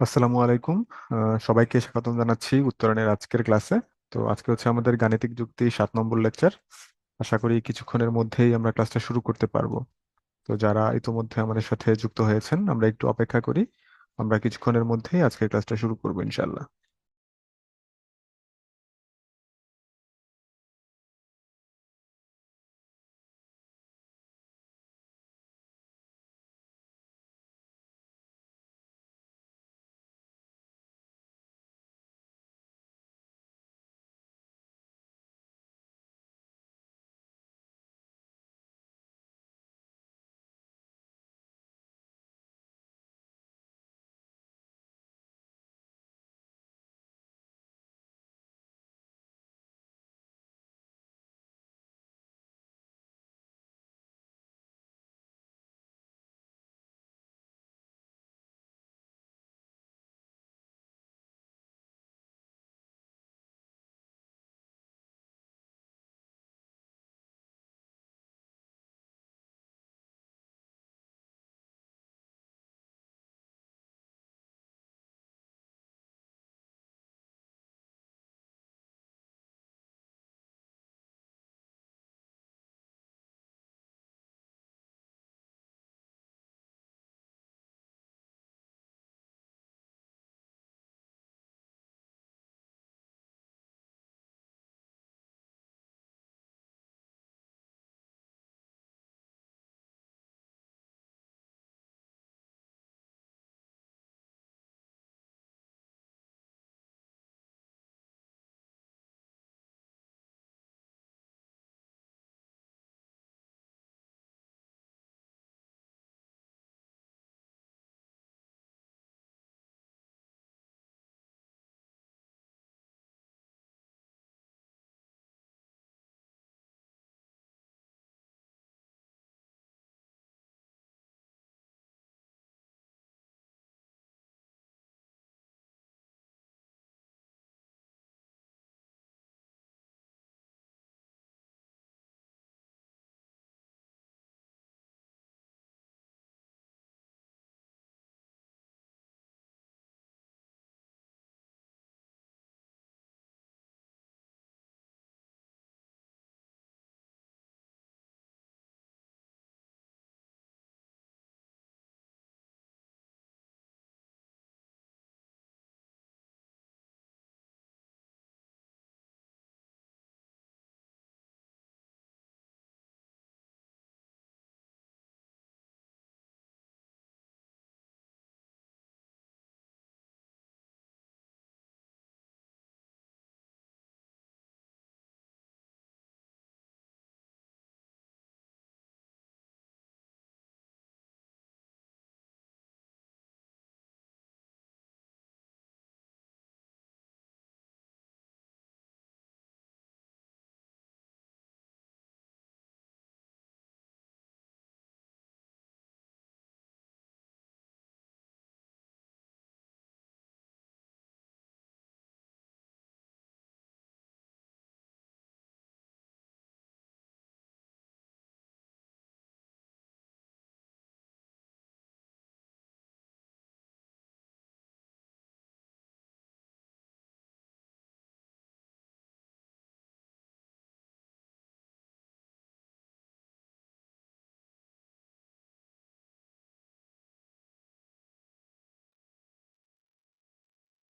আসসালামু আলাইকুম। সবাইকে স্বাগতম জানাচ্ছি উত্তরণের আজকের ক্লাসে। তো আজকে হচ্ছে আমাদের গাণিতিক যুক্তি 7 নম্বর লেকচার। আশা করি কিছুক্ষণের মধ্যেই আমরা ক্লাসটা শুরু করতে পারবো। তো যারা ইতোমধ্যে আমাদের সাথে যুক্ত হয়েছেন আমরা একটু অপেক্ষা করি। আমরা কিছুক্ষণের মধ্যেই আজকের ক্লাসটা শুরু করবো ইনশাল্লাহ।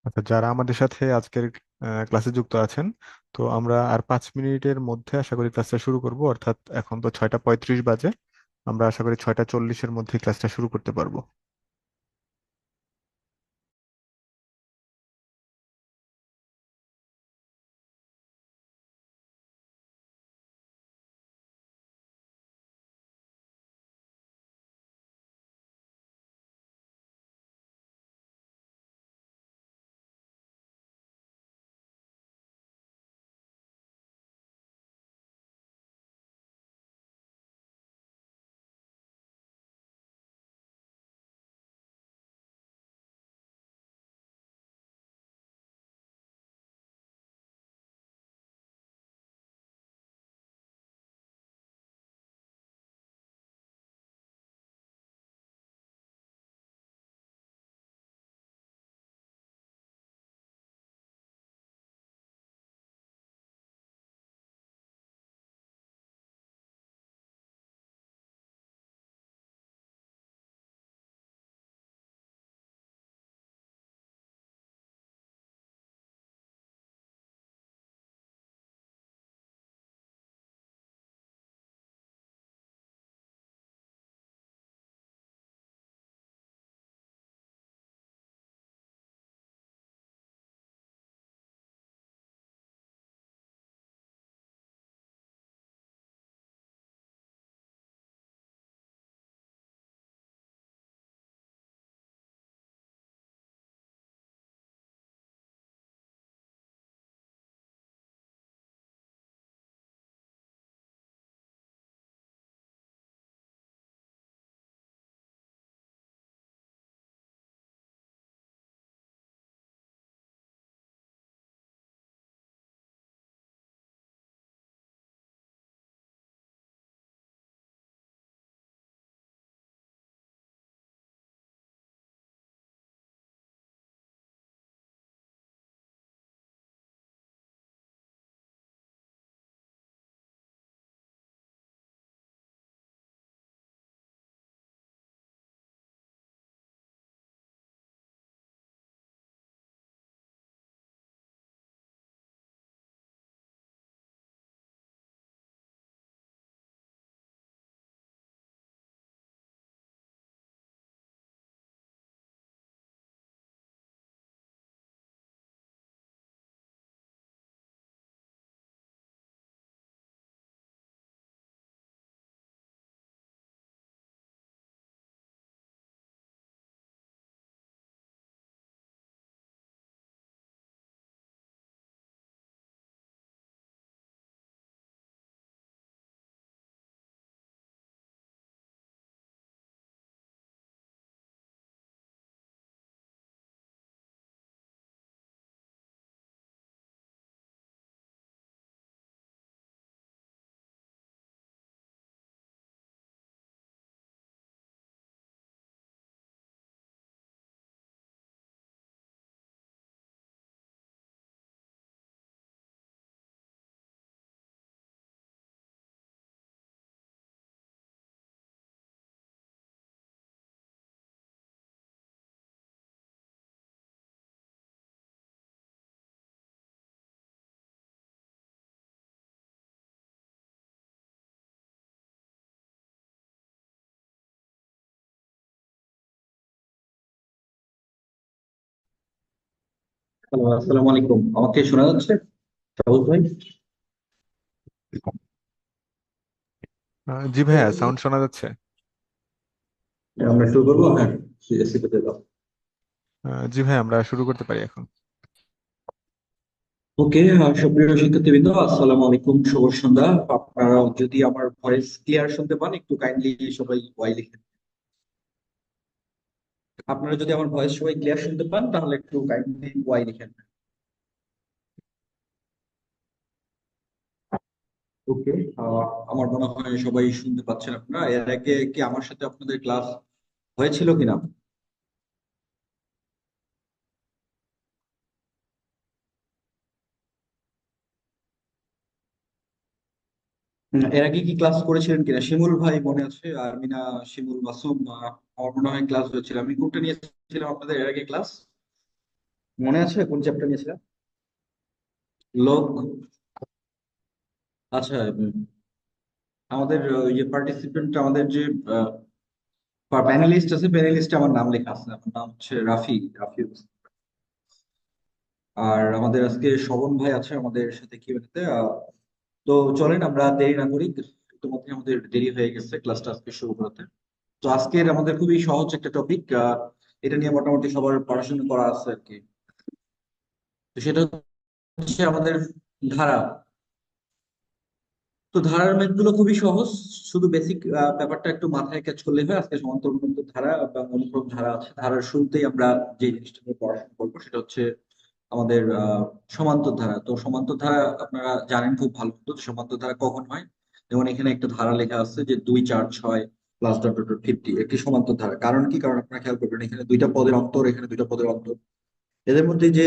আচ্ছা, যারা আমাদের সাথে আজকের ক্লাসে যুক্ত আছেন, তো আমরা আর 5 মিনিটের মধ্যে আশা করি ক্লাসটা শুরু করব। অর্থাৎ এখন তো 6টা 35 বাজে। আমরা আশা করি 6টা 40-এর মধ্যে ক্লাসটা শুরু করতে পারবো। হ্যালো, আসসালামু আলাইকুম। আমাকে শোনা যাচ্ছে সাউদ ভাই? জি ভাইয়া, সাউন্ড শোনা যাচ্ছে। আমরা শুরু করবো, হ্যাঁ। সিপিতে দাও। জি ভাই, আমরা শুরু করতে পারি এখন। ওকে, সুপ্রিয় শিক্ষার্থীবৃন্দ, আসসালামু আলাইকুম, শুভ সন্ধ্যা। আপনারা যদি আমার ভয়েস ক্লিয়ার শুনতে পান, একটু কাইন্ডলি সবাই ওয়াই লিখেন। আপনারা যদি আমার ভয়েস সবাই ক্লিয়ার শুনতে পান, তাহলে একটু কাইন্ডলি ওয়াই লিখেন। ওকে। আমার মনে হয় সবাই শুনতে পাচ্ছেন। আপনারা এর আগে কি আমার সাথে আপনাদের ক্লাস হয়েছিল কিনা? এর আগে কি ক্লাস করেছিলেন কিনা শিমুল ভাই মনে আছে? আরমিনা, শিমুল, মাসুম, আমার মনে হয় ক্লাস হয়েছিল। আমি কোনটা নিয়েছিলাম আপনাদের এর আগে ক্লাস? মনে আছে কোন চ্যাপ্টার নিয়েছিলাম? লোক। আচ্ছা। আমাদের যে পার্টিসিপেন্ট, আমাদের যে প্যানেলিস্ট আছে, প্যানেলিস্টে আমার নাম লেখা আছে। আমার নাম হচ্ছে রাফি। রাফি হোসেন। আর আমাদের আজকে শবন ভাই আছে আমাদের সাথে কিউএনএ। তো চলেন আমরা দেরি না করি। ইতিমধ্যে আমাদের দেরি হয়ে গেছে ক্লাসটা আজকে শুরু করতে। তো আজকের আমাদের খুবই সহজ একটা টপিক। এটা নিয়ে মোটামুটি সবার পড়াশোনা করা আছে আর কি। তো সেটা হচ্ছে আমাদের ধারা। তো ধারার ম্যাথ গুলো খুবই সহজ। শুধু বেসিক ব্যাপারটা একটু মাথায় ক্যাচ করলে হয়। আজকে সমান্তর অনুক্রম ধারা বা অনুক্রম ধারা আছে। ধারার শুরুতেই আমরা যে জিনিসটা নিয়ে পড়াশোনা করবো সেটা হচ্ছে আমাদের সমান্তর ধারা। তো সমান্তর ধারা আপনারা জানেন খুব ভালো মতো যে সমান্তর ধারা কখন হয়। যেমন এখানে একটা ধারা লেখা আছে যে 2, 4, 6 প্লাস ডট ডট 50 একটি সমান্তর ধারা। কারণ কি? কারণ আপনারা খেয়াল করবেন এখানে দুইটা পদের অন্তর, এখানে দুইটা পদের অন্তর। এদের মধ্যে যে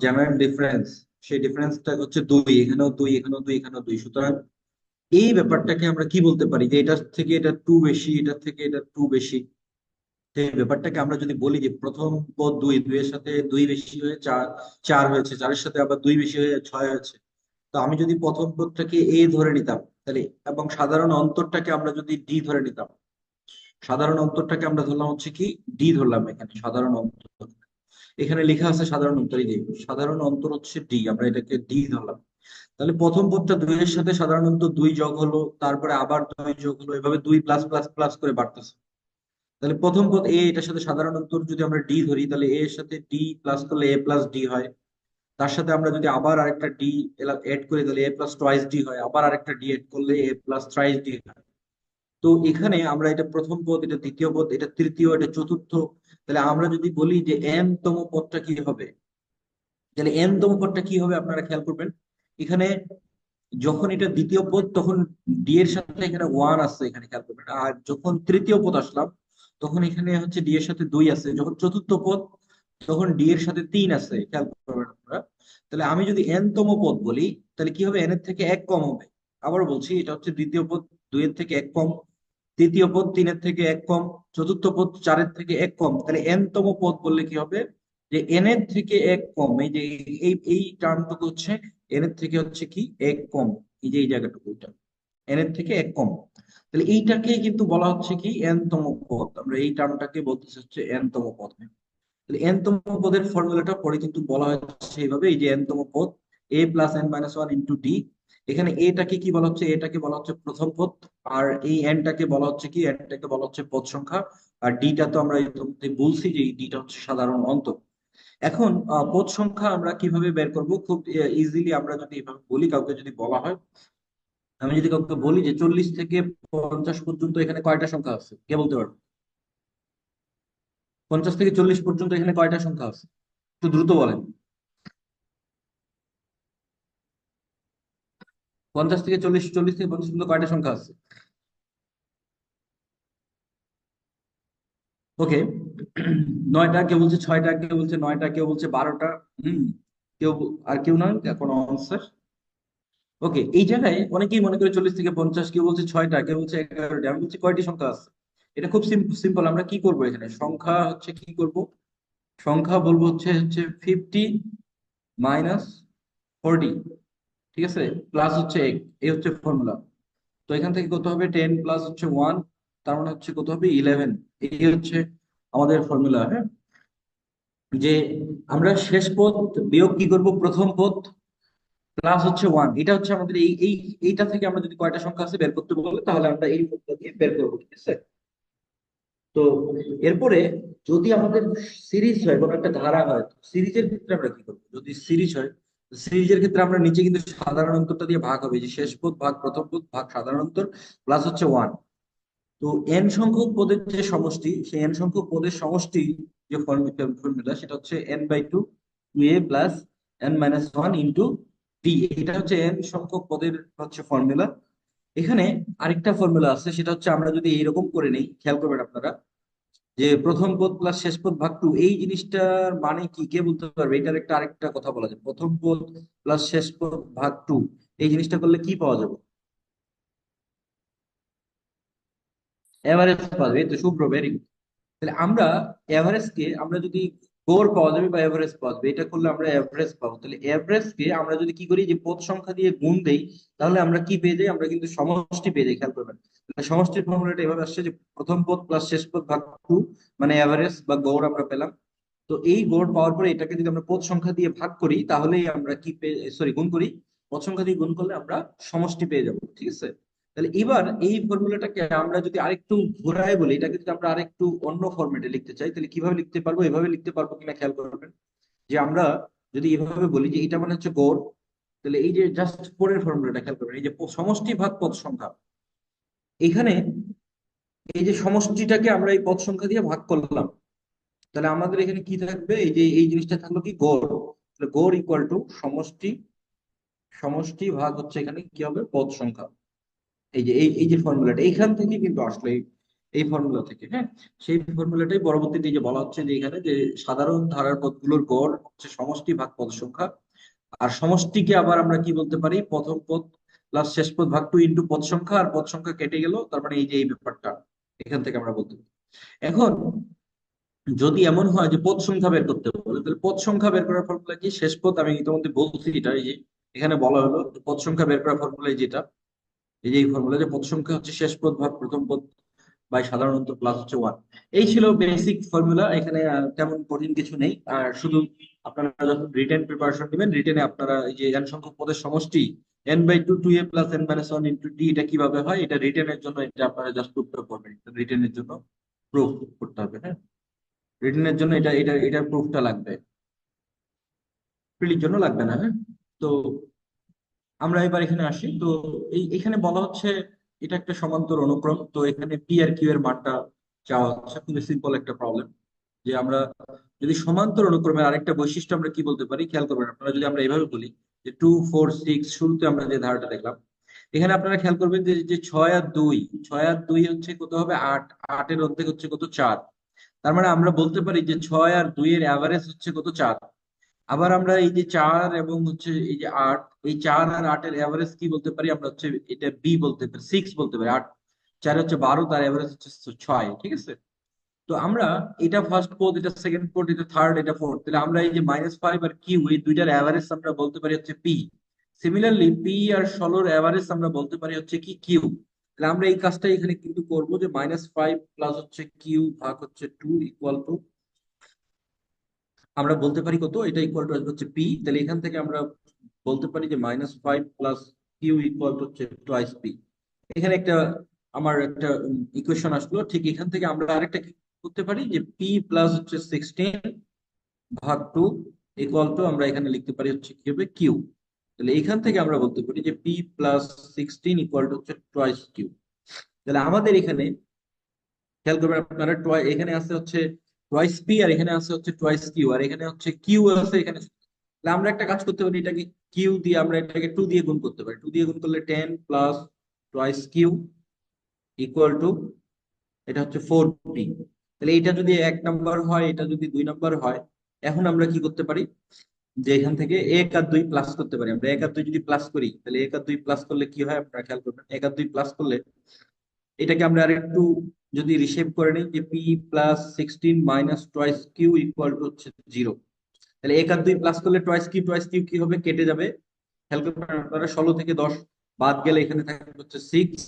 জেনারেল ডিফারেন্স, সেই ডিফারেন্সটা হচ্ছে দুই। এখানেও দুই, এখানেও দুই, এখানেও দুই। সুতরাং এই ব্যাপারটাকে আমরা কি বলতে পারি যে এটা থেকে এটা টু বেশি, এটা থেকে এটা টু বেশি। তো এই ব্যাপারটাকে আমরা যদি বলি যে প্রথম পদ দুই, দুইয়ের সাথে দুই বেশি হয়ে চার, চার হয়েছে, চারের সাথে আবার দুই বেশি হয়ে ছয় হয়েছে। তো আমি যদি প্রথম পদটাকে এ ধরে নিতাম তাহলে, এবং সাধারণ অন্তরটাকে আমরা যদি ডি ধরে নিতাম, সাধারণ অন্তরটাকে আমরা ধরলাম হচ্ছে কি ডি ধরলাম। এখানে সাধারণ অন্তর, এখানে লেখা আছে সাধারণ অন্তরই ডি, সাধারণ অন্তর হচ্ছে ডি, আমরা এটাকে ডি ধরলাম। তাহলে প্রথম পদটা দুইয়ের সাথে সাধারণত দুই যোগ হলো, তারপরে আবার দুই যোগ হলো, এভাবে দুই প্লাস প্লাস প্লাস করে বাড়তেছে। তাহলে প্রথম পদ এ, এটার সাথে সাধারণ অন্তর যদি আমরা ডি ধরি, তাহলে এ এর সাথে ডি প্লাস করলে এ প্লাস ডি হয়। তার সাথে আমরা যদি আবার আরেকটা ডি এড করি, তাহলে এ প্লাস টয়েস ডি হয়। আবার আরেকটা ডি এড করলে এ প্লাস থ্রাইস ডি হয়। তো এখানে আমরা এটা প্রথম পদ, এটা দ্বিতীয় পদ, এটা তৃতীয়, এটা চতুর্থ। তাহলে আমরা যদি বলি যে এন তম পদটা কি হবে, তাহলে এন তম পদটা কি হবে আপনারা খেয়াল করবেন। এখানে যখন এটা দ্বিতীয় পদ তখন ডি এর সাথে এখানে ওয়ান আছে, এখানে খেয়াল করবেন। আর যখন তৃতীয় পদ আসলাম তখন এখানে হচ্ছে ডি এর সাথে দুই আছে। যখন চতুর্থ পদ তখন ডি এর সাথে তিন আছে, খেয়াল করবেন আপনারা। তাহলে আমি যদি এন তম পদ বলি, তাহলে কি হবে? এন এর থেকে এক কম হবে। আবার বলছি, এটা হচ্ছে দ্বিতীয় পদ দুইয়ের থেকে এক কম, তৃতীয় পদ তিনের থেকে এক কম, চতুর্থ পদ চারের থেকে এক কম। তাহলে এন তম পদ বললে কি হবে? যে এন এর থেকে এক কম, এই যে এই এই টার্মটুকু হচ্ছে এন এর থেকে হচ্ছে কি এক কম। এই যে এই জায়গাটুকু, এটা এন এর থেকে এক কম। তাহলে এইটাকে কিন্তু বলা হচ্ছে কি এন তম পদ। আমরা এই টার্মটাকে বলতেছি হচ্ছে এন তম পদ। তাহলে এন তম পদের ফর্মুলাটা পরে কিন্তু বলা হচ্ছে এইভাবে, এই যে এন তম পদ a plus n minus one into d. এখানে এটাকে কি বলা হচ্ছে? এটাকে বলা হচ্ছে প্রথম পদ। আর এই এনটাকে বলা হচ্ছে কি? এনটাকে বলা হচ্ছে পদ সংখ্যা। আর ডিটা তো আমরা ইতিমধ্যে বলছি যে এই ডিটা হচ্ছে সাধারণ অন্তর। এখন পদ সংখ্যা আমরা কিভাবে বের করব? খুব ইজিলি আমরা যদি এভাবে বলি, কাউকে যদি বলা হয়, আমি যদি কাউকে বলি যে 40 থেকে 50 পর্যন্ত এখানে কয়টা সংখ্যা আছে, কে বলতে পারবে? 50 থেকে 40 পর্যন্ত এখানে কয়টা সংখ্যা আছে? একটু দ্রুত বলেন। 50 থেকে 40, 40 থেকে 50 পর্যন্ত কয়টা সংখ্যা আছে? ওকে। নয়টা, কেউ বলছে ছয়টা, কেউ বলছে নয়টা, কেউ বলছে 12টা। হম। কেউ আর কেউ নয় কোনো আনসার? ওকে, এই জায়গায় অনেকেই মনে করে 40 থেকে 50, কেউ বলছে ছয়টা, কেউ বলছে 11টা। আমি বলছি কয়টি সংখ্যা আছে? এটা খুব সিম্পল। আমরা কি করব এখানে? সংখ্যা হচ্ছে কি করব? সংখ্যা বলবো হচ্ছে হচ্ছে 50 - 40। ঠিক আছে? প্লাস হচ্ছে এক। এই হচ্ছে ফর্মুলা। তো এখান থেকে কত হবে? 10 প্লাস হচ্ছে 1, তার মানে হচ্ছে কত হবে? 11। এই হচ্ছে আমাদের ফর্মুলা, হ্যাঁ। যে আমরা শেষ পদ বিয়োগ কি করব, প্রথম পদ প্লাস হচ্ছে ওয়ান, এটা হচ্ছে আমাদের এইটা থেকে আমরা যদি কয়টা সংখ্যা আছে বের করতে বলে তাহলে আমরা এই পদ্ধতি দিয়ে বের করবো, ঠিক আছে। তো এরপরে যদি আমাদের সিরিজ হয়, কোনো একটা ধারা হয়, সিরিজের ক্ষেত্রে আমরা কি করবো, যদি সিরিজ হয়, সিরিজের ক্ষেত্রে আমরা নিচে কিন্তু সাধারণ অন্তরটা দিয়ে ভাগ হবে, যে শেষ পদ ভাগ প্রথম পদ ভাগ সাধারণ অন্তর প্লাস হচ্ছে ওয়ান। তো এন সংখ্যক পদের যে সমষ্টি, সেই এন সংখ্যক পদের সমষ্টি যে ফর্মুলা সেটা হচ্ছে n by two two a plus n minus one into d. এটা হচ্ছে এন সংখ্যক পদের হচ্ছে ফর্মুলা। এখানে আরেকটা ফর্মুলা আছে, সেটা হচ্ছে আমরা যদি এইরকম করে নেই, খেয়াল করবেন আপনারা, যে প্রথম পদ প্লাস শেষ পদ ভাগ টু, এই জিনিসটার মানে কি কে বলতে পারবে? এটার একটা আরেকটা কথা বলা যায়, প্রথম পদ প্লাস শেষ পদ ভাগ টু, এই জিনিসটা করলে কি পাওয়া যাবে? এভারেজ পাওয়া যাবে। এই তো শুভ্র, ভেরি গুড। তাহলে আমরা এভারেজ কে আমরা যদি গড় পাওয়া যাবে বা এভারেজ পাওয়া যাবে, এটা করলে আমরা এভারেজ পাবো। তাহলে এভারেজ কে আমরা যদি কি করি, যে পদ সংখ্যা দিয়ে গুণ দেই, তাহলে আমরা কি পেয়ে যাই? আমরা কিন্তু সমষ্টি পেয়ে যাই। খেয়াল করবেন, তাহলে সমষ্টির ফর্মুলাটা এভাবে আসছে যে প্রথম পদ প্লাস শেষ পদ ভাগ টু, মানে এভারেজ বা গড় আমরা পেলাম। তো এই গড় পাওয়ার পরে এটাকে যদি আমরা পদ সংখ্যা দিয়ে ভাগ করি, তাহলেই আমরা কি পেয়ে, সরি, গুণ করি, পদ সংখ্যা দিয়ে গুণ করলে আমরা সমষ্টি পেয়ে যাবো, ঠিক আছে। তাহলে এবার এই ফর্মুলাটাকে আমরা যদি আরেকটু ঘোরায় বলি, এটাকে যদি আমরা আরেকটু অন্য ফরম্যাটে লিখতে চাই, তাহলে কিভাবে লিখতে পারবো? এভাবে লিখতে পারবো কিনা খেয়াল করবেন, যে আমরা যদি এভাবে বলি যে এটা মানে হচ্ছে গড়, তাহলে এই যে জাস্ট পরের ফর্মুলাটা খেয়াল করবেন, এই যে সমষ্টি ভাগ পদ সংখ্যা, এখানে এই যে সমষ্টিটাকে আমরা এই পদ সংখ্যা দিয়ে ভাগ করলাম, তাহলে আমাদের এখানে কি থাকবে? এই যে এই জিনিসটা থাকলো কি, গড়। তাহলে গড় ইকুয়াল টু সমষ্টি, সমষ্টি ভাগ হচ্ছে এখানে কি হবে, পদ সংখ্যা। এই যে এই যে ফর্মুলাটা এইখান থেকে কিন্তু আসলে এই ফর্মুলা থেকে, হ্যাঁ, সেই ফর্মুলাটাই পরবর্তীতে এই যে বলা হচ্ছে যে এখানে যে সাধারণ ধারার পদগুলোর গড় হচ্ছে সমষ্টি ভাগ পদ সংখ্যা। আর সমষ্টিকে আবার আমরা কি বলতে পারি, প্রথম পদ প্লাস শেষ পদ ভাগ টু ইন্টু পদ সংখ্যা, আর পদ সংখ্যা কেটে গেল, তার মানে এই যে এই ব্যাপারটা এখান থেকে আমরা বলতে পারি। এখন যদি এমন হয় যে পদ সংখ্যা বের করতে বলে, তাহলে পদ সংখ্যা বের করার ফর্মুলা কি? শেষ পদ আমি তোমাদের বলছি, এটা এই যে এখানে বলা হলো যে পদ সংখ্যা বের করার ফর্মুলা যেটা, এই যে এই ফর্মুলা, যে পদ সংখ্যা হচ্ছে শেষ পদ ভাগ প্রথম পদ বাই সাধারণত প্লাস হচ্ছে ওয়ান। এই ছিল বেসিক ফর্মুলা। এখানে তেমন কঠিন কিছু নেই। আর শুধু আপনারা যখন রিটেন প্রিপারেশন নেবেন, রিটেনে আপনারা এই যে এন সংখ্যক পদের সমষ্টি n by two two a plus n minus one into d, এটা কিভাবে হয়, এটা রিটেনের জন্য এটা আপনারা জাস্ট প্রুফটা করবেন, রিটেনের জন্য প্রুফ করতে হবে, হ্যাঁ। রিটেনের জন্য এটার প্রুফটা লাগবে, প্রিলির জন্য লাগবে না, হ্যাঁ। তো আমরা এবার এখানে আসি। তো এখানে বলা হচ্ছে এটা একটা সমান্তর অনুক্রম, তো এখানে পি আর কিউ এর মানটা চাওয়া হচ্ছে। খুবই সিম্পল একটা প্রবলেম, যে আমরা যদি সমান্তর অনুক্রমের আরেকটা বৈশিষ্ট্য আমরা কি বলতে পারি, খেয়াল করবেন আপনারা, যদি আমরা এইভাবে বলি যে টু ফোর সিক্স, শুরুতে আমরা যে ধারাটা দেখলাম, এখানে আপনারা খেয়াল করবেন যে যে ছয় আর দুই, ছয় আর দুই হচ্ছে কত হবে, আট, আটের অর্ধেক হচ্ছে কত, চার। তার মানে আমরা বলতে পারি যে ছয় আর দুই এর অ্যাভারেজ হচ্ছে কত, চার। আবার আমরা এই যে চার এবং হচ্ছে এই যে আট, এই চার আর আটের এভারেজ কি বলতে পারি আমরা, হচ্ছে এটা বি বলতে পারি, সিক্স বলতে পারি। আট চার হচ্ছে 12, তার এভারেজ হচ্ছে ছয়, ঠিক আছে। তো আমরা এটা ফার্স্ট পদ, এটা সেকেন্ড পদ, এটা থার্ড, এটা ফোর্থ, তাহলে আমরা এই যে মাইনাস ফাইভ আর কিউ, এই দুইটার এভারেজ আমরা বলতে পারি হচ্ছে পি। সিমিলারলি পি আর ষোলোর এভারেজ আমরা বলতে পারি হচ্ছে কি, কিউ। তাহলে আমরা এই কাজটা এখানে কিন্তু করবো, যে মাইনাস ফাইভ প্লাস হচ্ছে কিউ ভাগ হচ্ছে টু ইকুয়াল টু, আমরা বলতে পারি কত, এটা ইকুয়াল টু হচ্ছে পি। তাহলে এখান থেকে আমরা বলতে পারি যে minus five plus q equal to হচ্ছে টোয়াইস পি। এখানে একটা আমার একটা ইকুয়েশন আসলো। ঠিক এখান থেকে আমরা আরেকটা কি করতে পারি, যে পি প্লাস হচ্ছে 16 ভাগ টু ইকুয়াল টু, আমরা এখানে লিখতে পারি হচ্ছে কি হবে, কিউ। তাহলে এখান থেকে আমরা বলতে পারি যে পি প্লাস 16 ইকুয়াল টু হচ্ছে টোয়াইস কিউ। তাহলে আমাদের এখানে খেয়াল করবেন আপনারা, এখানে আছে হচ্ছে টোয়াইস পি, আর এখানে আছে হচ্ছে টোয়াইস কিউ, আর এখানে হচ্ছে কিউ আছে এখানে। তাহলে আমরা একটা কাজ করতে পারি, এটাকে কিউ দিয়ে আমরা এটাকে টু দিয়ে গুণ করতে পারি। টু দিয়ে গুণ করলে 10 plus twice q equal to, এটা হচ্ছে 4p। তাহলে এটা যদি এক নাম্বার হয়, এটা যদি দুই নাম্বার হয়, এখন আমরা কি করতে পারি, যে এখান থেকে এক আর দুই প্লাস করতে পারি। আমরা এক আর দুই যদি প্লাস করি, তাহলে এক আর দুই প্লাস করলে কি হয় আপনারা খেয়াল করবেন, এক আর দুই প্লাস করলে এটাকে আমরা আরেকটু যদি রিশেপ করে নিই, যে p plus 16 minus twice q equal to হচ্ছে জিরো। তাহলে এক আর দুই প্লাস করলে টোয়াইস কিউ, টোয়াইস কিউ কি হবে, কেটে যাবে। খেয়াল করবেন আপনারা, 16 থেকে 10 বাদ গেলে এখানে থাকবে হচ্ছে সিক্স।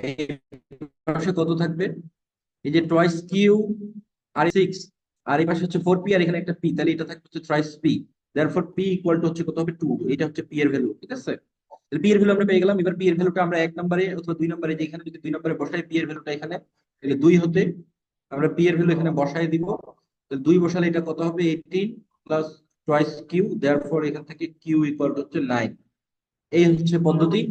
এই পাশে কত থাকবে? এই যে টয়েস কিউ আর 6, আর এই পাশে হচ্ছে 4p, আর এখানে একটা পি, তাহলে এটা থাকবে হচ্ছে thrice P. Therefore P equal to হচ্ছে কত হবে? 2। এটা হচ্ছে পি এর ভ্যালু, ঠিক আছে? তাহলে পি এর ভ্যালু আমরা পেয়ে গেলাম। এবার পি এর ভ্যালুটা আমরা এক নম্বরে অথবা দুই নম্বরে, যে এখানে যদি দুই নম্বরে বসাই পি এর ভ্যালুটা এখানে, তাহলে 2 হতে আমরা পি এর ভ্যালু এখানে বসাই দিব। তাহলে 2 বসালে এটা কত হবে? 18 প্লাস টয়েস কিউ, দেয়ারফর এখান থেকে কিউ ইকুয়াল টু হচ্ছে 9। এই হচ্ছে পদ্ধতি।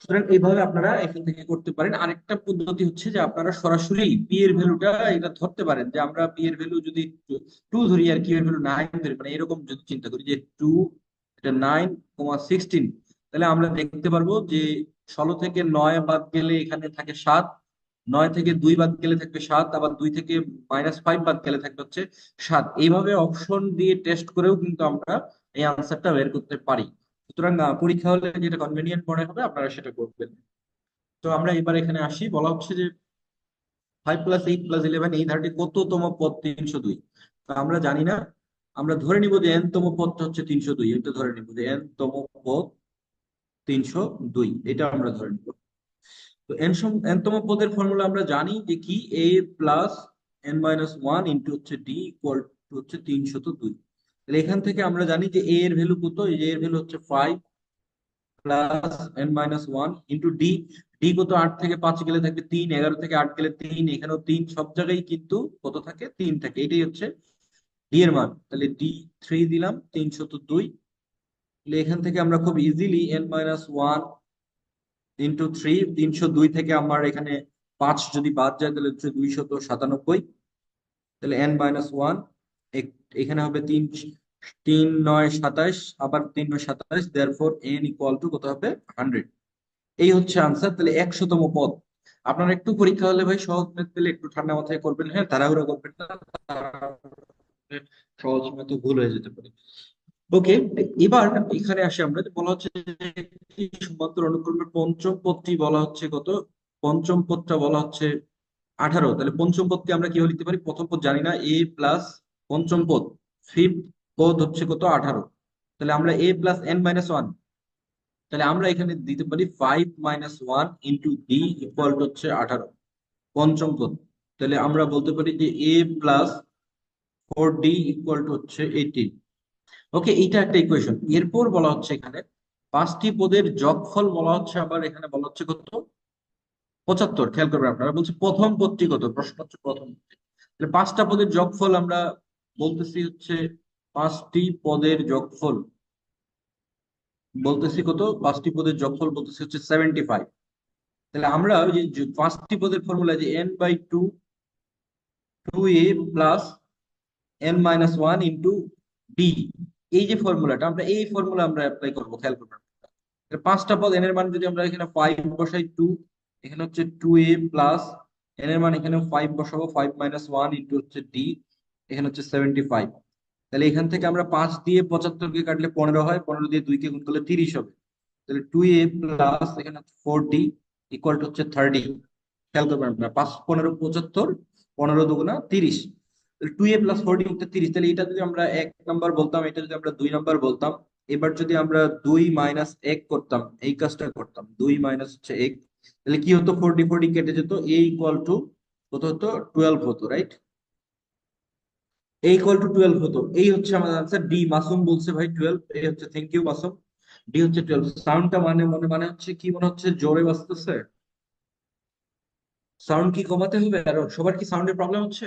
সুতরাং এইভাবে আপনারা এখান থেকে করতে পারেন। আরেকটা পদ্ধতি হচ্ছে যে আপনারা সরাসরি পি এর ভ্যালুটা এটা ধরতে পারেন, যে আমরা পি এর ভ্যালু যদি 2 ধরি আর কিউ এর ভ্যালু 9 ধরি, মানে এরকম যদি চিন্তা করি যে 2, এটা 9, 16, তাহলে আমরা দেখতে পারবো যে 16 থেকে 9 বাদ গেলে এখানে থাকে 7, 9 থেকে 2 বাদ গেলে থাকবে 7, আবার 2 থেকে -5 বাদ গেলে থাকবে হচ্ছে 7। এইভাবে অপশন দিয়ে টেস্ট করেও কিন্তু আমরা এই আনসারটা বের করতে পারি। সুতরাং পরীক্ষা হলে যেটা কনভেনিয়েন্ট মনে হবে আপনারা সেটা করবেন। তো আমরা এবার এখানে আসি, বলা হচ্ছে যে 5 + 8 + 11 এই ধারাটি কততম পদ 302? তো আমরা জানি না, আমরা ধরে নিব যে এন তম পদটা হচ্ছে 302, এটা ধরে নিব যে এন তম পদ 302, এটা আমরা ধরে নিব। তো এন তম পদের ফর্মুলা আমরা জানি যে কি, এ প্লাস n-1 ইন্টু হচ্ছে ডি ইকুয়াল টু হচ্ছে 302। তাহলে এখান থেকে আমরা জানি যে এ এর ভ্যালু কত, এই যে এর ভ্যালু হচ্ছে 5 plus n-1 into d. D কত? 8 থেকে 5 গেলে থাকবে 3, 11 থেকে 8 গেলে 3, এখানেও 3, সব জায়গায় কিন্তু কত থাকে? 3 থাকে। এটাই হচ্ছে ডি এর মান। তাহলে ডি 3 দিলাম 302। তাহলে এখান থেকে আমরা খুব ইজিলি n-1 ইন্টু 302 থেকে আমার এখানে 5 যদি বাদ যায় তাহলে হচ্ছে 297। তাহলে n-1 এখানে হবে 3, 3 9 27, আবার 3 9 27, দেয়ারফর n ইকুয়াল টু কত হবে? 100। এই হচ্ছে আনসার। তাহলে 100তম পদ। আপনারা একটু পরীক্ষা হলে ভাই সহজ ম্যাথ পেলে একটু ঠান্ডা মাথায় করবেন, হ্যাঁ, তাড়াহুড়া করবেন না, সহজ ম্যাথ ভুল হয়ে যেতে পারে। ওকে, এবার এখানে আসি আমরা, যে বলা হচ্ছে যে একটি সমান্তর অনুক্রমের পঞ্চম পদটি বলা হচ্ছে কত? পঞ্চম পদটা বলা হচ্ছে 18। তাহলে পঞ্চম পদকে আমরা কিভাবে লিখতে পারি? প্রথম পদ জানি না, এ প্লাস পঞ্চম পদ, ফিফথ পদ হচ্ছে কত? 18। তাহলে আমরা এ প্লাস n-1, তাহলে আমরা এখানে দিতে পারি 5 - 1 ইন্টু ডি ইকুয়াল টু হচ্ছে 18, পঞ্চম পদ। তাহলে আমরা বলতে পারি যে এ প্লাস 4d ইকুয়াল টু হচ্ছে 18। ওকে, এইটা একটা ইকুয়েশন। এরপর বলা হচ্ছে এখানে 5টি পদের যোগফল বলা হচ্ছে, আবার এখানে বলা হচ্ছে কত? 75। খেয়াল করবেন আপনারা, বলছে প্রথম পদটি কত, প্রশ্ন হচ্ছে প্রথম পদটি। তাহলে 5টা পদের যোগফল আমরা বলতেছি হচ্ছে, 5টি পদের যোগফল বলতেছি কত? 5টি পদের যোগফল বলতেছি হচ্ছে 75। তাহলে আমরা ওই যে 5টি পদের ফর্মুলা, যে n/2 2a plus n-1 into D, এই যে ফর্মুলাটা, আমরা এই ফর্মুলা আমরা অ্যাপ্লাই করবো। খেয়াল করবেন, তাহলে 5টা পদ, এন এর মান যদি আমরা এখানে 5 বসাই, 2, এখানে হচ্ছে 2a প্লাস এন এর মান এখানে 5 বসাবো, 5 - 1 ইন্টু হচ্ছে ডি, এখানে হচ্ছে 75। তাহলে এখান থেকে আমরা 5 দিয়ে 75 কে কাটলে 15 হয়, 15 দিয়ে 2 কে গুণ করলে 30 হবে। তাহলে 2a প্লাস এখানে 4d ইকুয়াল টু হচ্ছে 30। খেয়াল করবেন আপনারা, 5 15 75, 15 দুগুণা 30। তাহলে 2a + 4d হচ্ছে 30। তাহলে এটা যদি আমরা 1 নাম্বার বলতাম, এটা যদি আমরা 2 নাম্বার বলতাম। এবার যদি আমরা 2 - 1 করতাম, এই কাজটা করতাম, 2 মাইনাস হচ্ছে 1, তাহলে কি হতো? 4d 4d কেটে যেত, a ইকুয়াল টু কত হতো? 12 হতো, রাইট? a ইকুয়াল টু 12 হতো। এই হচ্ছে আমাদের আনসার। ডি মাসুম বলছে ভাই 12, এই হচ্ছে, থ্যাংক ইউ মাসুম। ডি হচ্ছে 12। সাউন্ডটা মানে মনে মানে হচ্ছে কি, মনে হচ্ছে জোরে বাজতেছে? সাউন্ড কি কমাতে হবে আরো? সবার কি সাউন্ডের প্রবলেম হচ্ছে?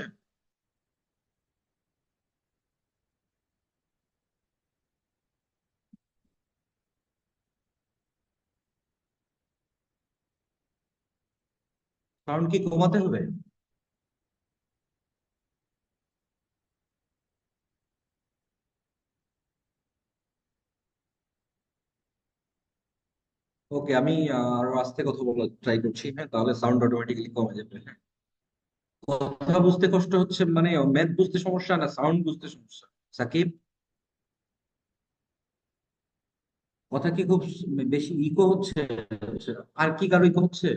সাউন্ড কি কমাতে হবে? ওকে, আমি আরো আস্তে কথা বলার ট্রাই করছি, হ্যাঁ, তাহলে সাউন্ড অটোমেটিক্যালি কমে যাবে, হ্যাঁ। কথা বুঝতে কষ্ট হচ্ছে মানে ম্যাথ বুঝতে সমস্যা না সাউন্ড বুঝতে সমস্যা? সাকিব, কথা কি খুব বেশি ইকো হচ্ছে? আর কি কারো ইকো হচ্ছে?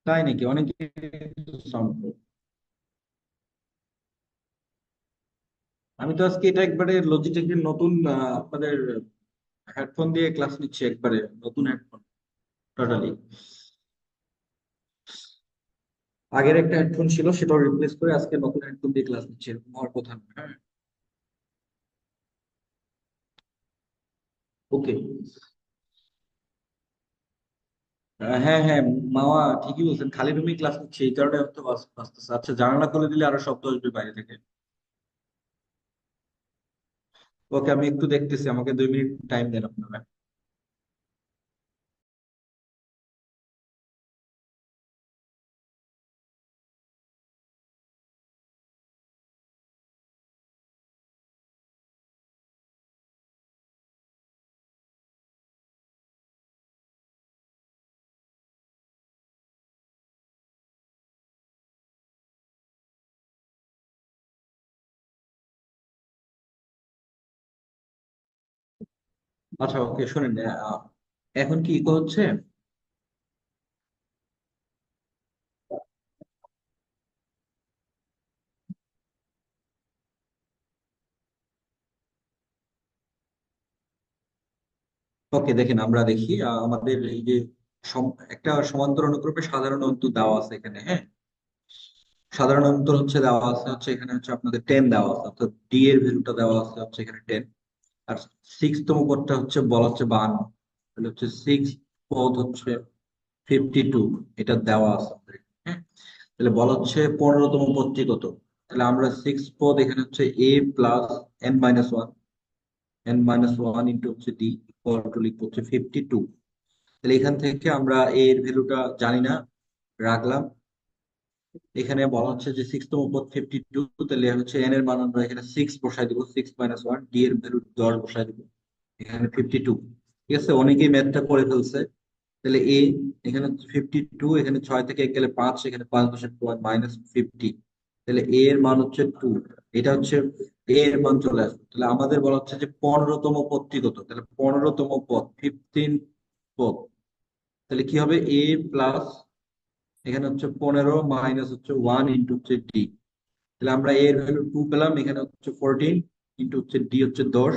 তাই নাকি? অনেক সাউন্ড। আমি তো আজকে এটা একবারে লজিটেকের নতুন আপনাদের হেডফোন দিয়ে ক্লাস নিচ্ছি, একবারে নতুন হেডফোন টোটালি। আগের একটা হেডফোন ছিল, সেটাও রিপ্লেস করে আজকে নতুন হেডফোন দিয়ে ক্লাস নিচ্ছি, এরকম হওয়ার কথা না। হ্যাঁ, ওকে। হ্যাঁ হ্যাঁ, মামা ঠিকই বলছেন, খালি রুমে ক্লাস নিচ্ছি, এই কারণে হয়তো বাঁচতেছে। আচ্ছা, জানালা খুলে দিলে আরো শব্দ আসবে বাইরে থেকে। ওকে, আমি একটু দেখতেছি, আমাকে 2 মিনিট টাইম দেন আপনারা। আচ্ছা, ওকে, শুনেন, এখন কি ইকো হচ্ছে? ওকে, দেখেন, আমরা দেখি আমাদের এই যে একটা সমান্তর অনুক্রমে সাধারণ অন্তর দেওয়া আছে এখানে। হ্যাঁ, সাধারণ অন্তর হচ্ছে দেওয়া আছে হচ্ছে এখানে হচ্ছে আপনাদের 10 দেওয়া আছে, অর্থাৎ ডি এর ভ্যালুটা দেওয়া আছে হচ্ছে এখানে 10। আর সিক্স তম পদটা হচ্ছে বলা হচ্ছে 52, তাহলে হচ্ছে সিক্স পদ হচ্ছে 52, এটা দেওয়া আছে আমাদের এখানে। হ্যাঁ, তাহলে বলা হচ্ছে 15তম পদটি কত। তাহলে আমরা সিক্স পদ এখানে হচ্ছে এ প্লাস n-1, n-1 ইন্টু হচ্ছে ডি ইকুয়াল টু লিখবো হচ্ছে 52। তাহলে এখান থেকে আমরা এ এর ভ্যালুটা জানি না, রাখলাম। এখানে বলা হচ্ছে যে সিক্স তম পদ 52, তাহলে হচ্ছে এন এর মান আমরা এখানে 6 বসাই দিব, 6-1, ডি এর ভ্যালু 10 বসাই দিব, এখানে 52। ঠিক আছে, অনেকেই ম্যাথটা করে ফেলছে। তাহলে এ এখানে 52, এখানে 6 থেকে 1 গেলে 5, এখানে 5 বসে -50। তাহলে এ এর মান হচ্ছে 2। এটা হচ্ছে এ এর মান চলে আসবে। তাহলে আমাদের বলা হচ্ছে যে 15তম পদটি কত। তাহলে 15তম পদ 15 পদ, তাহলে কি হবে? এ প্লাস এখানে হচ্ছে 15 মাইনাস হচ্ছে 1 ইন্টু হচ্ছে ডি। তাহলে আমরা এর ভ্যালু 2 পেলাম, এখানে হচ্ছে 14 ইন্টু হচ্ছে ডি হচ্ছে 10,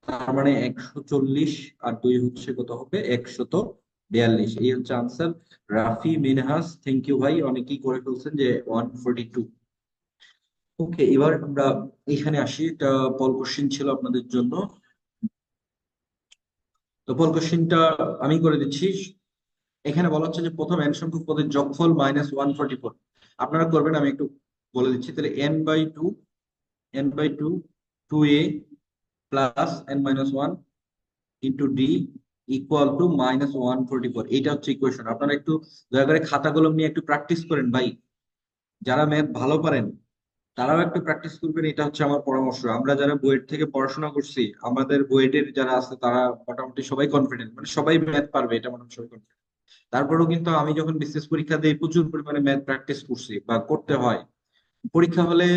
তার মানে 140। আর 2 হচ্ছে কত হবে? 142। এই হচ্ছে answer. Rafi Minhas, thank you ভাই, অনেকেই করে ফেলছেন যে 142। ওকে, এবার আমরা এখানে আসি, এটা পল কোশ্চিন ছিল আপনাদের জন্য। তো পল কোশ্চিনটা আমি করে দিচ্ছি। এখানে বলা হচ্ছে যে প্রথম এন সংখ্যক পদের যোগফল -144। আপনারা করবেন, আমি একটু বলে দিচ্ছি। তাহলে n/2, n/2, 2a plus n-1 into D equal to -144। এইটা হচ্ছে ইকুয়েশন। আপনারা একটু দয়া করে খাতা কলম নিয়ে একটু প্র্যাকটিস করেন ভাই। যারা ম্যাথ ভালো পারেন তারাও একটু প্র্যাকটিস করবেন, এটা হচ্ছে আমার পরামর্শ। আমরা যারা বুয়েট থেকে পড়াশোনা করছি, আমাদের বুয়েটের যারা আছে তারা মোটামুটি সবাই কনফিডেন্ট, মানে সবাই ম্যাথ পারবে, এটা মোটামুটি সবাই confident। তারপরেও কিন্তু আমি যখন বিসিএস পরীক্ষা দিই, প্রচুর পরিমাণে ম্যাথ প্র্যাকটিস করছি বা করতে হয়। পরীক্ষা হলে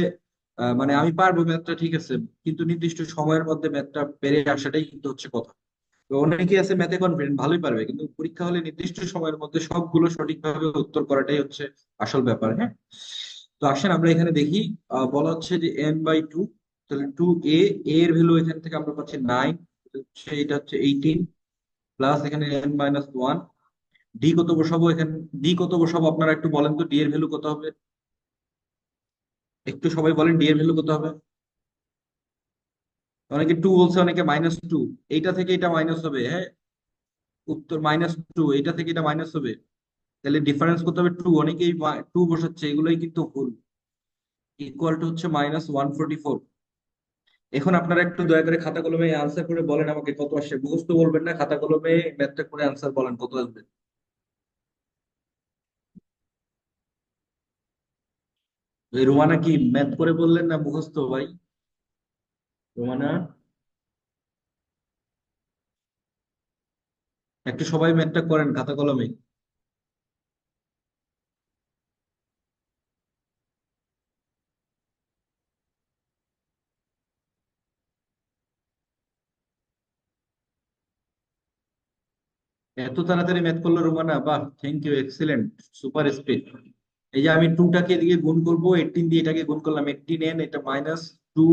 মানে আমি পারবো ম্যাথটা, ঠিক আছে, কিন্তু নির্দিষ্ট সময়ের মধ্যে ম্যাথটা পেরে আসাটাই কিন্তু হচ্ছে কথা। তো অনেকে আছে ম্যাথে কনফিডেন্ট, ভালোই পারবে, কিন্তু পরীক্ষা হলে নির্দিষ্ট সময়ের মধ্যে সবগুলো সঠিকভাবে উত্তর করাটাই হচ্ছে আসল ব্যাপার। হ্যাঁ, তো আসেন আমরা এখানে দেখি। বলা হচ্ছে যে n/2, তাহলে 2a, এর ভ্যালু এখান থেকে আমরা পাচ্ছি 9, হচ্ছে এটা হচ্ছে 18, প্লাস এখানে n-1, ডি কত বসাবো এখানে? ডি কত বসাবো আপনারা একটু বলেন তো, ডি এর ভ্যালু কত হবে? একটু সবাই বলেন, ডি এর ভ্যালু কত হবে? অনেকে 2 বলছে, অনেকে -2। এইটা থেকে এটা মাইনাস হবে। হ্যাঁ, উত্তর -2, এটা থেকে এটা মাইনাস হবে। তাহলে ডিফারেন্স কত হবে? 2। অনেকেই 2 বসাচ্ছে, এগুলোই কিন্তু ভুল। ইকুয়াল টু হচ্ছে -144। এখন আপনারা একটু দয়া করে খাতা কলমে আনসার করে বলেন আমাকে কত আসে। মুখস্থ বলবেন না, খাতা কলমে ম্যাথটা করে আনসার বলেন কত আসবে। এই রোমানা কি ম্যাথ করে বললেন না মুখস্থ ভাই? রোমানা, একটু সবাই ম্যাথটা করেন খাতা কলমে। এত তাড়াতাড়ি ম্যাথ করলো রোমানা, বাহ, thank you, excellent, super speed. এই যে আমি 2টাকে এদিকে গুণ করবো 18 দিয়ে, এটাকে গুণ করলাম 18n, এটা -2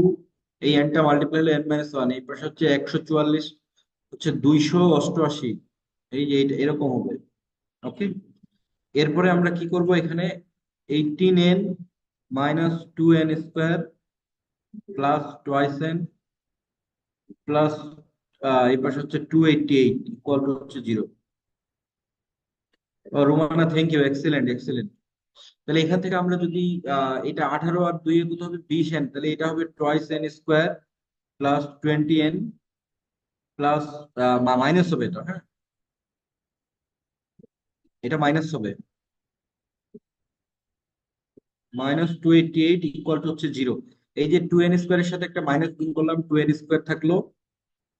এই এনটা মাল্টিপ্লাই হলো n-1, এই পাশে হচ্ছে 144 হচ্ছে 288, এই যে এরকম হবে। ওকে, এরপরে আমরা কি করব এখানে, 18n - 2n² plus twice n plus এই পাশে হচ্ছে 288 ইকুয়াল টু হচ্ছে 0। Romana, thank you, excellent excellent. তাহলে এখান থেকে আমরা যদি এটা 18 আর 2 এ কত হবে 20n, তাহলে এটা হবে twice n² plus 20n plus minus হবে এটা, হ্যাঁ এটা মাইনাস হবে, -288 ইকুয়াল টু হচ্ছে 0। এই যে 2n² এর সাথে একটা মাইনাস গুণ করলাম, 2n² থাকলো,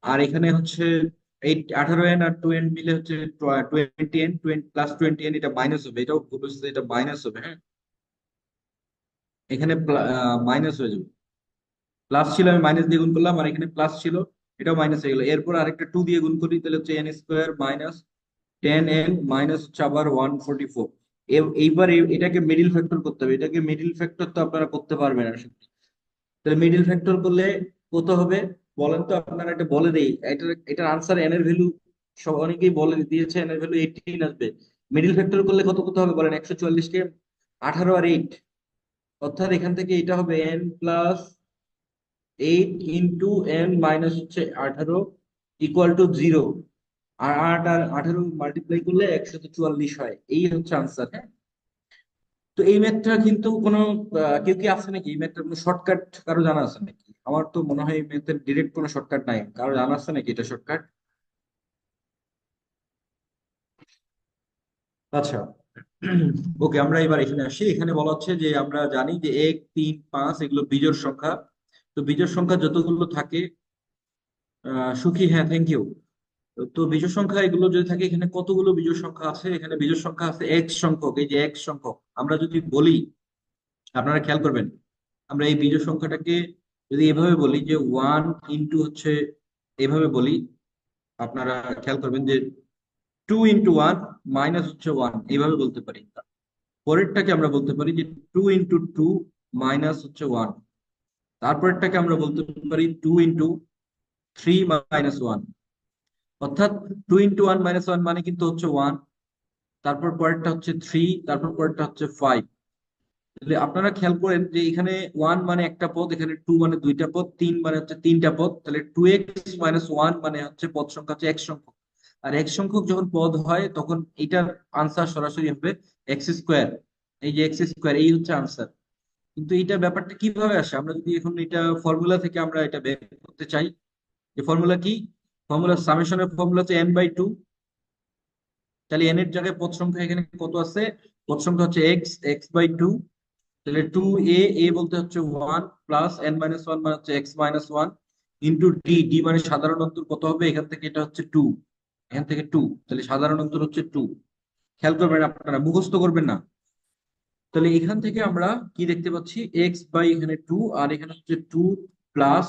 আর এখানে হচ্ছে এই 18n আর 2n মিলে হচ্ছে 20n, 20 প্লাস 20n, এটা মাইনাস হবে, এটাও ভুল হচ্ছে, এটা মাইনাস হবে, হ্যাঁ এখানে মাইনাস হয়ে যাবে। প্লাস ছিল, আমি মাইনাস দিয়ে গুণ করলাম, আর এখানে প্লাস ছিল, এটাও মাইনাস হয়ে গেল। এরপর আরেকটা 2 দিয়ে গুণ করি, তাহলে হচ্ছে n² মাইনাস 10n মাইনাস হচ্ছে আবার 144। এইবার এটাকে মিডিল ফ্যাক্টর করতে হবে, এটাকে মিডিল ফ্যাক্টর তো আপনারা করতে পারবেন না। তাহলে মিডিল ফ্যাক্টর করলে কত হবে বলেন তো, আপনারা এটা বলে দেই, এটার আনসার এন এর ভ্যালু সব অনেকেই বলে দিয়েছে, এন এর ভ্যালু 18 আসবে। মিডিল ফ্যাক্টর করলে কত কত হবে বলেন, 144 কে 18 আর 8, অর্থাৎ এখান থেকে এটা হবে n+8 ইন্টু n হচ্ছে 18 ইকুয়াল টু 0। আর 8 আর 18 মাল্টিপ্লাই করলে 144 হয়, এই হচ্ছে আনসার, হ্যাঁ। তো এই ম্যাথটা কিন্তু কোনো কেউ কি আছে নাকি, এই ম্যাথটার কোনো শর্টকাট কারো জানা আছে নাকি? আমার তো মনে হয় এই ম্যাথের ডিরেক্ট কোনো শর্টকাট নাই, কারো জানা আছে নাকি এটা শর্টকাট? আচ্ছা, ওকে, আমরা এবার এখানে আসি। এখানে বলা হচ্ছে যে আমরা জানি যে 1, 3, 5 এগুলো বিজোড় সংখ্যা। তো বিজোড় সংখ্যা যতগুলো থাকে, সুখী, হ্যাঁ থ্যাংক ইউ। তো বিজোড় সংখ্যা এগুলো যদি থাকে, এখানে কতগুলো বিজোড় সংখ্যা আছে, এখানে বিজোড় সংখ্যা আছে এক্স সংখ্যক, এই যে এক্স সংখ্যক। আমরা যদি বলি, আপনারা খেয়াল করবেন, আমরা এই বিজোড় সংখ্যাটাকে যদি এভাবে বলি যে 1 হচ্ছে, এভাবে বলি, আপনারা খেয়াল করবেন যে 2 × 1 মাইনাস হচ্ছে 1, এইভাবে বলতে পারি। পরেরটাকে আমরা বলতে পারি যে 2 × 2 মাইনাস হচ্ছে 1। তারপরেরটাকে আমরা বলতে পারি 2 × 3 মাইনাস 1। অর্থাৎ 2 × 1 মাইনাস 1 মানে কিন্তু হচ্ছে 1, তারপর পরেরটা হচ্ছে 3, তারপর পরেরটা হচ্ছে 5। তাহলে আপনারা খেয়াল করেন যে এখানে 1 মানে একটা পদ, এখানে 2 মানে দুইটা পদ, 3 মানে হচ্ছে তিনটা পদ। তাহলে 2x - 1 মানে হচ্ছে পদ সংখ্যা হচ্ছে এক সংখ্যক। আর এক সংখ্যক যখন পদ হয় তখন এটার আনসার সরাসরি হবে x²। এই যে x², এই হচ্ছে আনসার। কিন্তু এটা ব্যাপারটা কিভাবে আসে, আমরা যদি এখন এটা ফর্মুলা থেকে আমরা এটা বের করতে চাই, যে ফর্মুলা কি, ফর্মুলা সামেশনের ফর্মুলা হচ্ছে n/2। তাহলে n এর জায়গায় পদ সংখ্যা এখানে কত আছে, পদ সংখ্যা হচ্ছে x/2। তাহলে 2a বলতে হচ্ছে 1 প্লাস n-1 মানে হচ্ছে x-1 ইন্টু ডি, ডি মানে সাধারণ অন্তর কত হবে এখান থেকে, এটা হচ্ছে 2, এখান থেকে 2, তাহলে সাধারণ অন্তর হচ্ছে 2। খেয়াল করবেন, আপনারা মুখস্থ করবেন না। তাহলে এখান থেকে আমরা কি দেখতে পাচ্ছি, এখানে 2, আর এখানে হচ্ছে 2 প্লাস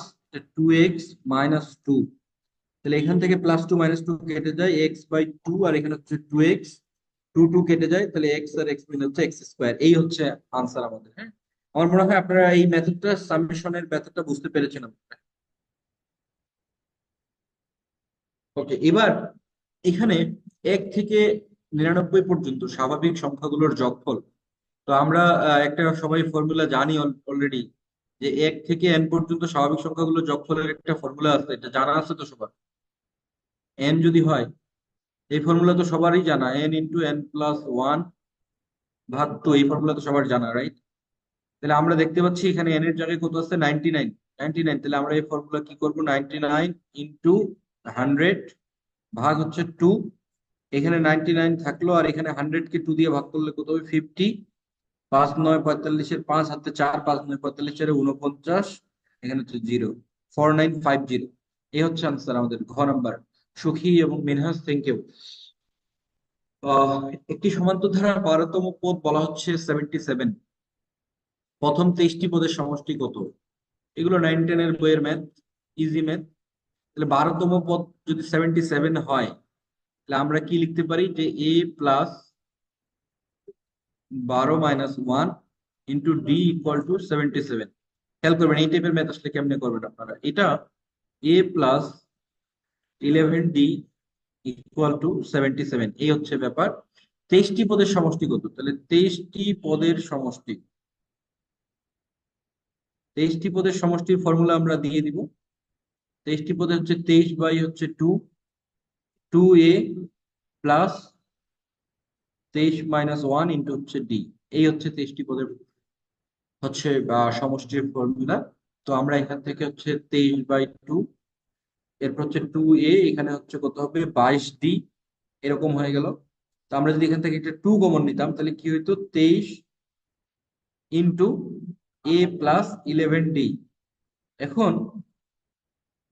2x - 2। তাহলে এখান থেকে +2 - 2 কেটে যায়, x/2, আর এখানে হচ্ছে 2x, 2 কেটে যায়, তাহলে x আর x মিলে হচ্ছে x²। এই হচ্ছে আনসার আমাদের, হ্যাঁ। আমার মনে হয় আপনারা এই মেথডটা, সামেশনের মেথডটা বুঝতে পেরেছেন আপনারা। ওকে, এবার এখানে 1 থেকে 99 পর্যন্ত স্বাভাবিক সংখ্যাগুলোর যোগফল। তো আমরা একটা সবাই ফর্মুলা জানি অলরেডি, যে 1 থেকে n পর্যন্ত স্বাভাবিক সংখ্যাগুলোর যোগফলের একটা ফর্মুলা আছে, এটা জানা আছে তো সবার। n যদি হয়, এই ফর্মুলা তো সবারই জানা, n × n+1/2, এই ফর্মুলা তো সবার জানা, রাইট? তাহলে আমরা দেখতে পাচ্ছি এখানে n এর জায়গায় কত আছে, 99, 99। তাহলে আমরা এই ফর্মুলা কি করব, 99 ইন্টু 100 ভাগ হচ্ছে 2। এখানে 99 থাকলো, আর এখানে 100 কে 2 দিয়ে ভাগ করলে কত হবে, 50। 5×9 = 45, 5 হাতে 4, 5×9 = 45, 49, এখানে হচ্ছে 0, 4950। এই হচ্ছে আনসার আমাদের ঘ নাম্বার। সুখী এবং মিনহাস, থ্যাংক ইউ। আহ একটি সমান্তর ধারার 12তম পদ বলা হচ্ছে 77। প্রথম 23টি পদের সমষ্টি কত? এগুলো 9-10 এর বইয়ের ম্যাথ, ইজি ম্যাথ। তাহলে 12তম পদ যদি 77 হয়, তাহলে আমরা কি লিখতে পারি, যে a+12 - 1 into D equal to 77। খেয়াল করবেন এই টাইপের ম্যাথ আসলে কেমনে করবেন আপনারা। এটা a+11d ইকুয়াল টু 77, এই হচ্ছে ব্যাপার। 23টি পদের সমষ্টি কত? তাহলে 23টি পদের সমষ্টির ফর্মুলা আমরা দিয়ে দিব। 23টি পদে হচ্ছে 23 বাই হচ্ছে 2a প্লাস 23 - 1 ইন্টু হচ্ছে ডি। এই হচ্ছে 23টি পদের হচ্ছে সমষ্টির ফর্মুলা। তো আমরা এখান থেকে হচ্ছে 23/2, এরপর হচ্ছে 2a, এখানে হচ্ছে কত হবে 22d, এরকম হয়ে গেল। তো আমরা যদি এখান থেকে একটা 2 কমন নিতাম তাহলে কি হইতো, 23 ইন্টু a+11d। এখন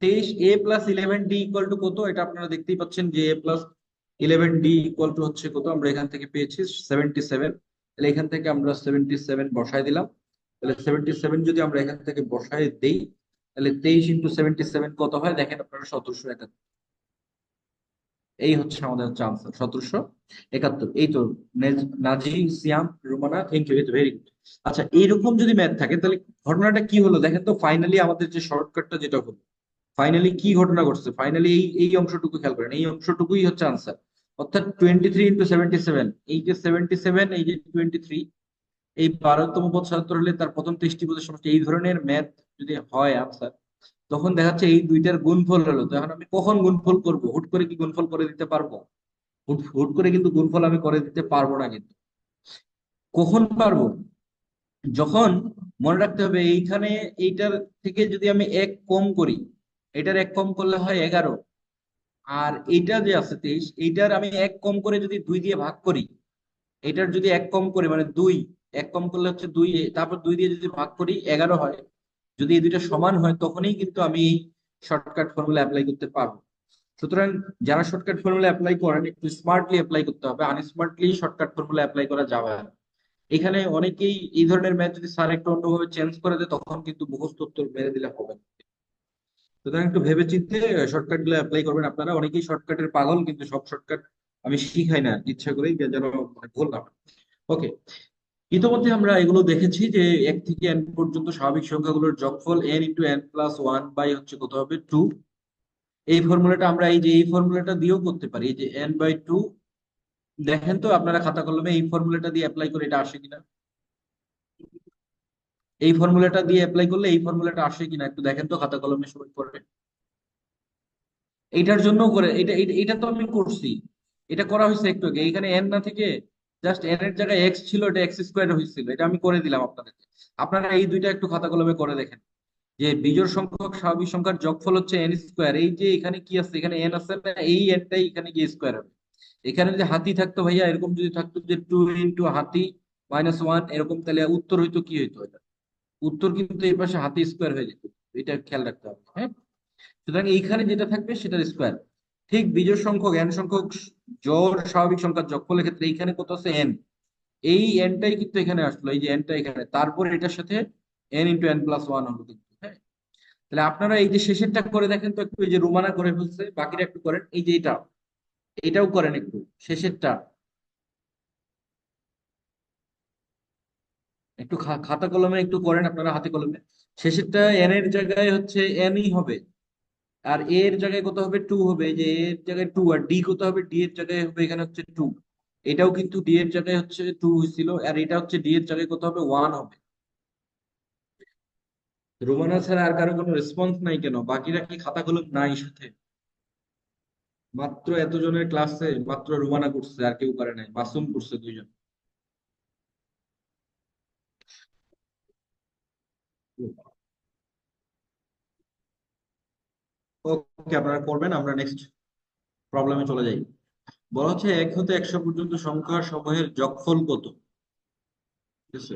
23a+11d ইকুয়াল টু কত, এটা আপনারা দেখতেই পাচ্ছেন যে a+11d ইকুয়াল টু হচ্ছে কত, আমরা এখান থেকে পেয়েছি 77। তাহলে এখান থেকে আমরা 77 বসায় দিলাম। তাহলে 77 যদি আমরা এখান থেকে বসায় দেই, তাহলে 23 × 77 কত হয় দেখেন আপনারা, 1771। এই হচ্ছে আমাদের হচ্ছে আনসার, 1771। এই তো নাজি সিয়াম রুমানা, থ্যাংক ইউ, এই তো ভেরি গুড। আচ্ছা, এইরকম যদি ম্যাথ থাকে তাহলে ঘটনাটা কি হলো দেখেন তো। ফাইনালি আমাদের যে শর্টকাটটা যেটা হলো, ফাইনালি কি ঘটনা ঘটছে, ফাইনালি এই এই অংশটুকু খেয়াল করেন, এই অংশটুকুই হচ্ছে আনসার। অর্থাৎ 23 × 77, এই যে 77, এই যে 23, এই 12তম পদ 77 হলে তার প্রথম 23টি পদের সমষ্টি, এই ধরনের ম্যাথ যদি হয় আনসার, তখন দেখা যাচ্ছে এই দুইটার গুণফল হলো। তো এখন আমি কখন গুণফল করব? হুট করে কি গুণফল করে দিতে পারবো? হুট হুট করে কিন্তু গুণফল আমি করে দিতে পারবো না। কিন্তু কখন পারবো? যখন, মনে রাখতে হবে এইখানে, এইটার থেকে যদি আমি এক কম করি, এটার এক কম করলে হয় 11, আর এইটা যে আছে 23, এইটার আমি এক কম করে যদি 2 দিয়ে ভাগ করি, এটার যদি এক কম করে মানে 2, এক কম করলে হচ্ছে 2, তারপর 2 দিয়ে যদি ভাগ করি 11 হয়। যদি এই দুইটা সমান হয় তখনই কিন্তু আমি এই শর্টকাট ফর্মুলা অ্যাপ্লাই করতে পারবো। সুতরাং যারা শর্টকাট ফর্মুলা অ্যাপ্লাই করেন একটু স্মার্টলি অ্যাপ্লাই করতে হবে, আনস্মার্টলি শর্টকাট ফর্মুলা অ্যাপ্লাই করা যাবে না। এখানে অনেকেই এই ধরনের ম্যাথ যদি স্যার একটু অন্যভাবে চেঞ্জ করে দেয় তখন কিন্তু মুখস্থ উত্তর মেরে দিলে হবে না। সুতরাং একটু ভেবে চিন্তে শর্টকাট গুলো অ্যাপ্লাই করবেন আপনারা। অনেকেই শর্টকাটের পাগল, কিন্তু সব শর্টকাট আমি শিখাই না ইচ্ছা করেই, যেন মানে ভুল না হয়। ওকে, ইতিমধ্যে আমরা এগুলো দেখেছি যে 1 থেকে n পর্যন্ত স্বাভাবিক সংখ্যাগুলোর যোগফল n × n+1 বাই হচ্ছে কত হবে 2। এই ফর্মুলাটা আমরা এই ফর্মুলাটা দিয়েও করতে পারি, এই যে n/2। দেখেন তো আপনারা খাতা কলমে এই ফর্মুলাটা দিয়ে অ্যাপ্লাই করে এটা আসে কিনা, এই ফর্মুলাটা দিয়ে অ্যাপ্লাই করলে এই ফর্মুলাটা আসে কিনা একটু দেখেন তো খাতা কলমে সবাই করে। এইটার জন্য করে, এটা এটা এটা তো আমি করছি, এটা করা হয়েছে একটু আগে। এখানে এন না থেকে জাস্ট এন এর জায়গায় এক্স ছিল, এটা x² হয়েছিল, এটা আমি করে দিলাম আপনাদেরকে। আপনারা এই দুইটা একটু খাতা কলমে করে দেখেন যে বিজোড় সংখ্যক স্বাভাবিক সংখ্যার যোগফল হচ্ছে n²। এই যে এখানে কি আছে, এখানে n আছে না, এই এনটাই এখানে গিয়ে স্কোয়ার হবে। এখানে যদি হাতি থাকতো ভাইয়া, এরকম যদি থাকতো যে 2 × হাতি-1 এরকম, তাহলে উত্তর হইতো কি হইতো? এটা উত্তর কিন্তু এই পাশে হাতি স্কোয়ার হয়ে যেত। এটা খেয়াল রাখতে হবে, হ্যাঁ। সুতরাং এইখানে যেটা থাকবে সেটার স্কোয়ার। ঠিক বিজোড় সংখ্যক n সংখ্যক জোড় স্বাভাবিক সংখ্যার যোগফলের ক্ষেত্রে এইখানে কত আছে n, এই এনটাই কিন্তু এখানে আসলো, এই যে এনটা এখানে, তারপর এটার সাথে n × n+1 হলো কিন্তু, হ্যাঁ। তাহলে আপনারা এই যে শেষেরটা করে দেখেন তো একটু, এই যে রোমানা করে ফেলছে, বাকিটা একটু করেন। এই যে এটাও করেন একটু, শেষেরটা একটু খাতা কলমে একটু করেন আপনারা, হাতে কলমে। শেষেরটা এন এর জায়গায় হচ্ছে এনই হবে, আর এ এর জায়গায় কত হবে 2 হবে, এই যে এ এর জায়গায় 2, আর ডি কত হবে, ডি এর জায়গায় হবে এখানে হচ্ছে 2। এটাও কিন্তু ডি এর জায়গায় হচ্ছে 2 হয়েছিল, আর এটা হচ্ছে ডি এর জায়গায় কত হবে, 1 হবে। রোমানা ছাড়া আর কারো কোনো রেসপন্স নাই কেন? বাকিরা কি খাতা কলম নাই সাথে? মাত্র এতজনের ক্লাসে মাত্র রোমানা করছে, আর কেউ করে নাই, মাসুম করছে 2 জন। ওকে, আপনারা করবেন, আমরা নেক্সট প্রবলেমে চলে যাই। বলা হচ্ছে 1 হতে 100 পর্যন্ত সংখ্যা সমূহের যোগফল কত? ঠিক আছে,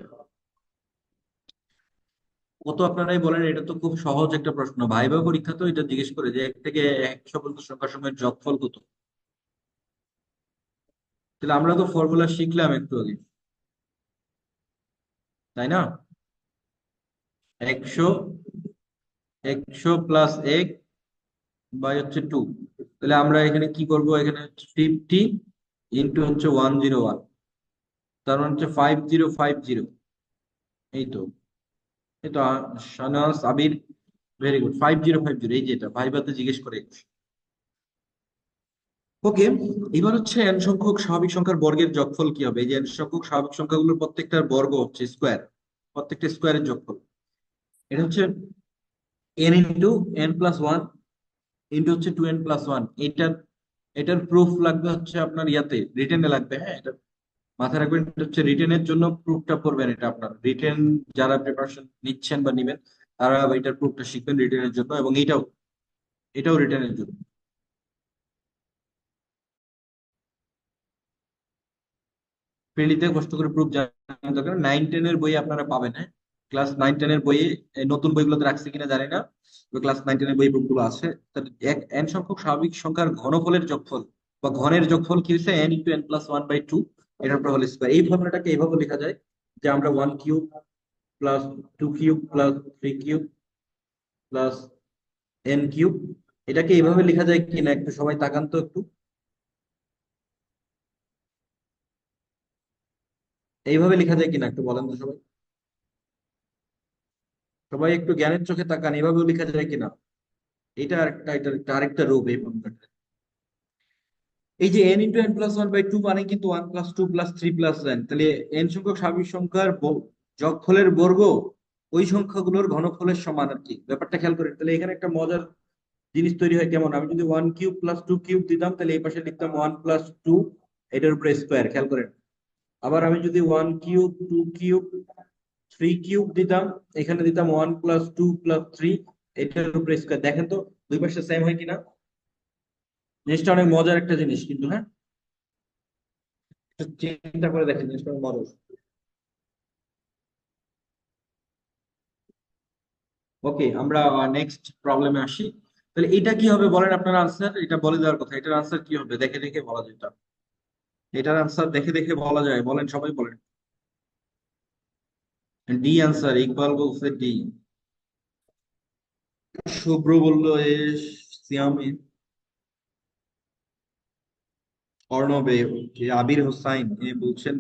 কত আপনারাই বলেন, এটা তো খুব সহজ একটা প্রশ্ন, ভাইবা পরীক্ষা তো এটা জিজ্ঞেস করে যে 1 থেকে 100 পর্যন্ত সংখ্যা সমূহের যোগফল কত। তাহলে আমরা তো ফর্মুলা শিখলাম একটু আগে, তাই না? 100, 100+1 বাই হচ্ছে 2। তাহলে আমরা এখানে কি করব, এখানে হচ্ছে 50 ইন্টু হচ্ছে 101, তার মানে হচ্ছে 5050। এই তো, এই তো শাহনাজ আবির, ভেরি গুড, 5050, এই যেটা ভাইবাতে জিজ্ঞেস করে। ওকে, এবার হচ্ছে এন সংখ্যক স্বাভাবিক সংখ্যার বর্গের যোগফল কি হবে। এই যে এন সংখ্যক স্বাভাবিক সংখ্যাগুলোর প্রত্যেকটার বর্গ হচ্ছে স্কোয়ার, প্রত্যেকটা স্কোয়ারের যোগফল। এটা হচ্ছে N into N plus one into হচ্ছে 2n+1। এটার এটার প্রুফ লাগবে হচ্ছে আপনার ইয়াতে, রিটেনে লাগবে। হ্যাঁ, এটা মাথায় রাখবেন, এটা হচ্ছে রিটেনের জন্য প্রুফটা পড়বেন। এটা আপনার রিটেন যারা প্রিপারেশন নিচ্ছেন বা নিবেন, তারা এটার প্রুফটা শিখবেন রিটেনের জন্য, এবং এটাও রিটেনের জন্য। প্রিলিতে কষ্ট করে প্রুফ জানার দরকার, 9-10 এর বইয়ে আপনারা পাবেন। হ্যাঁ, ক্লাস 9-10 এর বইয়ে, এই নতুন বইগুলোতে রাখছে কিনা জানি না, তবে ক্লাস 9-10 এর বই প্রুফগুলো আছে। তাহলে এক এন সংখ্যক স্বাভাবিক সংখ্যার ঘনফলের যোগফল বা ঘনের যোগফল কি হচ্ছে, n × n+1/2, এটার উপর হোল স্কয়ার। এই ফর্মুলাটাকে এইভাবে লেখা যায় যে আমরা 1³ প্লাস 2³ প্লাস 3³ প্লাস n³, এটাকে এইভাবে লেখা যায় কিনা একটু সবাই তাকান তো একটু। এইভাবে লেখা যায় কিনা একটু বলেন তো সবাই। সবাই একটু জ্ঞানের চোখে তাকান, এইভাবেও লেখা যায় কিনা। এটা আরেকটা রূপ এই ফর্মুলাটা। এই যে n × n+1/2 মানে কিন্তু 1+2+3+n, তাহলে n সংখ্যক স্বাভাবিক সংখ্যার যোগফলের বর্গ ওই সংখ্যাগুলোর ঘনফলের সমান আর কি। ব্যাপারটা খেয়াল করেন, তাহলে এখানে একটা মজার জিনিস তৈরি হয় কেমন, আমি যদি 1³ + 2³ দিতাম তাহলে এই পাশে লিখতাম 1+2, এটার উপরে স্কোয়ার, খেয়াল করেন। আবার আমি যদি 1³ 2³ 3³ দিতাম, এখানে দিতাম 1+2+3, এটার উপরে স্কোয়ার। দেখেন তো দুই পাশে সেম হয় কিনা। জিনিসটা অনেক মজার একটা জিনিস কিন্তু, হ্যাঁ, একটু চিন্তা করে দেখেন, জিনিসটা অনেক মজার। ওকে, আমরা নেক্সট প্রবলেমে আসি। তাহলে এটা কি হবে বলেন, আপনার আনসার এটা বলে দেওয়ার কথা, এটার আনসার কি হবে দেখে দেখে বলা যায় এটা। এটার আনসার দেখে দেখে বলা যায়, বলেন সবাই বলেন। ডি আনসার, ইকবাল বলছে ডি, শুভ্র বললো এ, সিয়ামে, অর্ণব এ, আবির হোসাইন এ বলছেন,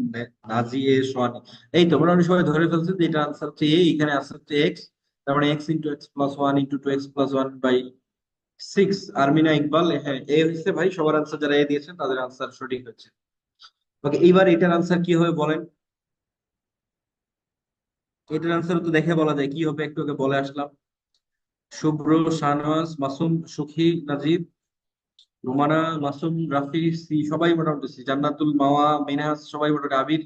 নাজি এ, সোহানি। এই তো মোটামুটি সবাই ধরে ফেলছে যে এটা আনসার হচ্ছে এ, এখানে আনসার হচ্ছে এক্স। তার মানে x × x+1 × 2x+1/6। Armina Iqbal, হ্যাঁ এ হচ্ছে ভাই, সবার আনসার যারা এ দিয়েছেন তাদের আনসার সঠিক হচ্ছে। ওকে, এইবার এটার আনসার কি হবে বলেন। এটার আনসার তো দেখে বলা যায় কি হবে, একটু আগে বলে আসলাম। শুভ্র, শাহনওয়াজ, মাসুম, সুখী, নাজিব, রুমানা, মাসুম, রাফি, সি, সবাই মোটামুটি সি, জান্নাতুল, মাওয়া, মিনহাস, সবাই মোটামুটি, আবির,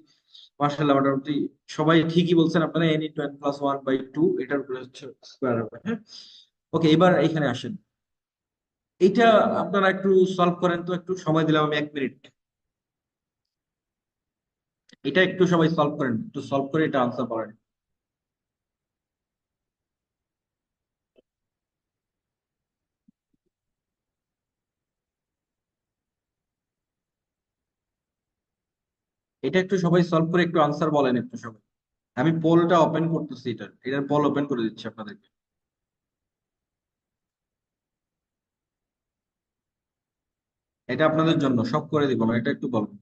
মার্শাল্লাহ, মোটামুটি সবাই ঠিকই বলছেন। আপনারা n × n+1/2 এটার উপরে হচ্ছে স্কোয়ার হবে। হ্যাঁ, ওকে, এবার এখানে আসেন। এটা আপনারা একটু সলভ করেন তো, একটু সময় দিলাম আমি 1 মিনিট। এটা একটু সবাই সলভ করেন, একটু সলভ করে এটা আনসার করেন। এটা একটু সবাই সলভ করে একটু আনসার বলেন একটু সবাই। আমি পোলটা ওপেন করতেছি, এটার পোল ওপেন করে দিচ্ছি আপনাদেরকে। এটা আপনাদের জন্য সব করে দিব না, এটা একটু বলুন।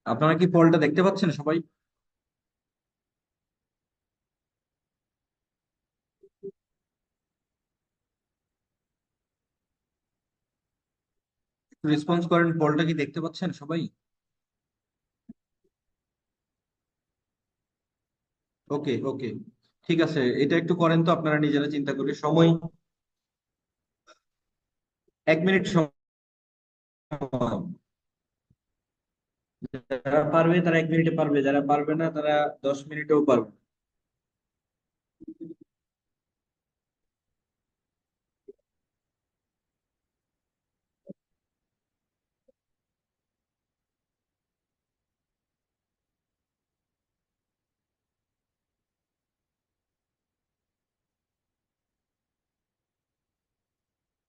আপনারা কি পোলটা দেখতে পাচ্ছেন সবাই? রেসপন্স করেন, পোলটা কি দেখতে পাচ্ছেন সবাই? ওকে ওকে, ঠিক আছে, এটা একটু করেন তো আপনারা নিজেরা চিন্তা করে। সময় 1 মিনিট সময়। যারা পারবে তারা 1 মিনিটে পারবে, যারা পারবে না তারা 10 মিনিটেও পারবে।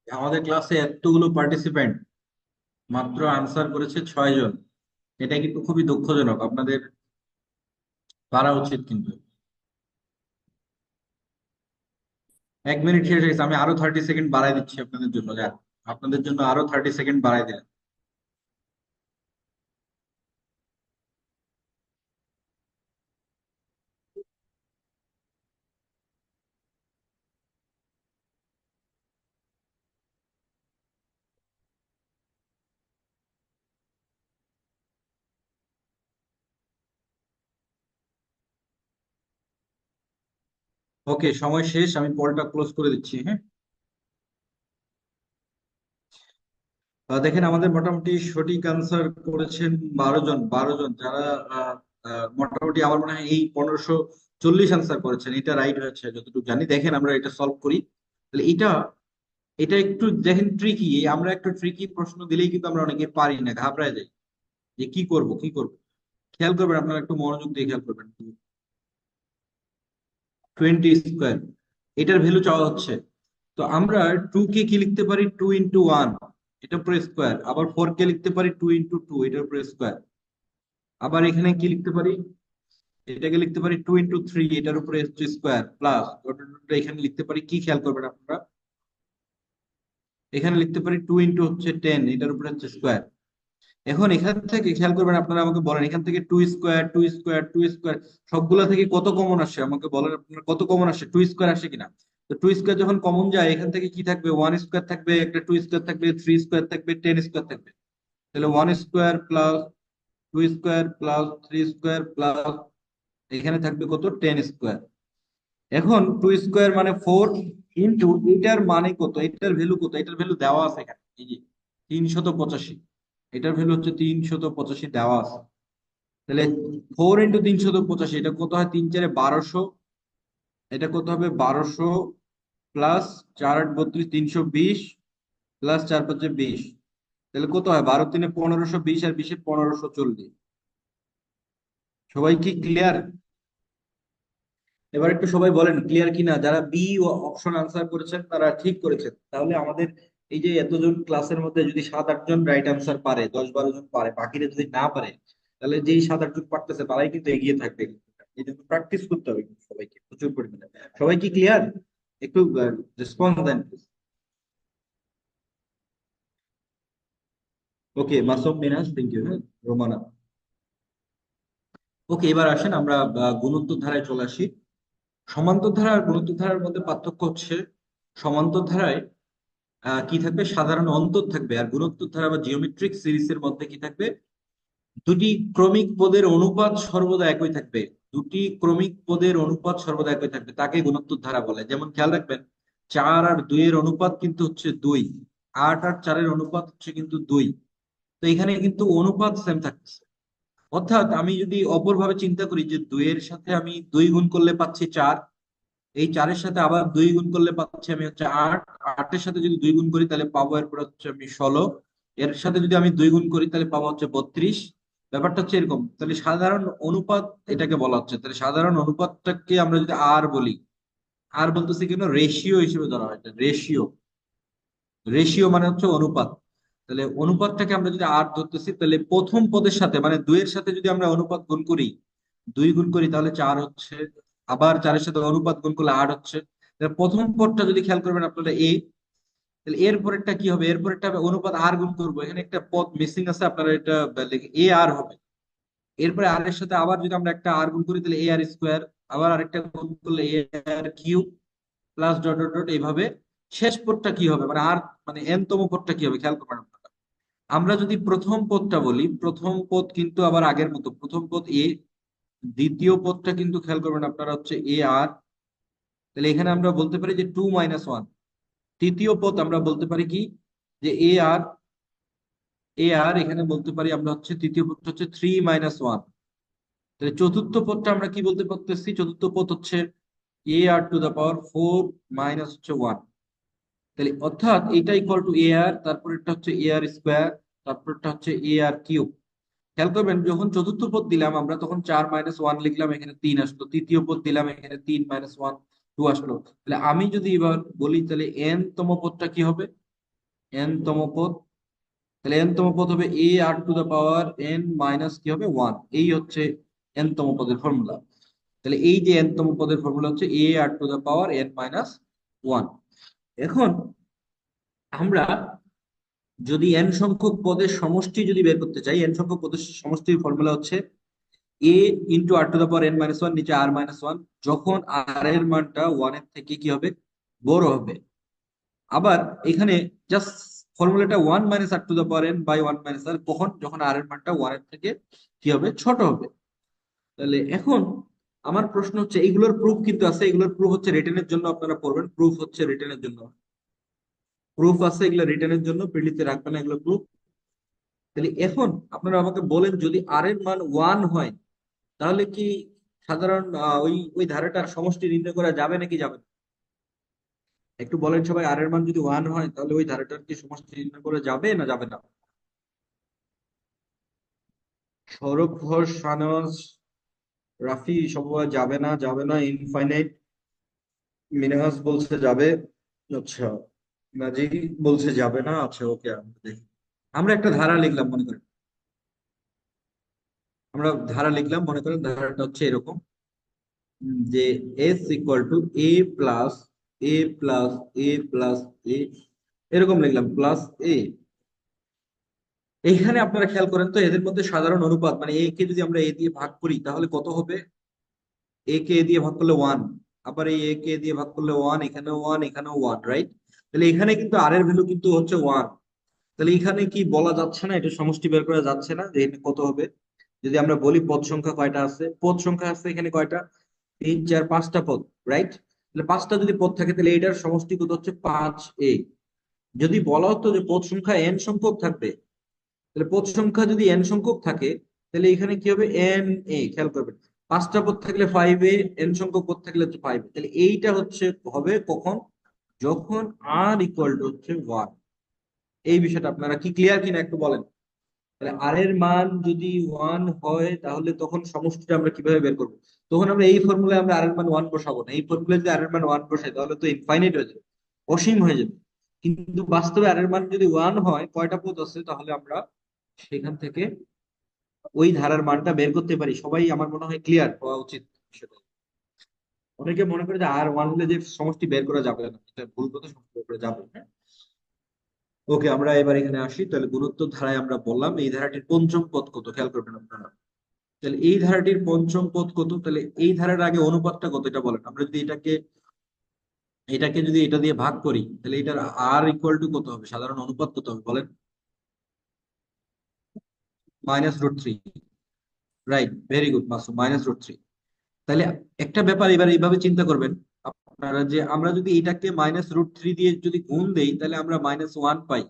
আমাদের ক্লাসে এতগুলো পার্টিসিপেন্ট, মাত্র আনসার করেছে 6 জন। এটা কিন্তু খুবই দুঃখজনক, আপনাদের পারা উচিত কিন্তু। 1 মিনিট শেষ হয়েছে, আমি আরো 30 সেকেন্ড বাড়াই দিচ্ছি আপনাদের জন্য, যাক, আপনাদের জন্য আরো 30 সেকেন্ড বাড়াই দিলাম। ওকে, সময় শেষ, আমি পলটা ক্লোজ করে দিচ্ছি। হ্যাঁ, দেখেন আমাদের মোটামুটি সঠিক আনসার করেছেন 12 জন। 12 জন যারা আহ, মোটামুটি আমার মনে হয় এই 1540 আনসার করেছেন, এটা রাইট হয়েছে যতটুকু জানি। দেখেন আমরা এটা সলভ করি। তাহলে এটা এটা একটু দেখেন ট্রিকি। আমরা একটু ট্রিকি প্রশ্ন দিলেই কিন্তু আমরা অনেকে পারি না, ঘাবড়ায় যাই যে কি করব কি করব। খেয়াল করবেন, আপনারা একটু মনোযোগ দিয়ে খেয়াল করবেন। 20 স্কোয়ার, এটার ভ্যালু চাওয়া হচ্ছে। তো আমরা টু কে কি লিখতে পারি, 2 × 1, এটার উপরে স্কোয়ার। আবার 4 কে লিখতে পারি 2 × 2, এটার উপরে স্কোয়ার। আবার এখানে কি লিখতে পারি, এটাকে লিখতে পারি 2 × 3, এটার উপরে স্কোয়ার প্লাস। এখানে লিখতে পারি কি, খেয়াল করবেন আপনারা, এখানে লিখতে পারি 2 × 10, এটার উপরে হচ্ছে স্কোয়ার। এখন এখান থেকে খেয়াল করবেন, আপনারা আমাকে বলেন এখান থেকে 2 স্কোয়ার 2 স্কোয়ার 2 স্কোয়ার সবগুলা থেকে কত কমন আসে, আমাকে বলেন আপনার কত কমন আসে, 2 স্কোয়ার আসে কিনা। তো 2 স্কোয়ার যখন কমন যায়, এখান থেকে কি থাকবে, 1 স্কোয়ার থাকবে, একটা 2 স্কোয়ার থাকবে, 3 স্কোয়ার থাকবে, 10 স্কোয়ার থাকবে। তাহলে 1 square plus 2 square plus 3 square plus এখানে থাকবে কত, 10 স্কোয়ার। এখন 2 স্কোয়ার মানে 4 ইন্টু এটার মানে কত, এটার ভ্যালু কত, এটার ভ্যালু দেওয়া আছে এখানে, এই যে 385। এটার ভ্যালু হচ্ছে 385 দেওয়া আছে। তাহলে 4 × 385, এটা কত হয়, 3 × 4 = 1200। এটা কত হবে, 1200 প্লাস 4 × 8 = 32, 320 প্লাস 4 × 5 = 20। তাহলে কত হয়, 12 × 3 = 1520, আর 20 × 1540। সবাই কি ক্লিয়ার? এবার একটু সবাই বলেন ক্লিয়ার কিনা। যারা বি অপশন আনসার করেছেন তারা ঠিক করেছেন। তাহলে আমাদের এই যে এতজন ক্লাসের মধ্যে যদি 7-8 জন রাইট আনসার পারে, 10-12 জন পারে, বাকিরা যদি না পারে, তাহলে যেই 7-8 জন পারতেছে তারাই কিন্তু এগিয়ে থাকবে। এই জন্য প্র্যাকটিস করতে হবে কিন্তু সবাইকে প্রচুর পরিমাণে। সবাই কি ক্লিয়ার? একটু রেসপন্স দেন please. Okay, Masum Minaz, thank you. হ্যাঁ, রোমানা। ওকে, এবার আসেন আমরা গুণোত্তর ধারায় চলে আসি। সমান্তর ধারা আর গুণোত্তর ধারার মধ্যে পার্থক্য হচ্ছে, সমান্তর ধারায় কি থাকবে, সাধারণ অন্তর থাকবে। আর গুণোত্তর ধারা বা জিওমেট্রিক সিরিজের মধ্যে কি থাকবে, দুটি ক্রমিক পদের অনুপাত সর্বদা একই থাকবে। দুটি ক্রমিক পদের অনুপাত সর্বদা একই থাকবে, তাকে গুণোত্তর ধারা বলে। যেমন খেয়াল রাখবেন, 4 আর 2 এর অনুপাত কিন্তু হচ্ছে 2, 8 আর 4-এর অনুপাত হচ্ছে কিন্তু 2। তো এখানে কিন্তু অনুপাত সেম থাকছে। অর্থাৎ আমি যদি অপরভাবে চিন্তা করি যে 2-এর সাথে আমি 2 গুণ করলে পাচ্ছি 4, এই 4-এর সাথে আবার 2 গুণ করলে পাচ্ছি আমি হচ্ছে 8, 8-এর সাথে যদি 2 গুণ করি তাহলে পাবো এরপর হচ্ছে আমি 16, এর সাথে যদি আমি 2 গুণ করি তাহলে পাবো হচ্ছে 32। ব্যাপারটা হচ্ছে এরকম। তাহলে সাধারণ অনুপাত এটাকে বলা হচ্ছে। তাহলে সাধারণ অনুপাতটাকে আমরা যদি আর বলি, আর বলতেছি কেন, রেশিও হিসেবে ধরা হয়। রেশিও, রেশিও মানে হচ্ছে অনুপাত। তাহলে অনুপাতটাকে আমরা যদি আর ধরতেছি, তাহলে প্রথম পদের সাথে মানে 2-এর সাথে যদি আমরা অনুপাত গুণ করি, 2 গুণ করি তাহলে 4 হচ্ছে। আবার 4-এর সাথে অনুপাত গুণ করলে 8 হচ্ছে। তাহলে প্রথম পদটা যদি খেয়াল করবেন আপনারা এ, তাহলে এর পরেরটা কি হবে, এর পরেরটা হবে অনুপাত আর গুণ করবো, এখানে একটা পদ মিসিং আছে, আপনারা এটা এ আর হবে। এরপরে আর এর সাথে আবার যদি আমরা একটা আর গুণ করি তাহলে আর স্কোয়ার, আবার আরেকটা গুণ করলে r cube, plus dot dot dot এইভাবে। শেষ পদটা কি হবে, মানে আর মানে এন তম পদটা কি হবে, খেয়াল করবেন আপনারা। আমরা যদি প্রথম পদটা বলি, প্রথম পদ কিন্তু আবার আগের মতো, প্রথম পদ এ, দ্বিতীয় পদটা কিন্তু খেয়াল করবেন আপনারা হচ্ছে এ আর। তাহলে এখানে আমরা বলতে পারি যে 2 - 1। তৃতীয় পদ আমরা বলতে পারি কি, যে এ আর, এখানে বলতে পারি আমরা হচ্ছে তৃতীয় পদটা হচ্ছে 3 - 1। তাহলে চতুর্থ পদটা আমরা কি বলতে পারতেছি, চতুর্থ পদ হচ্ছে ar⁴ মাইনাস হচ্ছে 1। তাহলে অর্থাৎ এটা ইকুয়াল টু এ আর, তারপর এটা হচ্ছে আর স্কোয়ার, তারপরটা হচ্ছে আর কিউব। খেয়াল করবেন, যখন চতুর্থ পদ দিলাম আমরা তখন 4 - 1 লিখলাম, এখানে 3 আসলো। তৃতীয় পদ দিলাম, এখানে 3 - 1 2 আসলো। তাহলে আমি যদি এবার বলি, তাহলে এন তম পদটা কি হবে, এন তম পদ, তাহলে এন তম পদ হবে ar⁴n মাইনাস কি হবে 1। এই হচ্ছে এন তম পদের ফর্মুলা। তাহলে এই যে এন তম পদের ফর্মুলা হচ্ছে ar⁴n - 1। এখন আমরা যদি এন সংখ্যক পদের সমষ্টি যদি বের করতে চাই, এন সংখ্যক পদের সমষ্টির ফর্মুলা হচ্ছে a × r⁴n - 1, নিচে r-1, যখন আর এর মানটা 1-এর থেকে কি হবে, বড় হবে। আবার এখানে জাস্ট ফর্মুলাটা 1 - r⁴n/1 - r, কখন, যখন আর এর মানটা 1-এর থেকে কি হবে, ছোট হবে। তাহলে এখন আমার প্রশ্ন হচ্ছে এইগুলোর প্রুফ কিন্তু আছে, এগুলোর প্রুফ হচ্ছে রিটেনের জন্য আপনারা পড়বেন, প্রুফ হচ্ছে রিটেনের জন্য, প্রুফ আছে এগুলো রিটেনের জন্য, প্রিলিতে রাখবেন না এগুলো প্রুফ। তাহলে এখন আপনারা আমাকে বলেন, যদি আর এর মান ওয়ান হয় তাহলে কি সাধারণ ওই ওই ধারাটার সমষ্টি নির্ণয় করা যাবে নাকি যাবে না? একটু বলেন সবাই, আর এর মান যদি ওয়ান হয় তাহলে ওই ধারাটার কি সমষ্টি নির্ণয় করা যাবে না যাবে না? সৌরভ ঘোষ, শাহনওয়াজ, রাফি সবাই যাবে না যাবে না, ইনফাইনাইট, মিনহাজ বলছে যাবে, আচ্ছা, নাজি বলছে যাবে না, আচ্ছা ওকে, আমরা দেখি। আমরা একটা ধারা লিখলাম মনে করেন, আমরা ধারা লিখলাম মনে করেন, ধারাটা হচ্ছে এরকম, যে S equal to a plus a plus a plus a, এরকম লিখলাম প্লাস এ। এইখানে আপনারা খেয়াল করেন তো, এদের মধ্যে সাধারণ অনুপাত মানে এ কে যদি আমরা এ দিয়ে ভাগ করি তাহলে কত হবে? এ কে এ দিয়ে ভাগ করলে ওয়ান, আবার এই এ কে এ দিয়ে ভাগ করলে ওয়ান, এখানেও ওয়ান এখানেও ওয়ান, রাইট? তাহলে এখানে কিন্তু আর এর ভ্যালু কিন্তু হচ্ছে ওয়ান। তাহলে এখানে কি বলা যাচ্ছে না, এটা সমষ্টি বের করা যাচ্ছে না যে এখানে কত হবে? যদি আমরা বলি পদ সংখ্যা কয়টা আছে, পদ সংখ্যা আছে এখানে কয়টা, তিন চার পাঁচটা পদ, রাইট? তাহলে পাঁচটা যদি পদ থাকে তাহলে এটার সমষ্টি কত হচ্ছে পাঁচ এ। যদি বলা হতো যে পদ সংখ্যা এন সংখ্যক থাকবে, তাহলে পদ সংখ্যা যদি এন সংখ্যক থাকে তাহলে এখানে কি হবে, এন এ, খেয়াল করবেন, পাঁচটা পদ থাকলে ফাইভ এ, এন সংখ্যক পদ থাকলে হচ্ছে ফাইভ। তাহলে এইটা হচ্ছে হবে কখন, যখন আর ইকুয়াল টু হচ্ছে ওয়ান। এই বিষয়টা আপনারা কি ক্লিয়ার কিনা একটু বলেন। তাহলে আর এর মান যদি ওয়ান হয় তাহলে তখন সমষ্টিটা আমরা কিভাবে বের করবো? তখন আমরা এই ফর্মুলায় আমরা আর এর মান ওয়ান বসাবো না, এই ফর্মুলায় যদি আর এর মান ওয়ান বসাই তাহলে তো ইনফাইনাইট হয়ে যাবে, অসীম হয়ে যাবে। কিন্তু বাস্তবে আর এর মান যদি ওয়ান হয়, কয়টা পদ আছে, তাহলে আমরা সেখান থেকে ওই ধারার মানটা বের করতে পারি। সবাই আমার মনে হয় ক্লিয়ার হওয়া উচিত সেটা। অনেকে মনে করে যে আর ওয়ান হলে যে সমষ্টি বের করা যাবে না, এটা ভুল কথা, সমষ্টি বের করা যাবে, হ্যাঁ। ওকে, আমরা এবার এখানে আসি। তাহলে গুণোত্তর ধারায় আমরা বললাম এই ধারাটির পঞ্চম পদ কত, খেয়াল করবেন আপনারা। তাহলে এই ধারাটির পঞ্চম পদ কত, তাহলে এই ধারার আগে অনুপাতটা কত এটা বলেন। আমরা যদি এটাকে এটাকে যদি এটা দিয়ে ভাগ করি তাহলে এটার আর ইকুয়াল টু কত হবে, সাধারণ অনুপাত কত হবে বলেন? -√3, রাইট, ভেরি গুড মাসুম, -√3। তাহলে একটা ব্যাপার এবার এইভাবে চিন্তা করবেন আপনারা, যে আমরা যদি এটাকে -√3 দিয়ে যদি গুণ দেই তাহলে আমরা -1 পাই,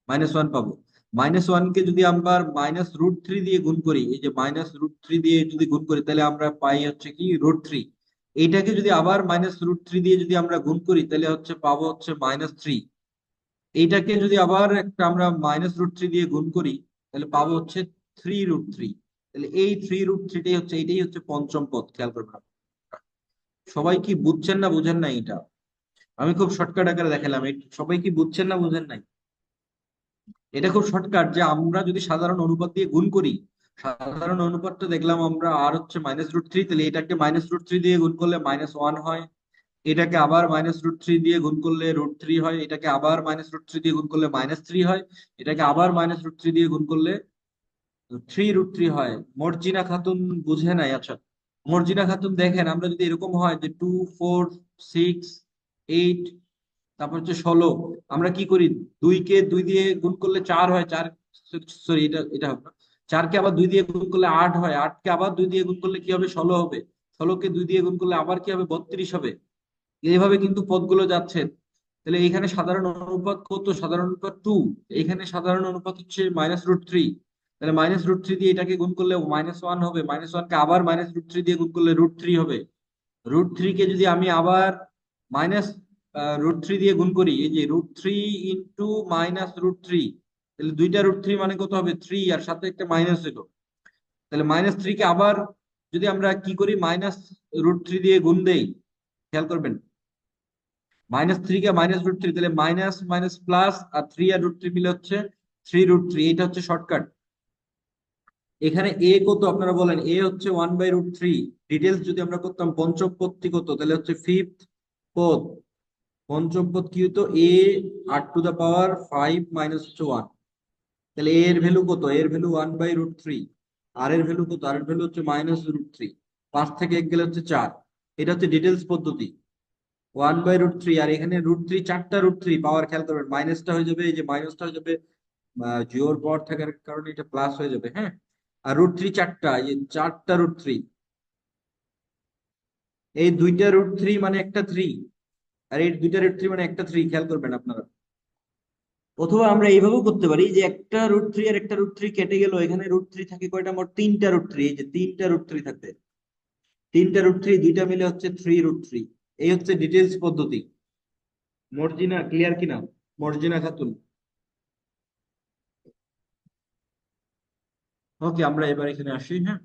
-1 পাবো। -1 কে যদি আমরা -√3 দিয়ে গুণ করি, এই যে -√3 দিয়ে যদি গুণ করি তাহলে আমরা পাই হচ্ছে কি √3। এইটাকে যদি আবার -√3 দিয়ে যদি আমরা গুণ করি তাহলে হচ্ছে পাবো হচ্ছে -3। এইটাকে যদি আবার একটা আমরা -√3 দিয়ে গুণ করি তাহলে পাবো হচ্ছে 3√3। তাহলে এই 3√3টাই হচ্ছে, এইটাই হচ্ছে পঞ্চম পদ, খেয়াল করবেন আপনারা। সবাই কি বুঝছেন না বুঝেন না এটা? আমি খুব শর্টকাট আকারে দেখালাম, সবাই কি বুঝছেন না বুঝেন নাই? এটা খুব শর্টকাট, যে আমরা যদি সাধারণ অনুপাত দিয়ে গুণ করি, সাধারণ অনুপাতটা দেখলাম আমরা আর হচ্ছে -√3, তাহলে এটাকে -√3 দিয়ে গুণ করলে -1 হয়, এটাকে আবার -√3 দিয়ে গুণ করলে √3 হয়, এটাকে আবার -√3 দিয়ে গুণ করলে -3 হয়, এটাকে আবার -√3 দিয়ে গুণ করলে 3√3 হয়। মর্জিনা খাতুন বুঝে নাই, আচ্ছা। মর্জিনা খাতুন দেখেন, আমরা যদি এরকম হয় যে 2 4 6 8, তারপর হচ্ছে 16, আমরা কি করি, 2 কে 2 দিয়ে গুণ করলে 4 হয়, 4, সরি এটা এটা হবে না, 4 কে আবার 2 দিয়ে গুণ করলে 8 হয়, 8 কে আবার 2 দিয়ে গুণ করলে কি হবে, 16 হবে, 16 কে 2 দিয়ে গুণ করলে আবার কি হবে, 32 হবে। এইভাবে কিন্তু পদগুলো যাচ্ছে। তাহলে এখানে সাধারণ অনুপাত কত, সাধারণ অনুপাত 2, এখানে সাধারণ অনুপাত হচ্ছে -√3। তাহলে -√3 দিয়ে এটাকে গুণ করলে -1 হবে, -1 কে আবার -√3 দিয়ে গুণ করলে √3 হবে, √3 কে যদি আমি আবার -√3 দিয়ে গুণ করি, এই যে √3 ইন্টু -√3, তাহলে দুইটা √3 মানে কত হবে, 3, আর সাথে একটা মাইনাস হলো। তাহলে -3 কে আবার যদি আমরা কি করি, -√3 দিয়ে গুণ দেই, খেয়াল করবেন, -3 কে -√3, তাহলে মাইনাস মাইনাস প্লাস, আর 3 আর √3 মিলে হচ্ছে 3√3। এটা হচ্ছে শর্টকাট। এখানে এ কত আপনারা বলেন, এ হচ্ছে 1/√3। ডিটেলস যদি আমরা করতাম, পঞ্চম পদটি কত, তাহলে হচ্ছে ফিফথ পদ। পঞ্চম পদ কি হতো, এ 8⁵ মাইনাস হচ্ছে 1। তাহলে এ এর ভ্যালু কত, এর ভ্যালু 1/√3। আর এর ভ্যালু কত, আর এর ভ্যালু হচ্ছে -√3। 5 থেকে 1 গেলে হচ্ছে 4। এটা হচ্ছে ডিটেলস পদ্ধতি, 1/√3। আর এখানে √3, চারটা √3 পাওয়ার, খেয়াল করবেন, মাইনাসটা হয়ে যাবে, এই যে মাইনাসটা হয়ে যাবে জিওর পর থাকার কারণে এটা প্লাস হয়ে যাবে, হ্যাঁ। আর √3 চারটা, এই যে চারটা √3, এই দুইটা রুট থ্রি মানে একটা থ্রি, আর এই দুইটা রুট থ্রি মানে একটা থ্রি, খেয়াল করবেন আপনারা। অথবা আমরা এইভাবেও করতে পারি যে একটা রুট থ্রি আর একটা রুট থ্রি কেটে গেল, এখানে রুট থ্রি থাকে কয়টা, মোট তিনটা রুট থ্রি, এই যে তিনটা রুট থ্রি থাকবে, তিনটা রুট থ্রি দুইটা মিলে হচ্ছে থ্রি রুট থ্রি। এই হচ্ছে ডিটেলস পদ্ধতি। মর্জিনা ক্লিয়ার কিনা? মর্জিনা খাতুন। ওকে, আমরা এবার এখানে আসি। হ্যাঁ,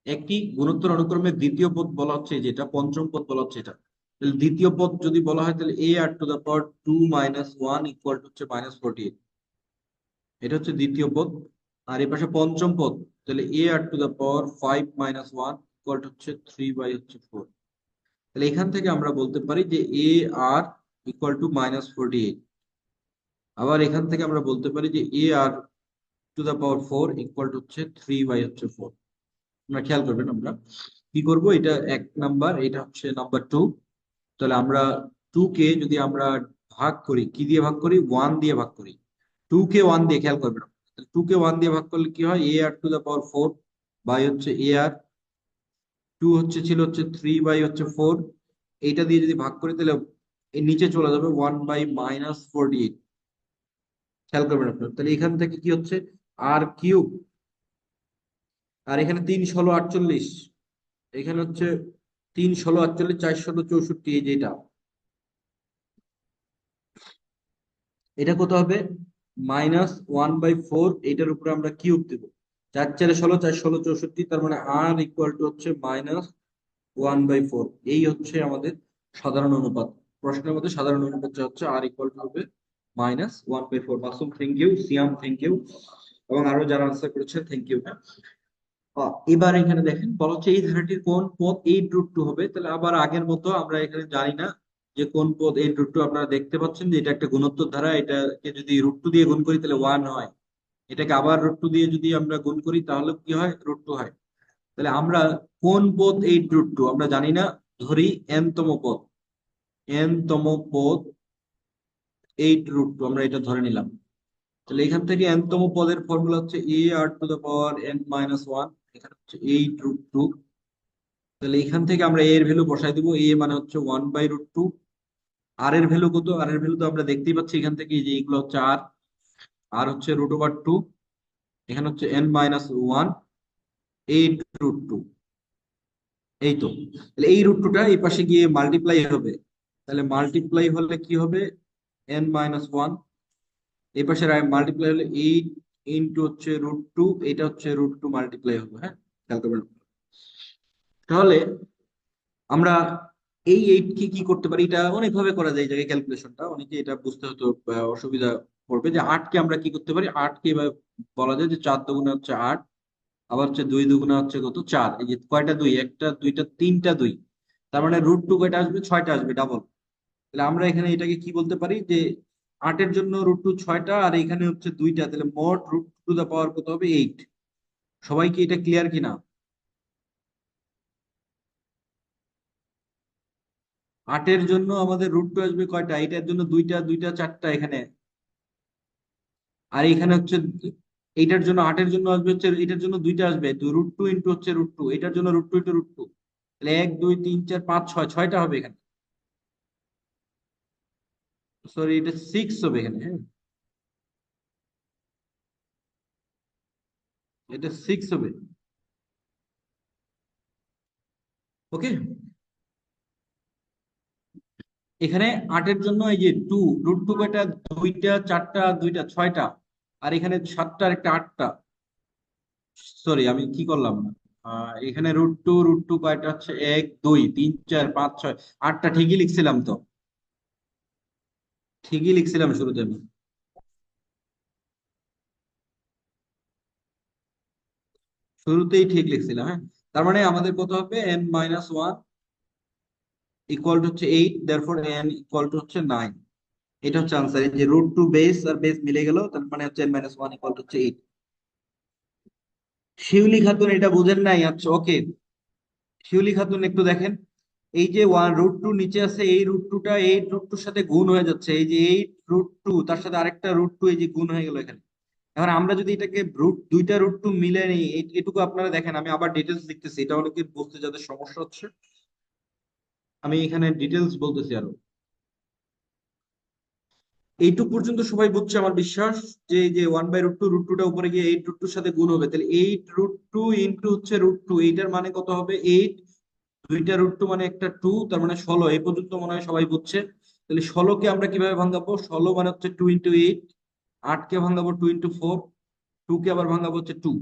একটি গুণোত্তর অনুক্রমে দ্বিতীয় পদ বলা হচ্ছে যেটা, পঞ্চম পদ বলা হচ্ছে এটা। তাহলে দ্বিতীয় পদ যদি বলা হয় তাহলে a r to the power 2 - 1 equal to হচ্ছে -48। এটা হচ্ছে দ্বিতীয় পদ। আর এই পাশে পঞ্চম পদ, তাহলে a r to the power 5 - 1 equal to হচ্ছে 3/4। তাহলে এখান থেকে আমরা বলতে পারি যে এ আর ইকুয়াল টু -48। আবার এখান থেকে আমরা বলতে পারি যে a r to the power 4 equal to হচ্ছে 3/4। আমরা খেয়াল করবেন, আমরা কি করব, এটা এক নাম্বার, এটা হচ্ছে নাম্বার টু। তাহলে আমরা টু কে যদি আমরা ভাগ করি, কি দিয়ে ভাগ করি, ওয়ান দিয়ে ভাগ করি। টু কে ওয়ান দিয়ে, খেয়াল করবেন, টু কে ওয়ান দিয়ে ভাগ করলে কি হয়, এ r to the power 4 by হচ্ছে এ আর টু হচ্ছে ছিল হচ্ছে 3/4। এইটা দিয়ে যদি ভাগ করি তাহলে এর নিচে চলে যাবে 1/-48। খেয়াল করবেন আপনার, তাহলে এখান থেকে কি হচ্ছে, আর কিউব, আর এখানে 3 × 16 = 48, এখানে হচ্ছে 3 × 16 = 48, 4 × 16 = 64, এই যেটা, এটা কত হবে, -1/4, এটার উপরে আমরা কিউব দেব। 4 × 4 = 16, 4 × 16 = 64, তার মানে আর ইকুয়াল টু হচ্ছে -1/4। এই হচ্ছে আমাদের সাধারণ অনুপাত। প্রশ্নের মধ্যে সাধারণ অনুপাত হচ্ছে আর ইকুয়াল টু হবে -1/4। Masum thank you, Siam thank you, এবং আরো যারা আনসার করেছেন থ্যাংক ইউ। এবার এখানে দেখেন বলা হচ্ছে এই ধারাটির কোন পদ 8√2 হবে। তাহলে আবার আগের মতো আমরা এখানে জানি না যে কোন পদ 8√2। আপনারা দেখতে পাচ্ছেন যে এটা একটা গুণোত্তর ধারা, এটাকে যদি √2 দিয়ে গুণ করি তাহলে 1 হয়, এটাকে আবার √2 দিয়ে যদি আমরা গুণ করি তাহলে কি হয়, √2 হয়। তাহলে আমরা কোন পদ 8√2 আমরা জানি না, ধরি n তম পদ, n তম পদ 8√2, আমরা এটা ধরে নিলাম। তাহলে এখান থেকে n তম পদের ফর্মুলা হচ্ছে এ r to the power n - 1, এখানে হচ্ছে 8√2। তাহলে এখান থেকে আমরা এর ভ্যালু বসাই দিব, এ মানে হচ্ছে 1/√2। আর এর ভ্যালু কত, আর এর ভ্যালু তো আমরা দেখতেই পাচ্ছি এখান থেকে, যে এগুলো হচ্ছে আর, আর হচ্ছে √2, এখানে হচ্ছে n - 1, 8√2। এই তো, তাহলে এই √2টা এই পাশে গিয়ে মাল্টিপ্লাই হবে। তাহলে মাল্টিপ্লাই হলে কি হবে, n - 1, এই পাশে মাল্টিপ্লাই হলে 8 হচ্ছে √2, এটা হচ্ছে √2 মাল্টিপ্লাই হবে। হ্যাঁ, খেয়াল করবেন। তাহলে আমরা এই এইট কে কি করতে পারি, এটা অনেক ভাবে করা যায়, এই জায়গায় ক্যালকুলেশনটা অনেকে এটা বুঝতে হতো অসুবিধা পড়বে, যে 8 কে আমরা কি করতে পারি, 8 কে এভাবে বলা যায় যে 4 দুগুণে হচ্ছে 8, আবার হচ্ছে 2 দুগুণে হচ্ছে কত, 4। এই যে কয়টা দুই, একটা দুইটা তিনটা দুই, তার মানে √2 কয়টা আসবে, 6টা আসবে, ডাবল। তাহলে আমরা এখানে এটাকে কি বলতে পারি যে 8-এর জন্য √2 6টা, আর এখানে হচ্ছে দুইটা, তাহলে মোট √2 কত হবে, 8। সবাই কি এটা ক্লিয়ার কিনা? 8-এর জন্য আমাদের √2 আসবে কয়টা, এটার জন্য দুইটা, দুইটা চারটা এখানে, আর এখানে হচ্ছে এইটার জন্য, 8-এর জন্য আসবে হচ্ছে, এটার জন্য দুইটা আসবে, √2 ইন্টু হচ্ছে √2, এটার জন্য √2 ইন্টু √2, তাহলে 1 2 3 4 5 6, 6টা হবে এখানে। সরি, এটা 6 হবে এখানে। হ্যাঁ, এটা 6 হবে। ওকে, এখানে 8-এর জন্য এই যে √2 কয়টা, দুইটা চারটা দুইটা 6টা, আর এখানে 7টা আর একটা 8টা। সরি, আমি কি করলাম, এখানে √2 কয়টা হচ্ছে, 1 2 3 4 5 6, 8টা, ঠিকই লিখছিলাম তো, ঠিকই লিখছিলাম শুরুতে আমি, শুরুতেই ঠিক লিখছিলাম। হ্যাঁ, তার মানে আমাদের কত হবে, n - 1 ইকুয়াল টু হচ্ছে 8, দেয়ারফর n ইকুয়াল টু হচ্ছে 9। এটা হচ্ছে আনসার, এই যে √2 বেস আর বেস মিলে গেল, তার মানে হচ্ছে n - 1 ইকুয়াল টু হচ্ছে 8। শিউলি খাতুন এটা বুঝেন নাই, আচ্ছা ওকে। শিউলি খাতুন একটু দেখেন, এই যে √2 নিচে আছে, এই √2টা এই √2-র সাথে গুণ হয়ে যাচ্ছে, এই যে 8√2 তার সাথে আরেকটা √2, এই যে গুণ হয়ে গেল এখানে। এখন আমরা যদি এটাকে দুইটা রুট টু মিলে নিই, এটুকু আপনারা দেখেন, আমি আবার ডিটেলস লিখতেছি, এটা হলো কি বুঝতে যাদের সমস্যা হচ্ছে, আমি এখানে ডিটেলস বলতেছি আরো। এইটুক পর্যন্ত সবাই বুঝছে আমার বিশ্বাস, যে এই যে 1/√2, রুট টুটা উপরে গিয়ে 8√2 সাথে গুণ হবে, তাহলে 8√2 ইন্টু হচ্ছে √2, এইটার মানে কত হবে 8, দুইটা √2 মানে একটা 2, তার মানে 16। এই পর্যন্ত মনে হয় সবাই বুঝছে। তাহলে 16কে আমরা কিভাবে ভাঙাবো, 16 মানে হচ্ছে 2 × 8, 8কে ভাঙাবো 2 × 4, 2কে আবার ভাঙাবো হচ্ছে 2।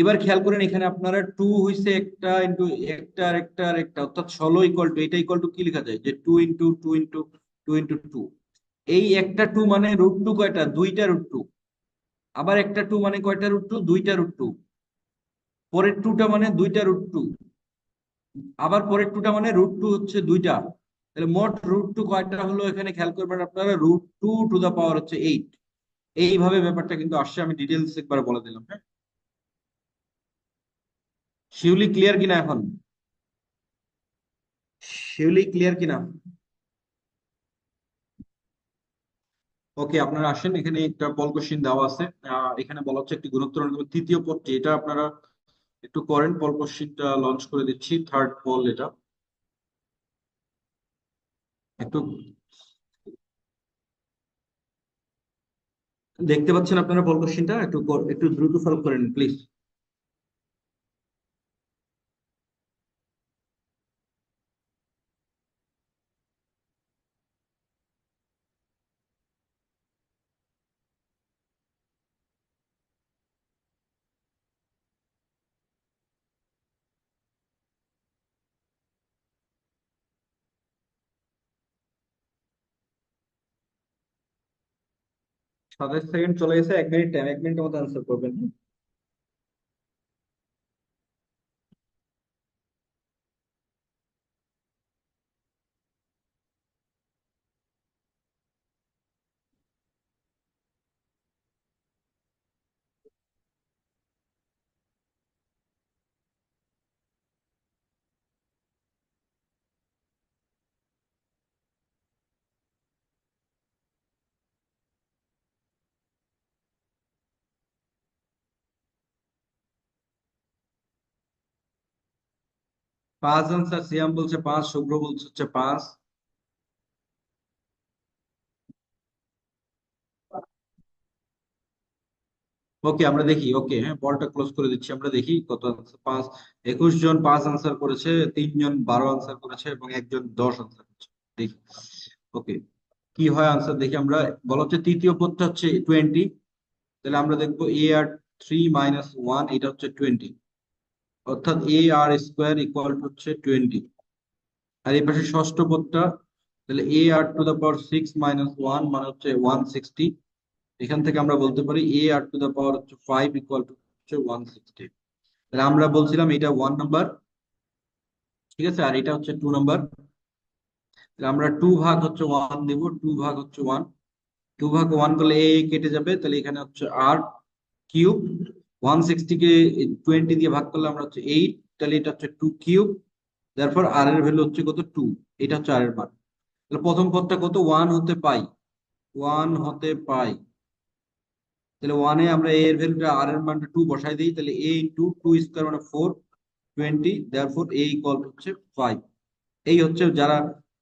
এবার খেয়াল করেন এখানে আপনারা 2 হইছে একটা ইন্টু একটা আর একটা আর একটা, অর্থাৎ 16 ইকুয়াল টু, এটা ইকুয়াল টু কি লেখা যায়, যে 2 × 2 × 2 × 2। এই একটা 2 মানে √2 কয়টা, দুইটা √2। আবার একটা 2 মানে কয়টা √2, দুইটা √2। পরের 2টা মানে দুইটা √2। আবার পরের 2টা মানে √2 হচ্ছে দুইটা। তাহলে মোট √2 কয়টা হলো এখানে খেয়াল করবেন আপনারা, √2 টু দা পাওয়ার হচ্ছে 8। এইভাবে ব্যাপারটা কিন্তু আসছে, আমি ডিটেলস একবার বলে দিলাম, হ্যাঁ। শিউলি ক্লিয়ার কিনা এখন? শিউলি ক্লিয়ার কিনা? ওকে, আপনারা আসেন, এখানে একটা বল কোশ্চিন দেওয়া আছে। এখানে বলা হচ্ছে একটি গুণোত্তর অনুপাত তৃতীয় পদটি, এটা আপনারা একটু করেন। বল কোশ্চিনটা লঞ্চ করে দিচ্ছি, থার্ড বল এটা। একটু দেখতে পাচ্ছেন আপনারা বল কোশ্চিনটা? একটু দ্রুত সলভ করেন প্লিজ। সাতাশ সেকেন্ড চলে গেছে, 1 মিনিট টাইম, 1 মিনিটের মতো অ্যান্সার করবেন। পাঁচ আনসার, সিয়াম বলছে 5, শুভ্র বলছে হচ্ছে 5। ওকে আমরা দেখি, ওকে হ্যাঁ, বলটা ক্লোজ করে দিচ্ছি, আমরা দেখি কত আনসার। 5, 21 জন 5 আনসার করেছে, 3 জন 12 আনসার করেছে এবং একজন 10 আনসার করেছে। দেখি ওকে কি হয় আনসার, দেখি আমরা। বলা হচ্ছে তৃতীয় পদটা হচ্ছে 20, তাহলে আমরা দেখবো AR3 - 1, এটা হচ্ছে 20, অর্থাৎ AR² হচ্ছে 20। আর এই পাশে ষষ্ঠ পদটা, তাহলে AR⁴ মানে হচ্ছে 160। এখান থেকে আমরা বলতে পারি AR⁵ হচ্ছে 160। তাহলে আমরা বলছিলাম এটা 1 নাম্বার, ঠিক আছে, আর এটা হচ্ছে 2 নাম্বার। তাহলে আমরা 2 ভাগ হচ্ছে 1 দেব, 2 ভাগ হচ্ছে 1, 2 ভাগ 1 করলে এ কেটে যাবে, তাহলে এখানে হচ্ছে R³ 160 কে 20 দিয়ে ভাগ করলে আমরা হচ্ছে 8, তাহলে এটা হচ্ছে 2³ তারপর আর এর ভ্যালু হচ্ছে কত 2, এটা হচ্ছে আর এর মান। তাহলে প্রথম পদটা কত, 1 হতে পাই, 1 হতে পাই। তাহলে 1-এ আমরা এ এর ভ্যালুটা আর এর মানটা 2 বসাই দিই, তাহলে A × 2² মানে 4, 20, দেয়ারফর A হচ্ছে 5। এই হচ্ছে যারা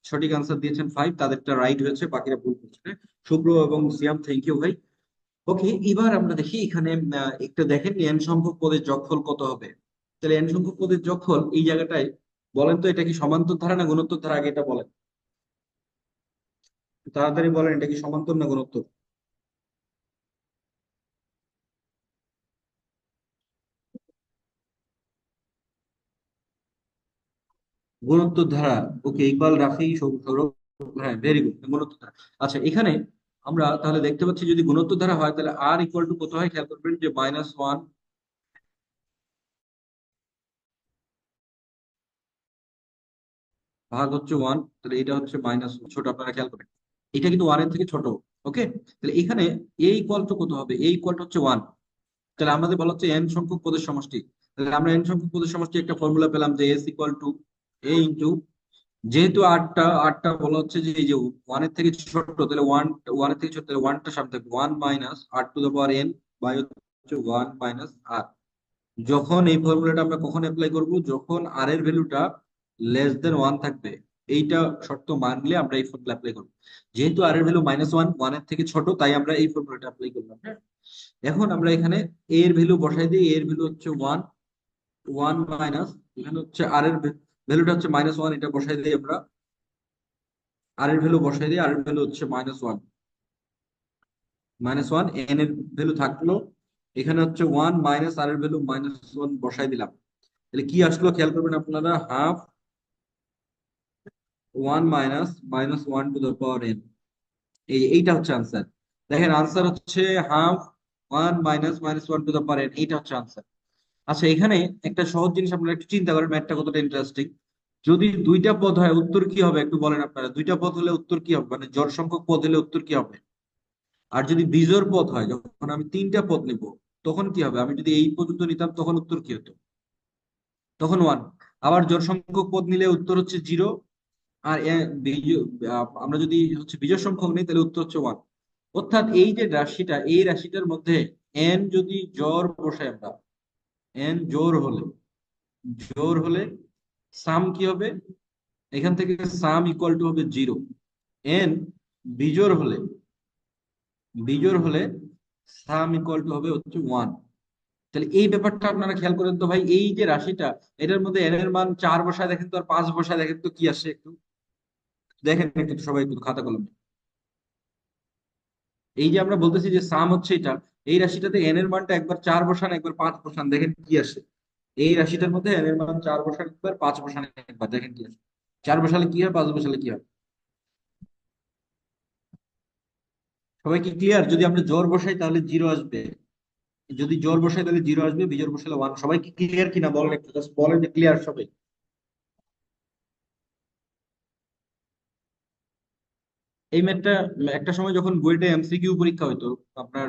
সঠিক আনসার দিয়েছেন 5, তাদেরটা রাইট হয়েছে, বাকিরা ভুল করছে, হ্যাঁ? শুভ্র এবং সিয়াম, থ্যাংক ইউ ভাই। ওকে, এবার আমরা দেখি এখানে একটু দেখেন n সংখ্যক পদের যোগফল কত হবে। তাহলে n সংখ্যক পদের যোগফল এই জায়গাটায়, বলেন তো এটা কি সমান্তর ধারা না গুণোত্তর ধারা, আগে এটা বলেন, তাড়াতাড়ি বলেন, এটা কি সমান্তর না গুণোত্তর? গুণোত্তর ধারা। ওকে, ইকবাল, রাফি, সৌরভ, হ্যাঁ ভেরি গুড, গুণোত্তর ধারা। আচ্ছা, এখানে আমরা তাহলে দেখতে পাচ্ছি যদি গুণোত্তর ধারা হয় তাহলে R কত হয়, খেয়াল করবেন যে -1 ভাগ হচ্ছে 1, তাহলে এটা হচ্ছে ছোট, আপনারা খেয়াল করেন এটা কিন্তু 1-এর থেকে ছোট। ওকে, তাহলে এখানে কত হবে, হচ্ছে 1। তাহলে আমাদের বলা হচ্ছে n সংখ্যক পদের সমষ্টি। তাহলে আমরা n সংখ্যক পদের সমষ্টি একটা ফর্মুলা পেলাম, যে S = A যেহেতু আটটা আটটা বলা হচ্ছে যে এই যে 1-এর থেকে ছোট, তাহলে 1 1-এর থেকে ছোট, তাহলে 1টা সামনে থাকবে, 1 - R⁴ n বাই হচ্ছে 1 - আর। যখন এই ফর্মুলাটা আমরা কখন অ্যাপ্লাই করব, যখন আর এর ভ্যালুটা লেস দেন 1 থাকবে, এইটা শর্ত মানলে আমরা এই ফর্মুলা অ্যাপ্লাই করব। যেহেতু আর এর ভ্যালু -1, 1 এর থেকে ছোট, তাই আমরা এই ফর্মুলাটা অ্যাপ্লাই করলাম। হ্যাঁ, এখন আমরা এখানে এ এর ভ্যালু বসাই দিই। এ এর ভ্যালু হচ্ছে 1, 1 মাইনাস, এখানে হচ্ছে আর এর ভ্যালুটা হচ্ছে -1, এটা বসাই দিই আমরা। আর এর ভ্যালু বসাই দিই, আর এর ভ্যালু হচ্ছে -1, এন এর ভ্যালু থাকলো। এখানে হচ্ছে 1 মাইনাস আর এর ভ্যালু -1 বসাই দিলাম। তাহলে কি আসলো খেয়াল করবেন আপনারা, half 1 - -1 to the power n। এইটা হচ্ছে আনসার। দেখেন আনসার হচ্ছে half 1 - -1 to the power n, এইটা হচ্ছে আনসার। আচ্ছা, এখানে একটা সহজ জিনিস আপনারা একটু চিন্তা করেন, ম্যাথটা কতটা ইন্টারেস্টিং। যদি দুইটা পদ হয় উত্তর কি হবে একটু বলেন আপনারা, দুইটা পদ হলে উত্তর কি হবে, মানে জোড় সংখ্যক পদ হলে উত্তর কি হবে? আর যদি বিজোড় পদ হয়, যখন আমি তিনটা পদ নিব, তখন কি হবে? আমি যদি এই পর্যন্ত নিতাম তখন উত্তর কি হতো? তখন 1। আবার জোড় সংখ্যক পদ নিলে উত্তর হচ্ছে 0। আর আমরা যদি হচ্ছে বিজোড় সংখ্যক নিই তাহলে উত্তর হচ্ছে 1। অর্থাৎ এই যে রাশিটা, এই রাশিটার মধ্যে এন যদি জোড় বসাই আমরা, এন জোড় হলে সাম কি হবে? এখান থেকে সাম ইকুয়াল টু হবে 0। এন বিজোড় হলে বিজোড় হলে সাম ইকুয়াল টু হবে হচ্ছে 1। তাহলে এই ব্যাপারটা আপনারা খেয়াল করেন তো ভাই, এই যে রাশিটা, এটার মধ্যে এন এর মান 4 বসায় দেখেন তো, আর 5 বসায় দেখেন তো, কি আসে একটু দেখেন, একটু সবাই একটু খাতা কলমে। এই যে আমরা বলতেছি যে সাম হচ্ছে এটা, এই রাশিটাতে এন এর মানটা একবার 4 বসান, একবার 5 বসান, দেখেন কি আসে। এই রাশিটার মধ্যে এন এর মান 4 বসান একবার, 5 বসান একবার, দেখেন কি আসে। 4 বসালে কি হয়, 5 বসালে কি হয়? সবাই কি ক্লিয়ার? যদি আমরা জোর বসাই তাহলে 0 আসবে, যদি জোর বসাই তাহলে 0 আসবে, বিজোড় বসালে 1। সবাই কি ক্লিয়ার কিনা বলেন, একটু জাস্ট বলেন যে ক্লিয়ার সবাই। এই ম্যাথটা একটা সময় যখন বুয়েটে এমসিকিউ পরীক্ষা হতো, আপনার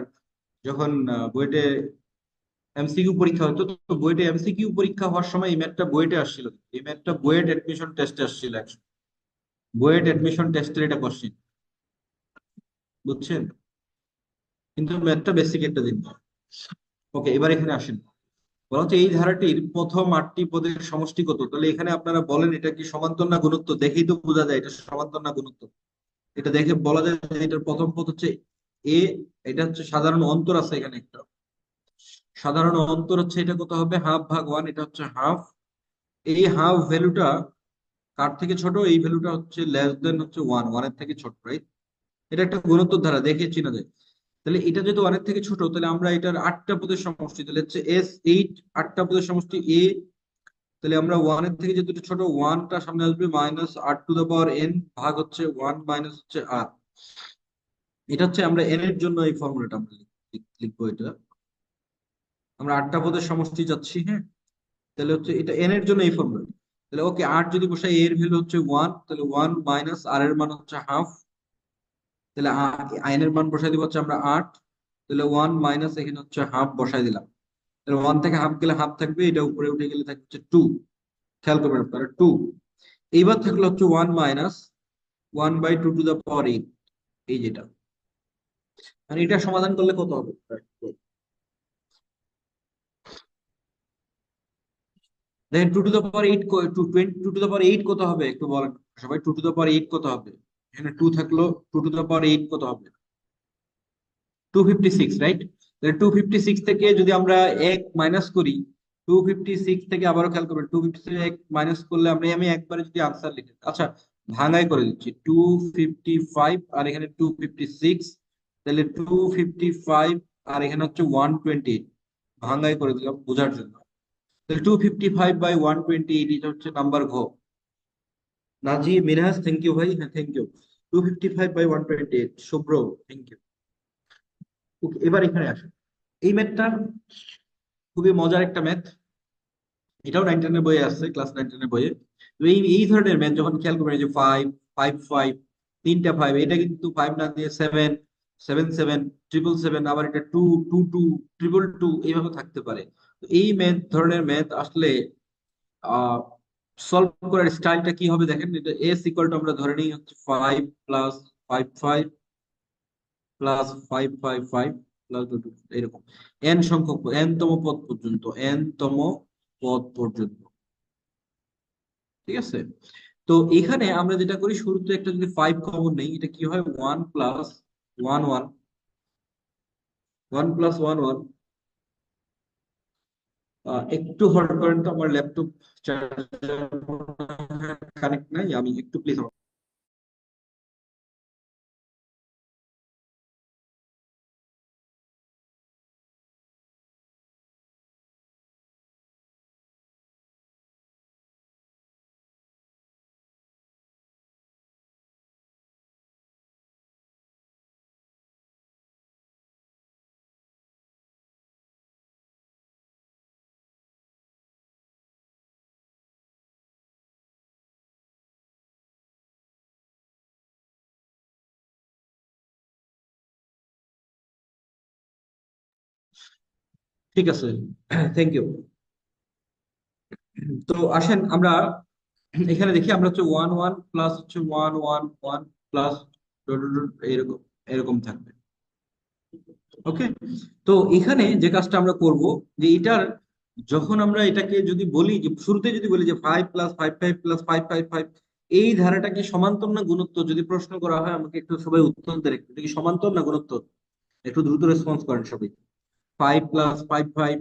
যখন বুয়েটে এমসিকিউ পরীক্ষা হতো, তো বুয়েটে এমসিকিউ পরীক্ষা হওয়ার সময় এই ম্যাথটা বুয়েটে আসছিল। এই ম্যাথটা বুয়েট অ্যাডমিশন টেস্টে আসছিল, বুয়েট অ্যাডমিশন টেস্টের এটা কোশ্চেন, বুঝছেন? কিন্তু ম্যাথটা বেসিক একটা জিনিস। ওকে, এবার এখানে আসেন। বলা হচ্ছে এই ধারাটির প্রথম 8টি পদের সমষ্টি কত? তাহলে এখানে আপনারা বলেন এটা কি সমান্তর না গুণোত্তর? দেখেই তো বোঝা যায় এটা সমান্তর না গুণোত্তর। এটা দেখে বলা যায় যে এটার প্রথম পদ হচ্ছে এ। এটা হচ্ছে সাধারণ অন্তর আছে এখানে একটা, সাধারণ অন্তর হচ্ছে এটা কত হবে, ½/1, এটা হচ্ছে হাফ। এই হাফ ভ্যালুটা কার থেকে ছোট? এই ভ্যালুটা হচ্ছে লেস দেন হচ্ছে 1, 1 এর থেকে ছোট, রাইট? এটা একটা গুণোত্তর ধারা, দেখে চেনা যায়। তাহলে এটা যেহেতু 1 এর থেকে ছোট, তাহলে আমরা এটার 8টা পদের সমষ্টি, তাহলে হচ্ছে S8, 8টা পদের সমষ্টি এ। তাহলে আমরা 1 এর থেকে যেহেতু এটা ছোট, 1টা সামনে আসবে, -r to the power n ভাগ হচ্ছে 1 মাইনাস হচ্ছে r। এটা হচ্ছে আমরা n এর জন্য এই ফর্মুলাটা আমরা লিখবো। এটা আমরা 8টা পদের সমষ্টি যাচ্ছি, হ্যাঁ। তাহলে হচ্ছে এটা n এর জন্য এই ফর্মুলা। তাহলে ওকে, 8 যদি বসাই, এর ভ্যালু হচ্ছে 1, তাহলে 1 মাইনাস আর এর মান হচ্ছে হাফ। তাহলে আইন এর মান বসাই দিব হচ্ছে আমরা 8। তাহলে 1 মাইনাস এখানে হচ্ছে হাফ বসাই দিলাম। তাহলে 1 থেকে হাফ গেলে হাফ থাকবে, এটা উপরে উঠে গেলে থাকবে হচ্ছে 2। খেয়াল করবেন আপনারা, 2। এইবার থাকলো হচ্ছে 1 - 1/2 টু দ্য পাওয়ার 8, এই যেটা। মানে এটা সমাধান করলে কত হবে? দেখেন 2 to the power 8, 2 to the power 8 কত হবে একটু বলেন সবাই, 2 টু দ্য পাওয়ার 8 কত হবে? এখানে 2 থাকলো, 2 টু দ্য পাওয়ার 8 কত হবে? 256, রাইট? তাহলে 256 থেকে যদি আমরা এক মাইনাস করি, 256 থেকে আবারও খেয়াল করবেন, 256 এক মাইনাস করলে আমরা, আমি একবারে যদি আনসার লিখি, আচ্ছা ভাঙাই করে দিচ্ছি, 255 আর এখানে 256, তাহলে 255 আর এখানে হচ্ছে 128, ভাঙাই করে দিলাম বোঝার জন্য। তাহলে 255/128, এটা হচ্ছে নাম্বার ঘ। নাজি মিনহাস, থ্যাংক ইউ ভাই, হ্যাঁ thank you. 255/128, Shubhro, thank you. এবার এখানে আসুন, এই ম্যাথটা খুবই মজার একটা ম্যাথ। এটাও 9-10 এর বইয়ে আসছে, ক্লাস 9-10 এর বইয়ে। তো এই এই ধরনের ম্যাথ যখন খেয়াল করবেন, এই যে 5 5 5, তিনটা 5, এটা কিন্তু 5 না দিয়ে 7 7 7 777, আবার এটা 2 2 2 2 2 এইভাবে থাকতে পারে। তো এই ম্যাথ ধরনের ম্যাথ আসলে আহ সলভ করার স্টাইলটা কি হবে দেখেন। এটা এস ইকুয়াল টু আমরা ধরে নিই হচ্ছে 5 প্লাস 5 5 প্লাস 5 5 5, প্লাস এরকম এন সংখ্যক এন তম পদ পর্যন্ত, এন তম পদ পর্যন্ত। ঠিক আছে। তো এখানে আমরা যেটা করি, শুরুতে একটা যদি 5 কমন নেই, এটা কি হয়, 1 + 1 1, 1 + 1 1। একটু হল্ড করেন তো, আমার ল্যাপটপ কানেক্ট নাই, আমি একটু প্লিজ। ঠিক আছে, থ্যাংক ইউ। তো আসেন আমরা এখানে দেখি, আমরা হচ্ছে 1 1 প্লাস হচ্ছে 1 1 1 প্লাস এরকম এরকম থাকবে। ওকে। তো এখানে যে কাজটা আমরা করব, যে এটার যখন আমরা এটাকে যদি বলি, যে শুরুতে যদি বলি যে 5 + 5 5 + 5 5 5, এই ধারাটাকে সমান্তর না গুণোত্তর যদি প্রশ্ন করা হয়, আমাকে একটু সবাই উত্তর দেন, একটু এটা কি সমান্তর না গুণোত্তর? একটু দ্রুত রেসপন্স করেন সবাই। 5 + 5 5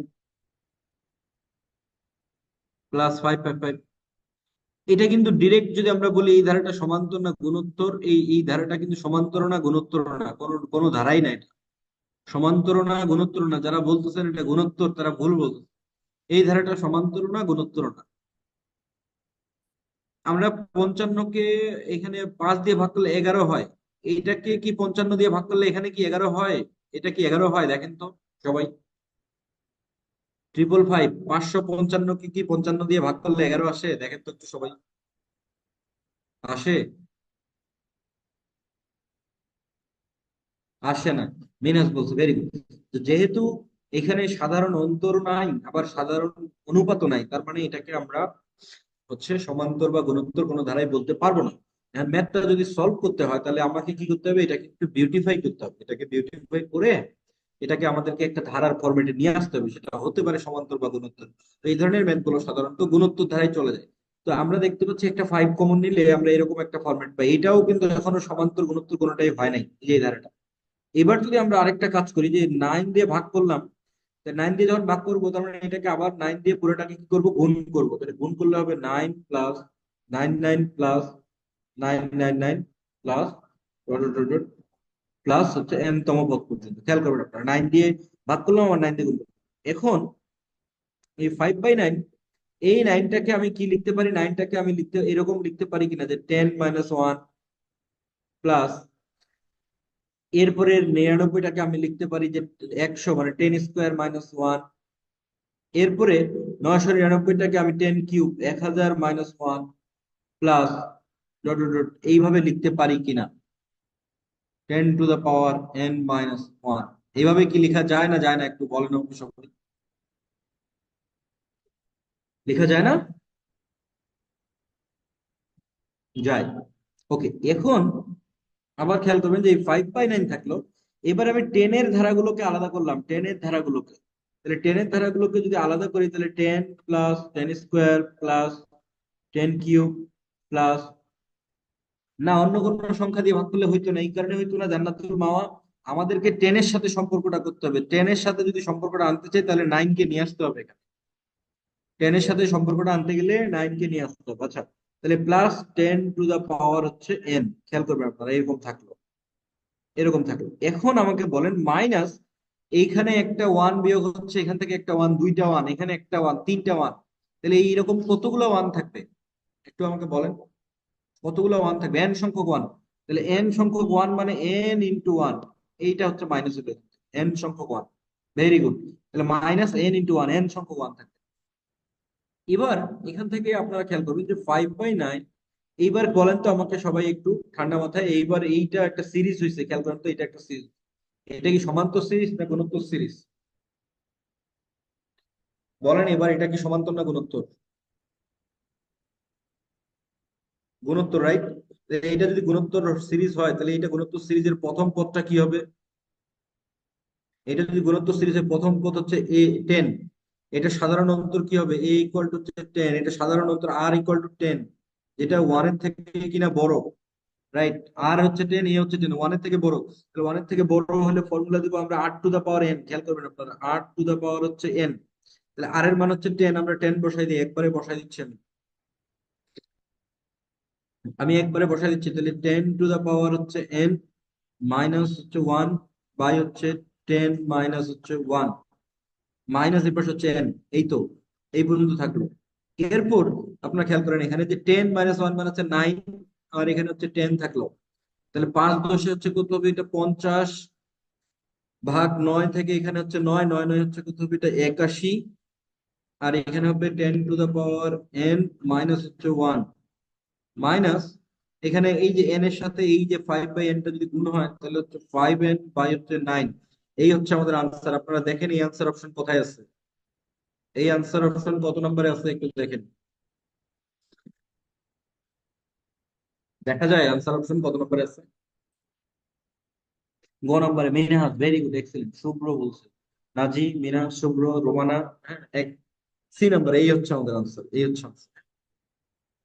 + 5 5 5, এটা কিন্তু ডিরেক্ট যদি আমরা বলি এই ধারাটা সমান্তর না গুণোত্তর, এই ধারাটা কিন্তু সমান্তর না গুণোত্তর না, কোনো কোনো ধারাই না এটা। সমান্তর না গুণোত্তর না, যারা বলতেছেন এটা গুণোত্তর তারা ভুল বলতেছে। এই ধারাটা সমান্তর না গুণোত্তর না। আমরা 55-কে এখানে 5 দিয়ে ভাগ করলে 11 হয়। এইটাকে কি 55 দিয়ে ভাগ করলে এখানে কি 11 হয়? এটা কি 11 হয় দেখেন তো সবাই। 555, 555 কি 55 দিয়ে ভাগ করলে 11 আসে? দেখেন তো একটু সবাই। আসে? আসে না। মিনাস বলছে, ভেরি গুড। যেহেতু এখানে সাধারণ অন্তর নাই, আবার সাধারণ অনুপাতও নাই, তার মানে এটাকে আমরা হচ্ছে সমান্তর বা গুণোত্তর কোনো ধারাই বলতে পারবো না। ম্যাথটা যদি সলভ করতে হয়, তাহলে আমাকে কি করতে হবে, এটাকে একটু বিউটিফাই করতে হবে। এটাকে বিউটিফাই করে এটাকে আমাদেরকে একটা ধারার ফরম্যাটে নিয়ে আসতে হবে, সেটা হতে পারে সমান্তর বা গুণোত্তর। তো এই ধরনের ম্যাথ গুলো সাধারণত গুণোত্তর ধারায় চলে যায়। তো আমরা দেখতে পাচ্ছি একটা 5 কমন নিলে আমরা এরকম একটা ফরম্যাট পাই। এটাও কিন্তু এখনো সমান্তর গুণোত্তর কোনোটাই হয় নাই, এই যে এই ধারাটা। এবার যদি আমরা আরেকটা কাজ করি, যে 9 দিয়ে ভাগ করলাম, 9 দিয়ে যখন ভাগ করবো, তার মানে এটাকে আবার 9 দিয়ে পুরোটাকে কি করবো, গুণ করবো। তাহলে গুণ করলে হবে 9 + 9 9 + 9 9 9 প্লাস প্লাস হচ্ছে n তম পদ পর্যন্ত। খেয়াল করবেন আপনারা, 9 দিয়ে ভাগ করলাম, আবার 9 দিয়ে গুণ করলাম। এখন এই 5/9, এই নাইনটাকে আমি কি লিখতে পারি, নাইনটাকে আমি লিখতে এরকম লিখতে পারি কিনা, যে 10 - 1 প্লাস, এরপরে 99টাকে আমি লিখতে পারি যে 100, মানে 10² - 1। এরপরে 999টাকে আমি 10³ 1000 - 1 প্লাস এইভাবে লিখতে পারি কিনা, 10⁻n - 1। এইভাবে কি লেখা যায় না যায় না, একটু বলেন আমাকে সবাই। লেখা যায় না? যায়। ওকে। এখন আবার খেয়াল করবেন যে এই 5/9 থাকলো। এবার আমি 10-এর ধারাগুলোকে আলাদা করলাম, 10-এর ধারাগুলোকে। তাহলে 10-এর ধারাগুলোকে যদি আলাদা করি, তাহলে 10 + 10² প্লাস 10³ প্লাস, না অন্য কোনো সংখ্যা দিয়ে ভাগ করলে হইতো না। এই কারণে হইতো না, জান্নাতুল মাওয়া, আমাদেরকে 10-এর সাথে সম্পর্কটা করতে হবে। 10-এর সাথে যদি সম্পর্কটা আনতে চাই, তাহলে 9-কে নিয়ে আসতে হবে এখানে। 10-এর সাথে সম্পর্কটা আনতে গেলে 9-কে নিয়ে আসতে হবে। আচ্ছা, তাহলে +10⁻⁴ হচ্ছে n। খেয়াল করবেন আপনারা, এরকম থাকলো, এরকম থাকলো। এখন আমাকে বলেন মাইনাস, এইখানে একটা ওয়ান বিয়োগ হচ্ছে, এখান থেকে একটা ওয়ান, দুইটা ওয়ান, এখানে একটা ওয়ান, তিনটা ওয়ান। তাহলে এইরকম কতগুলো ওয়ান থাকবে একটু আমাকে বলেন। কতগুলো ওয়ান থাকবে? এন সংখ্যক ওয়ান। তাহলে এন সংখ্যক ওয়ান মানে n × 1। এইটা হচ্ছে মাইনাস হলো, এন সংখ্যক ওয়ান। Very good. তাহলে -n × 1, এন সংখ্যক ওয়ান থাকবে। এবার এখান থেকে আপনারা খেয়াল করবেন যে 5/9, এইবার বলেন তো আমাকে সবাই একটু ঠান্ডা মাথায়, এইবার এইটা একটা সিরিজ হয়েছে, খেয়াল করেন তো, এটা একটা সিরিজ। এটা কি সমান্তর সিরিজ না গুণোত্তর সিরিজ? বলেন এবার, এটা কি সমান্তর না গুণোত্তর? গুণোত্তর, রাইট। এটা যদি গুণোত্তর সিরিজ হয়, তাহলে এটা গুণোত্তর সিরিজের প্রথম পদটা কি হবে? এটা যদি গুণোত্তর সিরিজের প্রথম পদ হচ্ছে এ 10, এটা সাধারণ অন্তর কি হবে? এ ইকুয়াল টু হচ্ছে 10, এটা সাধারণ অন্তর আর ইকুয়াল টু 10, যেটা ওয়ানের থেকে কিনা বড়, রাইট? আর হচ্ছে 10, এ হচ্ছে 10, ওয়ানের থেকে বড়। তাহলে ওয়ানের থেকে বড় হলে ফর্মুলা দিব আমরা আর টু দা পাওয়ার এন। খেয়াল করবেন আপনারা, আর টু দা পাওয়ার হচ্ছে এন। তাহলে আর এর মান হচ্ছে 10, আমরা 10 বসাই দিই, একবারে বসাই দিচ্ছি আমি। আমি একবারে বসাই দিচ্ছি, তাহলে 10 টু দা পাওয়ার হচ্ছে এন মাইনাস হচ্ছে 1 বাই হচ্ছে 10 মাইনাস হচ্ছে 1, মাইনাস এর পাশে হচ্ছে এন। এই তো, এই পর্যন্ত থাকলো। এরপর আপনারা খেয়াল করেন, এখানে যে 10 মাইনাস 1 মানে হচ্ছে 9, আর এখানে হচ্ছে 10 থাকলো। তাহলে 5 10 হচ্ছে কত হবে? এটা 50 ভাগ 9 থেকে এখানে হচ্ছে 9, 9 9 হচ্ছে কত হবে? এটা 81। আর এখানে হবে 10 to the power n minus হচ্ছে 1, মাইনাস এখানে এই যে এন এর সাথে এই যে 5 বাই এনটা যদি গুণ হয় তাহলে হচ্ছে 5n বাই হচ্ছে 9। এই হচ্ছে আমাদের আনসার। আপনারা দেখেন এই আনসার অপশন কোথায় আছে, এই আনসার অপশন কত নম্বরে আছে একটু দেখেন, দেখা যায় আনসার অপশন কত নম্বরে আছে? গ নম্বরে। Minhaj, very good, excellent. Shubhra বলছে, নাজি, মিনহাজ, শুভ্র, রোমানা, হ্যাঁ, এক। সি নাম্বার, এই হচ্ছে আমাদের আনসার, এই হচ্ছে আনসার।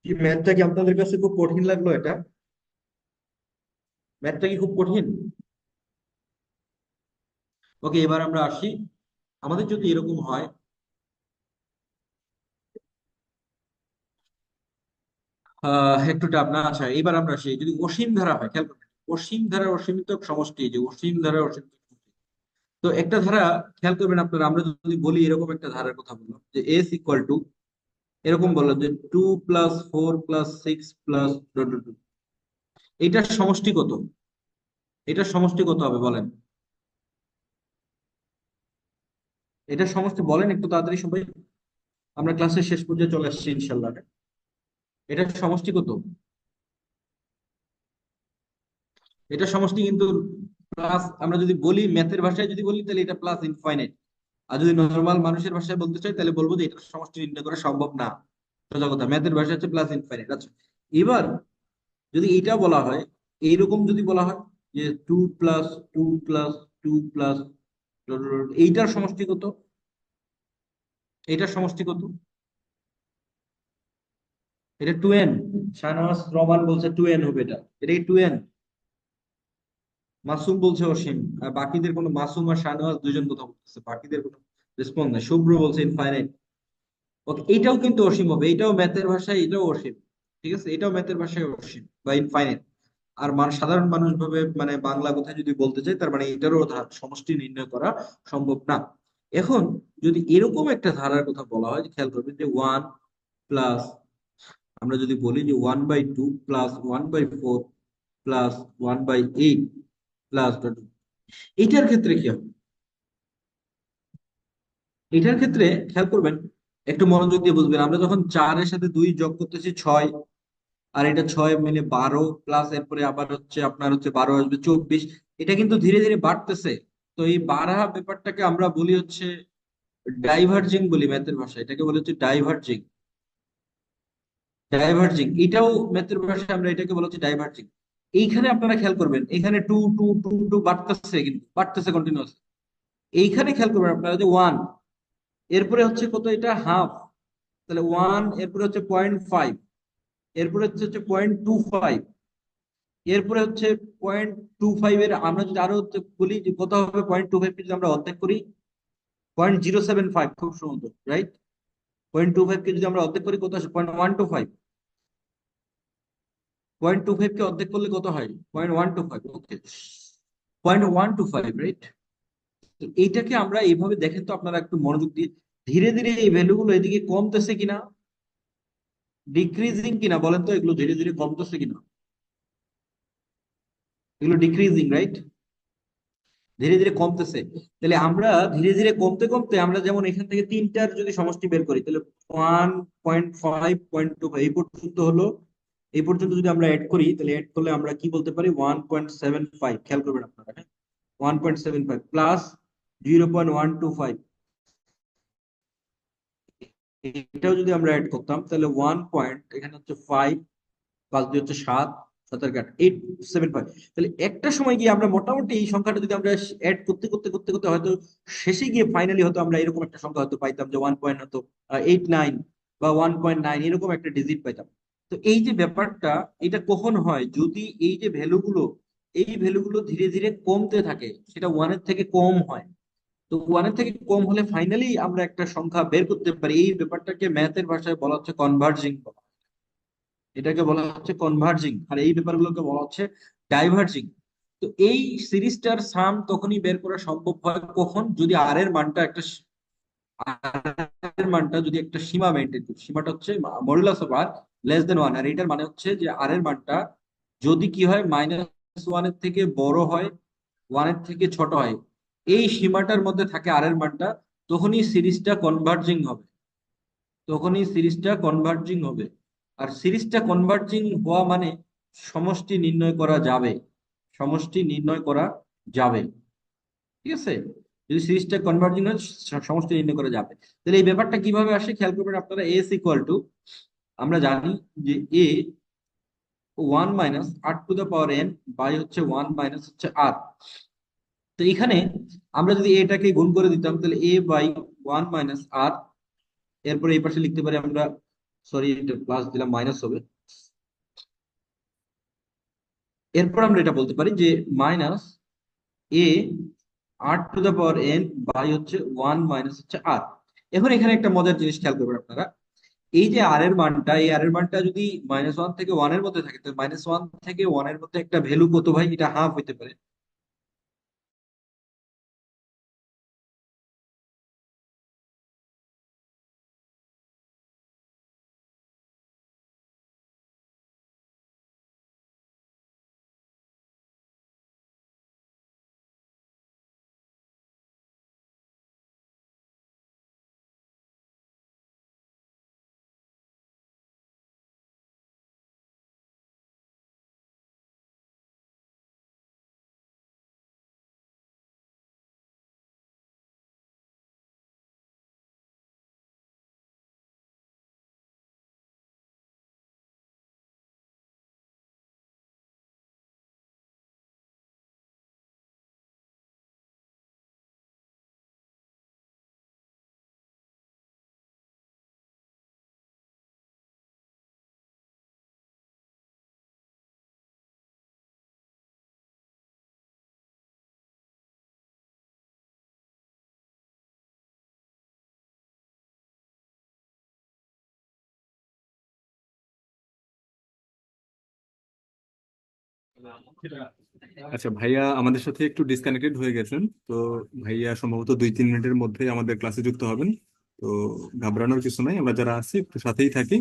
কি ম্যাথটা কি আপনাদের কাছে খুব কঠিন লাগলো এটা? ম্যাথটা কি খুব কঠিন? ওকে, এবার আমরা আসি। আমাদের যদি এরকম হয়, একটু টাপ না, আচ্ছা এবার আমরা আসি, যদি অসীম ধারা হয়, খেয়াল করবেন, অসীম ধারা অসীমিত সমষ্টি, এই যে অসীম ধারা অসীমিত সমষ্টি। তো একটা ধারা, খেয়াল করবেন আপনারা, আমরা যদি বলি এরকম একটা ধারার কথা বললাম যে এস ইকুয়াল টু, এরকম বললাম যে 2 + 4 + 6 এটার সমষ্টি কত? এটার সমষ্টি কত হবে বলেন? এটার সমষ্টি বলেন একটু তাড়াতাড়ি সবাই, আমরা ক্লাসের শেষ পর্যায়ে চলে আসছি ইনশাল্লাহ। এটার সমষ্টি কত? এটার সমষ্টি কিন্তু প্লাস, আমরা যদি বলি ম্যাথের ভাষায় যদি বলি তাহলে এটা প্লাস ইনফাইনাইট। আর যদি নর্মাল মানুষের ভাষায় বলতে চাই তাহলে বলবো যে এটার সমষ্টি নির্ণয় করা সম্ভব না। সোজা কথা, ম্যাথের ভাষা হচ্ছে প্লাস ইনফাইনাইট। আচ্ছা, এবার যদি এটা বলা হয়, এইরকম যদি বলা হয় যে 2 + 2 + 2 এইটার সমষ্টি কত? এইটার সমষ্টি কত? এটা 2n। শাহনওয়াজ রহমান বলছে 2n হবে, এটা এটা কি 2n? মাসুম বলছে অসীম। আর বাকিদের কোনো, মাসুম আর শাহনওয়াজ দুইজন কথা বলতেছে, বাকিদের কোনো রেসপন্স নাই। শুভ্র বলছে ইনফাইনাইট। ওকে, এটাও কিন্তু অসীম হবে, এটাও ম্যাথের ভাষায় এটাও অসীম। ঠিক আছে, এটাও ম্যাথের ভাষায় অসীম বা ইনফাইনাইট। আর সাধারণ মানুষ ভাবে মানে বাংলা কথায় যদি বলতে চাই, তার মানে এটারও সমষ্টি নির্ণয় করা সম্ভব না। এখন যদি এরকম একটা ধারার কথা বলা হয়, যে খেয়াল করবেন যে প্লাস আমরা যদি বলি যে 1/2 +1/4 +1/8 প্লাস, এইটার ক্ষেত্রে কি হবে? এটার ক্ষেত্রে খেয়াল করবেন, একটু মনোযোগ দিয়ে বুঝবেন, আমরা যখন 4-এর সাথে 2 যোগ করতেছি 6, আর এটা 6 মিলে 12, প্লাস এরপরে আবার হচ্ছে আপনার হচ্ছে 12 আসবে 24, এটা কিন্তু ধীরে ধীরে বাড়তেছে। তো এই বাড়া ব্যাপারটাকে আমরা বলি হচ্ছে ডাইভার্জিং বলি ম্যাথের ভাষায়, এটাকে বলে হচ্ছে ডাইভার্জিং। ডাইভার্জিং, এটাও ম্যাথের ভাষায় আমরা এটাকে বলা হচ্ছে ডাইভার্জিং। এইখানে আপনারা খেয়াল করবেন, এখানে টু টু টু টু বাড়তেছে, কিন্তু বাড়তেছে কন্টিনিউয়াস। এইখানে খেয়াল করবেন আপনারা যে 1, এরপরে হচ্ছে কত? এটা হাফ। তাহলে 1, এরপরে হচ্ছে 0.5, এরপরে হচ্ছে 0.25, এরপরে হচ্ছে 0.25 এর আমরা যদি আরো হচ্ছে বলি যে কত হবে, 0.25 কে যদি আমরা অর্ধেক করি, 0.075, খুব সুন্দর, রাইট? 0.25 কে যদি আমরা অর্ধেক করি কত আসে? 0.125। 0.25 কে অর্ধেক করলে কত হয়? 0.125, ওকে, 0.125, রাইট? এইটাকে আমরা এইভাবে দেখেন তো আপনারা একটু মনোযোগ দিয়ে, ধীরে ধীরে এই ভ্যালু গুলো এদিকে কমতেছে কিনা, ডিক্রিজিং কিনা বলেন তো, এগুলো ধীরে ধীরে কমতেছে কিনা? এগুলো ডিক্রিজিং, রাইট? ধীরে ধীরে কমতেছে। তাহলে আমরা ধীরে ধীরে কমতে কমতে, আমরা যেমন এখান থেকে তিনটার যদি সমষ্টি বের করি তাহলে 1.5, 0.25 এই পর্যন্ত হলো। এই পর্যন্ত যদি আমরা অ্যাড করি, তাহলে অ্যাড করলে আমরা কি বলতে পারি? 1.75, খেয়াল করবেন আপনারা, হ্যাঁ, 1.75 প্লাস 0.125, এটাও যদি আমরা অ্যাড করতাম তাহলে 1 পয়েন্ট, এখানে হচ্ছে 5, 5 দিয়ে হচ্ছে 7, সাঁতার কাট 875। তাহলে একটা সময় গিয়ে আমরা মোটামুটি এই সংখ্যাটা যদি আমরা অ্যাড করতে করতে করতে করতে হয়তো শেষে গিয়ে ফাইনালি হয়তো আমরা এরকম একটা সংখ্যা হয়তো পাইতাম যে 1 পয়েন্ট হয়তো 89 বা 1.9 এরকম একটা ডিজিট পাইতাম। তো এই যে ব্যাপারটা, এটা কখন হয়? যদি এই যে ভ্যালুগুলো, এই ভ্যালুগুলো ধীরে ধীরে কমতে থাকে, সেটা ওয়ানের থেকে কম হয়। তো ওয়ানের থেকে কম হলে ফাইনালি আমরা একটা সংখ্যা বের করতে পারি। এই ব্যাপারটাকে ম্যাথের ভাষায় বলা হচ্ছে কনভার্জিং। এটাকে বলা হচ্ছে কনভার্জিং, আর এই ব্যাপারগুলোকে বলা হচ্ছে ডাইভার্জিং। তো এই সিরিজটার সাম তখনই বের করা সম্ভব হয় কখন? যদি আর এর মানটা একটা আর এর মানটা যদি একটা সীমা মেনটেন করি। সীমাটা হচ্ছে modulus of r less than one. আর এটার মানে হচ্ছে যে আর এর মানটা যদি কি হয়, -1 এর থেকে বড় হয়, 1 এর থেকে ছোট হয়, এই সীমাটার মধ্যে থাকে আর এর মানটা, তখনই সিরিজটা কনভার্জিং হবে। তখনই সিরিজটা কনভার্জিং হবে। আর সিরিজটা কনভার্জিং হওয়া মানে সমষ্টি নির্ণয় করা যাবে। সমষ্টি নির্ণয় করা যাবে। ঠিক আছে? যদি সিরিজটা কনভার্জিং হয়, সমষ্টি নির্ণয় করা যাবে। তাহলে এই ব্যাপারটা কিভাবে আসে খেয়াল করবেন আপনারা। এস ইকুয়াল টু, আমরা জানি যে এ 1 - r⁴ বাই হচ্ছে 1 - হচ্ছে আর। তো এখানে আমরা যদি এটাকে গুণ করে দিতাম, তাহলে a/1 - r, এরপরে এই পাশে লিখতে পারি আমরা, সরি এটা প্লাস দিলাম, মাইনাস হবে। এরপর আমরা এটা বলতে পারি যে -a r⁴ বাই হচ্ছে 1 - হচ্ছে আর। এখন এখানে একটা মজার জিনিস খেয়াল করবেন আপনারা। এই যে আর এর মানটা, এই আর এর মানটা যদি -1 থেকে 1 এর মধ্যে থাকে, তো -1 থেকে 1 এর মধ্যে একটা ভ্যালু কত ভাই? এটা হাফ হইতে পারে। আচ্ছা, ভাইয়া আমাদের সাথে একটু ডিসকানেক্টেড হয়ে গেছেন তো। ভাইয়া সম্ভবত 2-3 মিনিটের মধ্যে আমাদের ক্লাসে যুক্ত হবেন। তো ঘাবড়ানোর কিছু নাই, আমরা যারা আছি একটু সাথেই থাকি।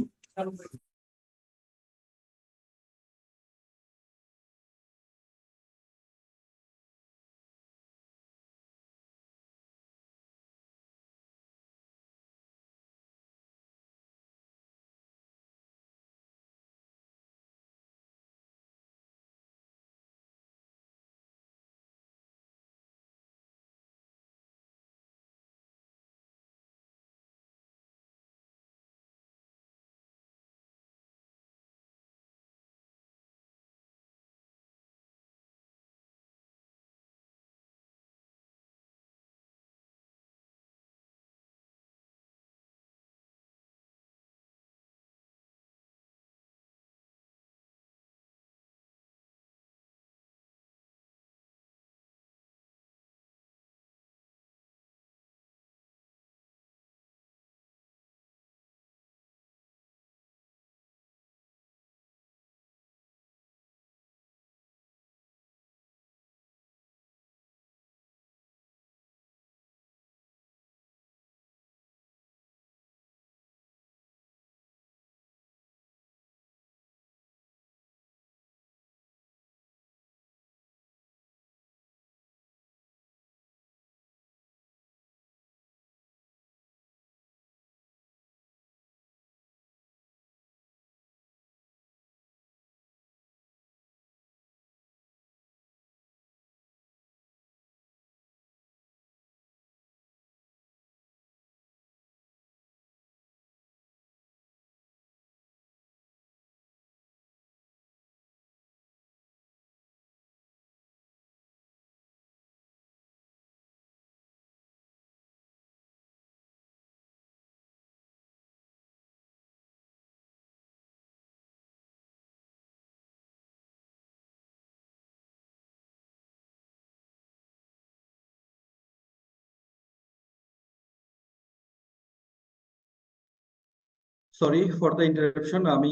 Sorry for the interruption. আমি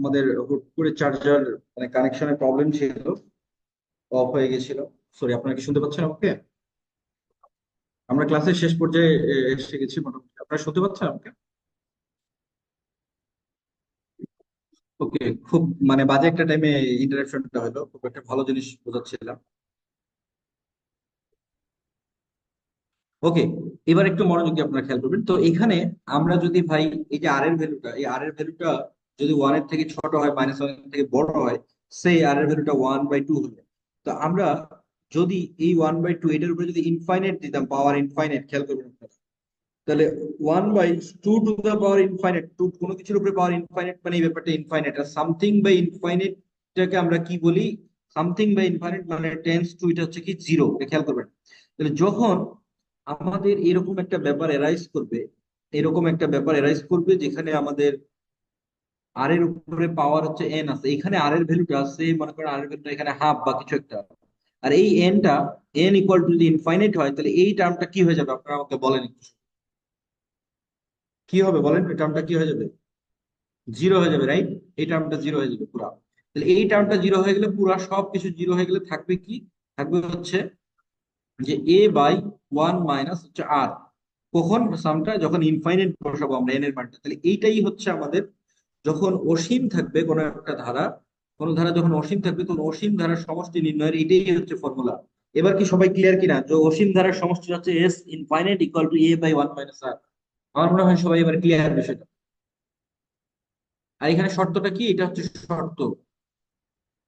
আমাদের হুট করে চার্জার মানে কানেকশনের প্রবলেম ছিল, অফ হয়ে গেছিল। সরি, আপনারা কি শুনতে পাচ্ছেন আমাকে? আমরা ক্লাসের শেষ পর্যায়ে এসে গেছি মোটামুটি। আপনারা শুনতে পাচ্ছেন আমাকে? ওকে, খুব মানে বাজে একটা টাইমে ইন্টারাপশনটা হলো, খুব একটা ভালো জিনিস বোঝাচ্ছিলাম। ওকে, এবার একটু মনোযোগ দিয়ে আপনারা খেয়াল করবেন। তো এখানে আমরা যদি ভাই এই যে আর এর ভ্যালুটা, এই আর এর ভ্যালুটা যদি ওয়ান এর থেকে ছোট হয়, মাইনাস ওয়ান এর থেকে বড় হয়, সেই আর এর ভ্যালুটা 1/2 হলে, তো আমরা যদি এই 1/2 এটার উপরে যদি ইনফাইনাইট দিতাম, পাওয়ার ইনফাইনাইট, খেয়াল করবেন আপনারা, তাহলে 1/2 to the power infinite, to কোনো কিছুর উপরে পাওয়ার ইনফাইনাইট মানে এই ব্যাপারটা ইনফাইনাইট। আর সামথিং বাই ইনফাইনাইটটাকে আমরা কি বলি? সামথিং বাই ইনফাইনাইট মানে টেন্স টু, এটা হচ্ছে কি জিরো। খেয়াল করবেন। তাহলে যখন আমাদের এরকম একটা ব্যাপার এরাইজ করবে, এরকম একটা ব্যাপার এরাইজ করবে যেখানে আমাদের আর এর উপরে পাওয়ার হচ্ছে এন আছে, এখানে আর এর ভ্যালুটা আছে, মনে করেন আর এর ভ্যালুটা এখানে হাফ বা কিছু একটা, আর এই এনটা এন ইকুয়াল টু যদি ইনফাইনাইট হয়, তাহলে এই টার্মটা কি হয়ে যাবে? আপনারা আমাকে বলেন একটু। কি হবে বলেন? এই টার্মটা কি হয়ে যাবে? জিরো হয়ে যাবে, রাইট? এই টার্মটা জিরো হয়ে যাবে পুরা। তাহলে এই টার্মটা জিরো হয়ে গেলে, পুরা সবকিছু জিরো হয়ে গেলে থাকবে কি? থাকবে হচ্ছে যে এ বাই ওয়ান মাইনাস হচ্ছে আর। কখন সামটা? যখন ইনফাইনাইট বসাবো আমরা এন এর মানটা। তাহলে এইটাই হচ্ছে আমাদের, যখন অসীম থাকবে কোনো একটা ধারা, কোন ধারা যখন অসীম থাকবে, তখন অসীম ধারার সমষ্টি নির্ণয়ের এটাই হচ্ছে ফর্মুলা। এবার কি সবাই ক্লিয়ার কিনা যে অসীম ধারার সমষ্টি হচ্ছে S infinite equal to a by one minus r? আমার মনে হয় সবাই এবার ক্লিয়ার বিষয়টা। আর এখানে শর্তটা কি? এটা হচ্ছে শর্ত,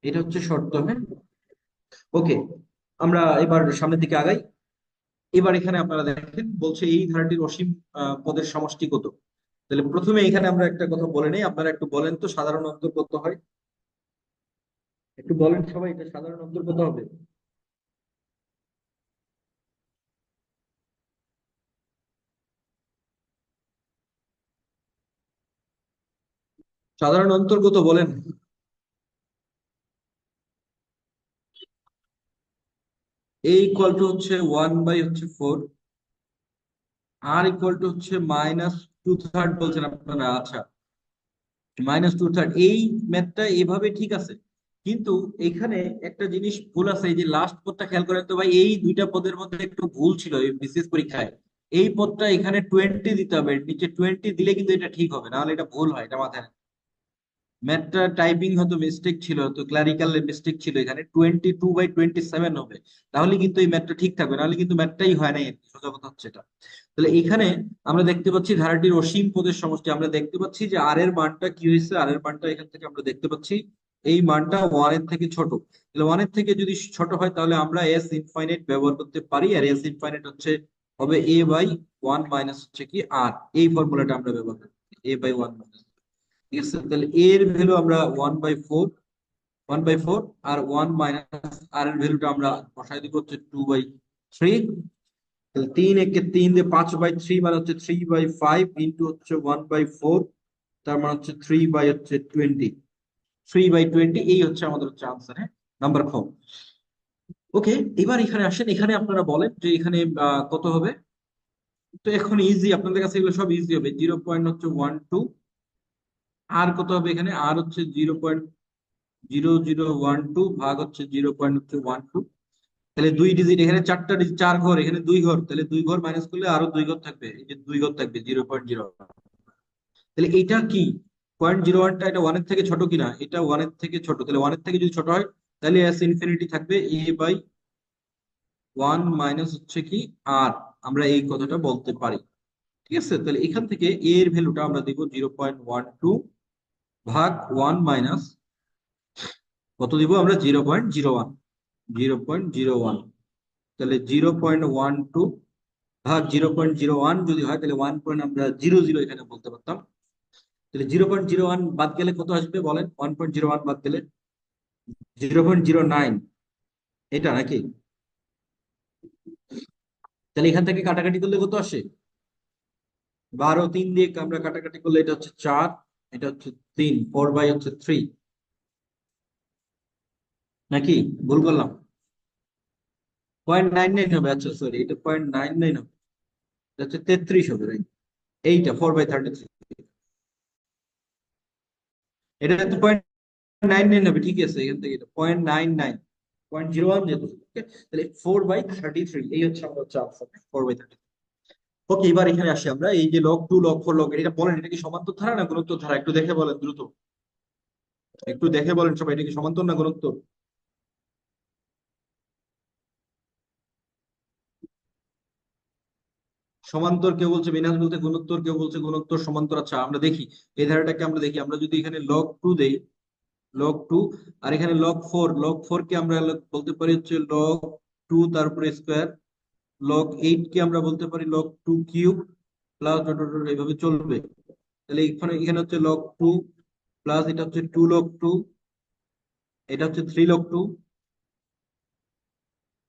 এটা হচ্ছে শর্ত, হ্যাঁ। ওকে, আমরা এবার সামনের দিকে আগাই। এবার এখানে আপনারা দেখেন বলছে এই ধারাটির অসীম পদের সমষ্টি কত। তাহলে প্রথমে এখানে আমরা একটা কথা বলে নেই, আপনারা একটু বলেন তো সাধারণ অন্তর কত হয়? একটু বলেন সবাই, এটা সাধারণ অন্তর কত হবে? সাধারণ অন্তর কত বলেন? এ ইকুয়াল টু হচ্ছে 1/4, আর ইকুয়াল টু হচ্ছে -2/3 বলছেন আপনারা। আচ্ছা, -2/3, এই ম্যাথটা এভাবে ঠিক আছে, কিন্তু এখানে একটা জিনিস ভুল আছে। এই যে লাস্ট পদটা খেয়াল করেন তো ভাই, এই দুইটা পদের মধ্যে একটু ভুল ছিল এই বিসিএস পরীক্ষায়। এই পদটা এখানে 20 দিতে হবে, নিচে 20 দিলে কিন্তু এটা ঠিক হবে, নাহলে এটা ভুল হয়, এটা মাথায়। ম্যাথটা টাইপিং হয়তো মিস্টেক ছিল, তো ক্লারিক্যাল মিস্টেক ছিল, এখানে 22/27 হবে। তাহলে কিন্তু এই ম্যাথটা ঠিক থাকবে, নাহলে কিন্তু ম্যাথটাই হয় নাই আর কি, সোজা কথা হচ্ছে এটা। তাহলে এখানে আমরা দেখতে পাচ্ছি ধারাটির অসীম পদের সমষ্টি। আমরা দেখতে পাচ্ছি যে আর এর মানটা কি হয়েছে, আর এর মানটা এখান থেকে আমরা দেখতে পাচ্ছি এই মানটা ওয়ান এর থেকে ছোট। তাহলে ওয়ান এর থেকে যদি ছোট হয়, তাহলে আমরা এস ইনফাইনাইট ব্যবহার করতে পারি, আর এস ইনফাইনাইট হচ্ছে হবে এ বাই ওয়ান মাইনাস হচ্ছে কি আর। এই ফর্মুলাটা আমরা ব্যবহার করি, এ বাই ওয়ান মাইনাস। ঠিক আছে, তাহলে এ এর ভ্যালু আমরা 1/4, 1/4, আর ওয়ান মাইনাস আর এর ভ্যালুটা আমরা বসাই দিব হচ্ছে 2/3। তাহলে 3 একে 3 দিয়ে 5/3 মানে হচ্ছে 3/5 ইন্টু হচ্ছে 1/4, তার মানে হচ্ছে 3/20, 3/20। এই হচ্ছে আমাদের হচ্ছে আনসার, হ্যাঁ, নাম্বার খ। ওকে, এবার এখানে আসেন, এখানে আপনারা বলেন যে এখানে কত হবে। তো এখন ইজি, আপনাদের কাছে এগুলো সব ইজি হবে। 0.12, আর কত হবে এখানে? আর হচ্ছে 0.0012 ভাগ হচ্ছে 0.12। তাহলে দুই ডিজিট, এখানে চারটা ডিজিট, চার ঘর, এখানে দুই ঘর, তাহলে দুই ঘর মাইনাস করলে আরো দুই ঘর থাকবে, এই যে দুই ঘর থাকবে 0.0। তাহলে এটা কি 0.01টা, এটা ওয়ানের থেকে ছোট কিনা? এটা ওয়ানের থেকে ছোট। তাহলে ওয়ানের থেকে যদি ছোট হয়, তাহলে এস ইনফিনিটি থাকবে এ বাই ওয়ান মাইনাস হচ্ছে কি আর। আমরা এই কথাটা বলতে পারি। ঠিক আছে, তাহলে এখান থেকে এ এর ভ্যালুটা আমরা দিব 0.12 ভাগ ওয়ান মাইনাস কত দিব আমরা? 0.01, 0.01। তাহলে 0.12 ভাগ 0.01 যদি হয়, তাহলে ওয়ান পয়েন্ট আমরা 00 এখানে বলতে পারতাম। তাহলে 0.01 বাদ গেলে কত আসবে বলেন? 1.01 বাদ গেলে 0.09, এটা নাকি? তাহলে এখান থেকে কাটাকাটি করলে কত আসে? 12, 3 দিয়ে আমরা কাটাকাটি করলে এটা হচ্ছে 4, এটা হচ্ছে 3, 4/3, নাকি ভুল করলাম? 0.99 হবে। আচ্ছা সরি, এটা 0.99 হবে, এটা হচ্ছে 33 হবে, রাইট? এইটা 4/33। এটা তো 0.99 হবে, ঠিক আছে, এখান থেকে 0.99, 0.01 যেহেতু, okay? তাহলে 4/33, এই হচ্ছে আমার হচ্ছে আনসার, 4/30। ওকে, এবার এখানে আসি আমরা, এই যে log two, log four, log, এটা বলেন, এটা কি সমান্তর ধারা না গুণোত্তর ধারা? একটু দেখে বলেন দ্রুত, একটু দেখে বলেন সবাই, এটা কি সমান্তর না গুণোত্তর? সমান্তর কেউ বলছে, বিন্যাস বলতে গুণোত্তর কেউ বলছে গুণোত্তর, সমান্তর। আচ্ছা আমরা দেখি এই ধারাটাকে, আমরা দেখি, আমরা যদি এখানে লগ টু দেই, লগ টু, আর এখানে লগ ফোর, লগ ফোর কে আমরা বলতে পারি হচ্ছে লগ টু তারপরে স্কোয়ার, লগ এইট কে আমরা বলতে পারি log two cube, plus dot dot dot এইভাবে চলবে। তাহলে এখানে এখানে হচ্ছে লগ টু, প্লাস এটা হচ্ছে টু লগ টু, এটা হচ্ছে three log two,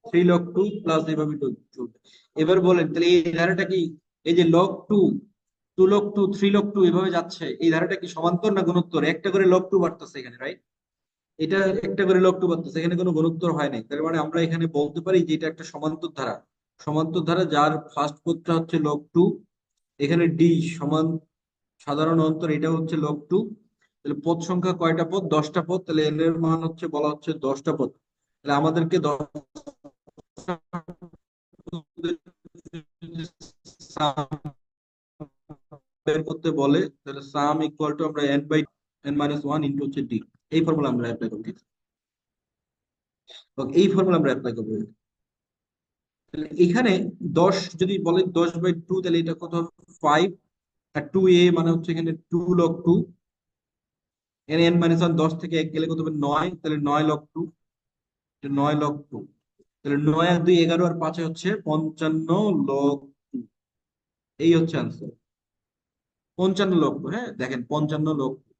three log two, plus এইভাবে চলবে। এবার বলেন তাহলে এই ধারাটা কি, এই যে log two, two log two, three log two এভাবে যাচ্ছে, এই ধারাটা কি সমান্তর না গুণোত্তর? একটা করে লগ টু বাড়তেছে এখানে, রাইট? এটা একটা করে লগ টু বাড়তেছে, এখানে কোনো গুণোত্তর হয় নাই, তার মানে আমরা এখানে বলতে পারি যে এটা একটা সমান্তর ধারা। সমান্তর ধারা যার ফার্স্ট পদটা হচ্ছে লগ টু, এখানে ডি সমান সাধারণ অন্তর, এটা হচ্ছে লগ টু। তাহলে পদ সংখ্যা কয়টা পদ? 10টা পদ। তাহলে এর এর মান হচ্ছে, বলা হচ্ছে 10টা পদ। তাহলে আমাদেরকে বের করতে বলে, তাহলে সাম ইকুয়াল টু আমরা n/n-1 ইন্টু হচ্ছে ডি, এই ফর্মুলা আমরা অ্যাপ্লাই করব। এই ফর্মুলা আমরা অ্যাপ্লাই করবো। তাহলে এখানে 10 যদি বলে 10/2, তাহলে এটা কত হবে? 5। আর 2a মানে হচ্ছে এখানে 2 log 2, এখানে n-1, 10 থেকে 1 গেলে কত হবে? 9, তাহলে 9 log 2, 9 log 2। তাহলে 9 আর 2 11, আর 5 হচ্ছে 55 log 2, এই হচ্ছে আনসার। 55 log 2, হ্যাঁ দেখেন 55 log 2।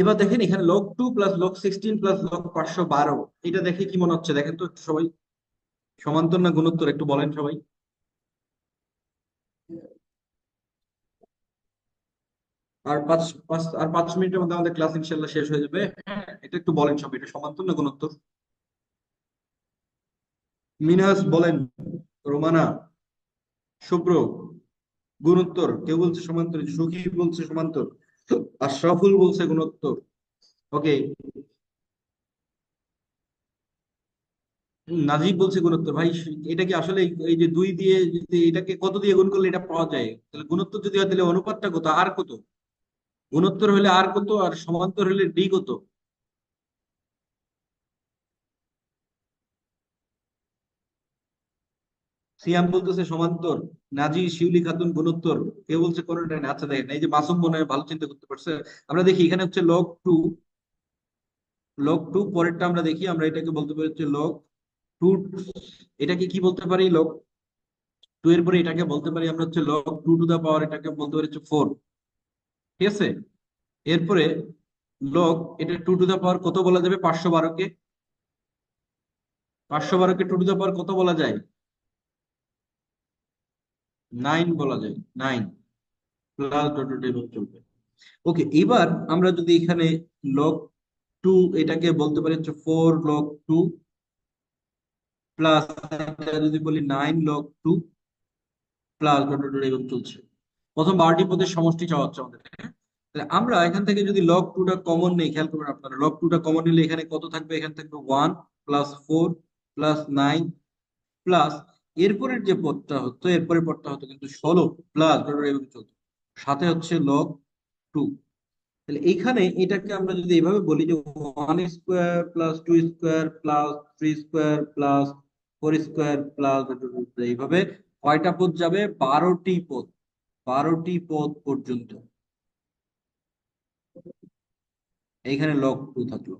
এবার দেখেন এখানে log 2 plus log 16 plus log 512, এটা দেখে কি মনে হচ্ছে দেখেন তো একটু সবাই, সমান্তর না গুণোত্তর একটু বলেন সবাই। আর আর 5 মিনিটের মধ্যে আমাদের ক্লাস ইনশাল্লাহ শেষ হয়ে যাবে। হ্যাঁ, এটা একটু বলেন সবাই, এটা সমান্তর না গুণোত্তর? মিনহাস বলেন, রোমানা, শুভ্র, গুণোত্তর। কেউ বলছে সমান্তর, সুখী বলছে সমান্তর, আর সফল বলছে গুণোত্তর। ওকে, নাজিব বলছে গুণোত্তর। ভাই এটা কি আসলে এই যে 2 দিয়ে যদি এটাকে কত দিয়ে গুণ করলে এটা পাওয়া যায়, তাহলে গুণোত্তর যদি হয় তাহলে অনুপাতটা কত, আর কত? গুণোত্তর হলে আর কত, আর সমান্তর হলে ডি কত? সিয়াম বলতেছে সমান্তর, নাজি শিউলি খাতুন গুণোত্তর, কেউ বলছে কোনটা না। আচ্ছা দেখেন, এই যে মাসুম মনে হয় ভালো চিন্তা করতে পারছে। আমরা দেখি এখানে হচ্ছে লগ টু, লগ টু পরেরটা আমরা দেখি, আমরা এটাকে বলতে পারি হচ্ছে লগ টু, এটাকে কি বলতে পারি? লগ টু এর পরে এটাকে বলতে পারি আমরা হচ্ছে লগ টু টু দা পাওয়ার, এটাকে বলতে পারি হচ্ছে 4, ঠিক আছে? এরপরে লগ, এটা টু টু দা পাওয়ার কত বলা যাবে? 512 কে, 512 কে টু টু দা পাওয়ার কত বলা যায়? 9 বলা যায়, 9, প্লাস ডট ডট এভাবে চলবে। ওকে, এবার আমরা যদি এখানে লগ টু এটাকে বলতে পারি হচ্ছে 4 log 2, প্লাস যদি বলি 9 log 2, প্লাস ডট ডট এভাবে চলছে। প্রথম 12টি পদের সমষ্টি চাওয়া হচ্ছে আমাদের, হ্যাঁ? তাহলে আমরা এখান থেকে যদি লগ টুটা কমন নেই, খেয়াল করবেন আপনারা, লগ টুটা কমন নিলে এখানে কত থাকবে? এখানে থাকবে 1 প্লাস 4 প্লাস 9, প্লাস এরপরের যে পদটা হতো, এরপরের পদটা হতো কিন্তু 16, প্লাস ডট ডট এভাবে চলতো, সাথে হচ্ছে log 2। তাহলে এইখানে এটাকে আমরা যদি এইভাবে বলি যে 1 square plus 2 square plus 3 square plus 4 square plus, এইভাবে কয়টা পদ যাবে? 12টি পদ, 12টি পদ পর্যন্ত এইখানে log 2 থাকলো।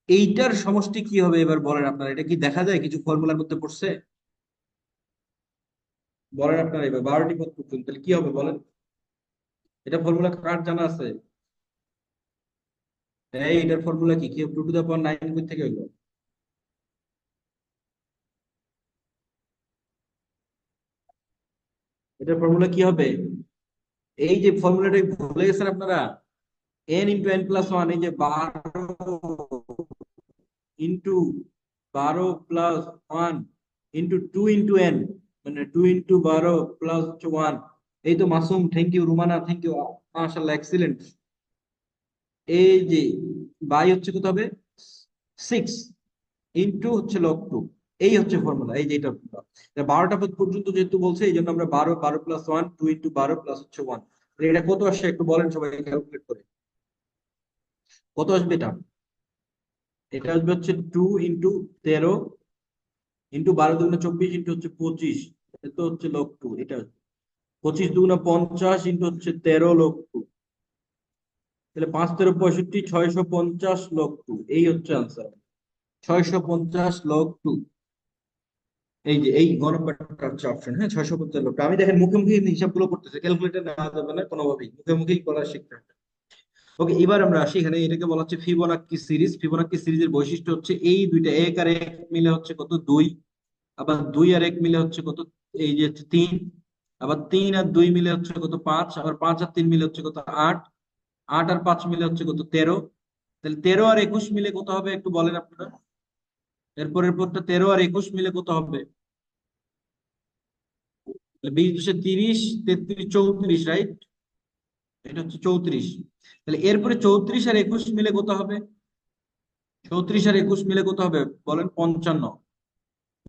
এইটার সমষ্টি কি হবে এবার বলেন আপনারা, এটা কি দেখা যায় কিছু ফর্মুলার মধ্যে পড়ছে? বলেন আপনারা, এবার 12টি পদ পর্যন্ত তাহলে কি হবে বলেন? এটা ফর্মুলা কার জানা আছে? এই এটার ফর্মুলা কি? কি 2 টু দা পাওয়ার 9 কই থেকে হইলো? এটার ফর্মুলা কি হবে? এই যে ফর্মুলাটা ভুলে গেছেন আপনারা, n × n+1, এই যে 12 × 12 + 1 × 2 × n, মানে 2 × 12 + 1। এই তো Masum, thank you, Rumana thank you, মাশাআল্লাহ এক্সিলেন্ট। এই যে বাই হচ্ছে কত হবে, 6 ইন্টু হচ্ছে লগ টু। এই হচ্ছে ফর্মুলা, এই যে এটা 12টা পদ পর্যন্ত যেহেতু বলছে এই জন্য আমরা 12, 12+1, 2 × 12 প্লাস হচ্ছে 1। এটা কত আসে একটু বলেন সবাই ক্যালকুলেট করে, কত আসবে এটা? এটা আসবে হচ্ছে 2 × 13 ইন্টু 12 × 2 = 24 ইন্টু হচ্ছে 25, এটা হচ্ছে লগ টু। এটা 25 × 2 = 50 ইন্টু হচ্ছে 13 লগ 2, তাহলে 5 × 13 = 65, 650 লগ 2, এই হচ্ছে আনসার, 650 লগ 2। এই যে এই গ নাম্বারটা হচ্ছে অপশন, হ্যাঁ 650 লগ 2। আমি দেখেন মুখে মুখে হিসাবগুলো করতেছে, ক্যালকুলেটর নেওয়া যাবে না কোনোভাবেই, মুখে মুখেই করা শিখতে হবে। ওকে, এবার আমরা আসি এখানে, এটাকে বলা হচ্ছে ফিবোনাক্কি সিরিজ। ফিবোনাক্কি সিরিজের বৈশিষ্ট্য হচ্ছে এই দুইটা, 1 আর 1 মিলে হচ্ছে কত 2, আবার 2 আর 1 মিলে হচ্ছে কত, এই যে হচ্ছে 3, আবার 3 আর 2 মিলে হচ্ছে কত 5, আবার 5 আর 3 মিলে হচ্ছে কত 8, 8 আর 5 মিলে হচ্ছে কত 13। তাহলে 13 আর 21 মিলে কত হবে একটু বলেন আপনারা, এরপরের পরটা 13 আর 21 মিলে কত হবে? 20 × 30, 33, 34, রাইট? এটা হচ্ছে 34। তাহলে এরপরে 34 আর 21 মিলে কত হবে? 34 আর 21 মিলে কত হবে বলেন? 55।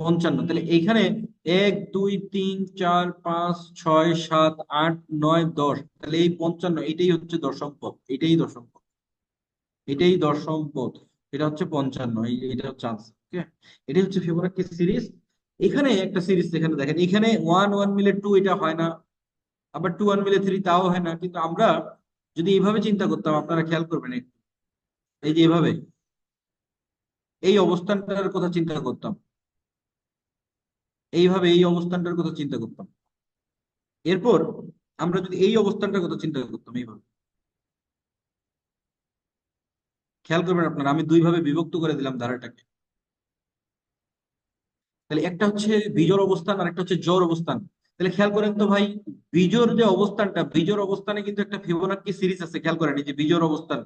55, তাহলে এইখানে 1 2 3 4 5 6 7 8 9 10, তাহলে এই 55 এটাই হচ্ছে দশম পদ, এটাই দশম পদ, এটাই দশম পদ। এটা হচ্ছে 55, এটা হচ্ছে আনসার। ওকে, এটাই হচ্ছে ফিবোনাক্কি সিরিজ। এখানে একটা সিরিজ, এখানে দেখেন, এখানে 1 1 মিলে 2, এটা হয় না, আবার 2 1 মিলে 3, তাও হয় না। কিন্তু আমরা যদি এইভাবে চিন্তা করতাম, আপনারা খেয়াল করবেন একটু, এই যে এভাবে এই অবস্থানটার কথা চিন্তা করতাম, এইভাবে এই অবস্থানটার কথা চিন্তা করতাম, এরপর আমরা যদি এই অবস্থানটার কথা চিন্তা করতাম এইভাবে, খেয়াল করবেন আপনারা, আমি দুই ভাবে বিভক্ত করে দিলাম ধারাটাকে। তাহলে একটা হচ্ছে বিজোড় অবস্থান আর একটা হচ্ছে জোড় অবস্থান। তাহলে খেয়াল করেন তো ভাই, বিজোড় যে অবস্থানটা, বিজোড় অবস্থানে কিন্তু একটা ফিবোনাক্কি সিরিজ আছে, খেয়াল করেন এই যে বিজোড় অবস্থান,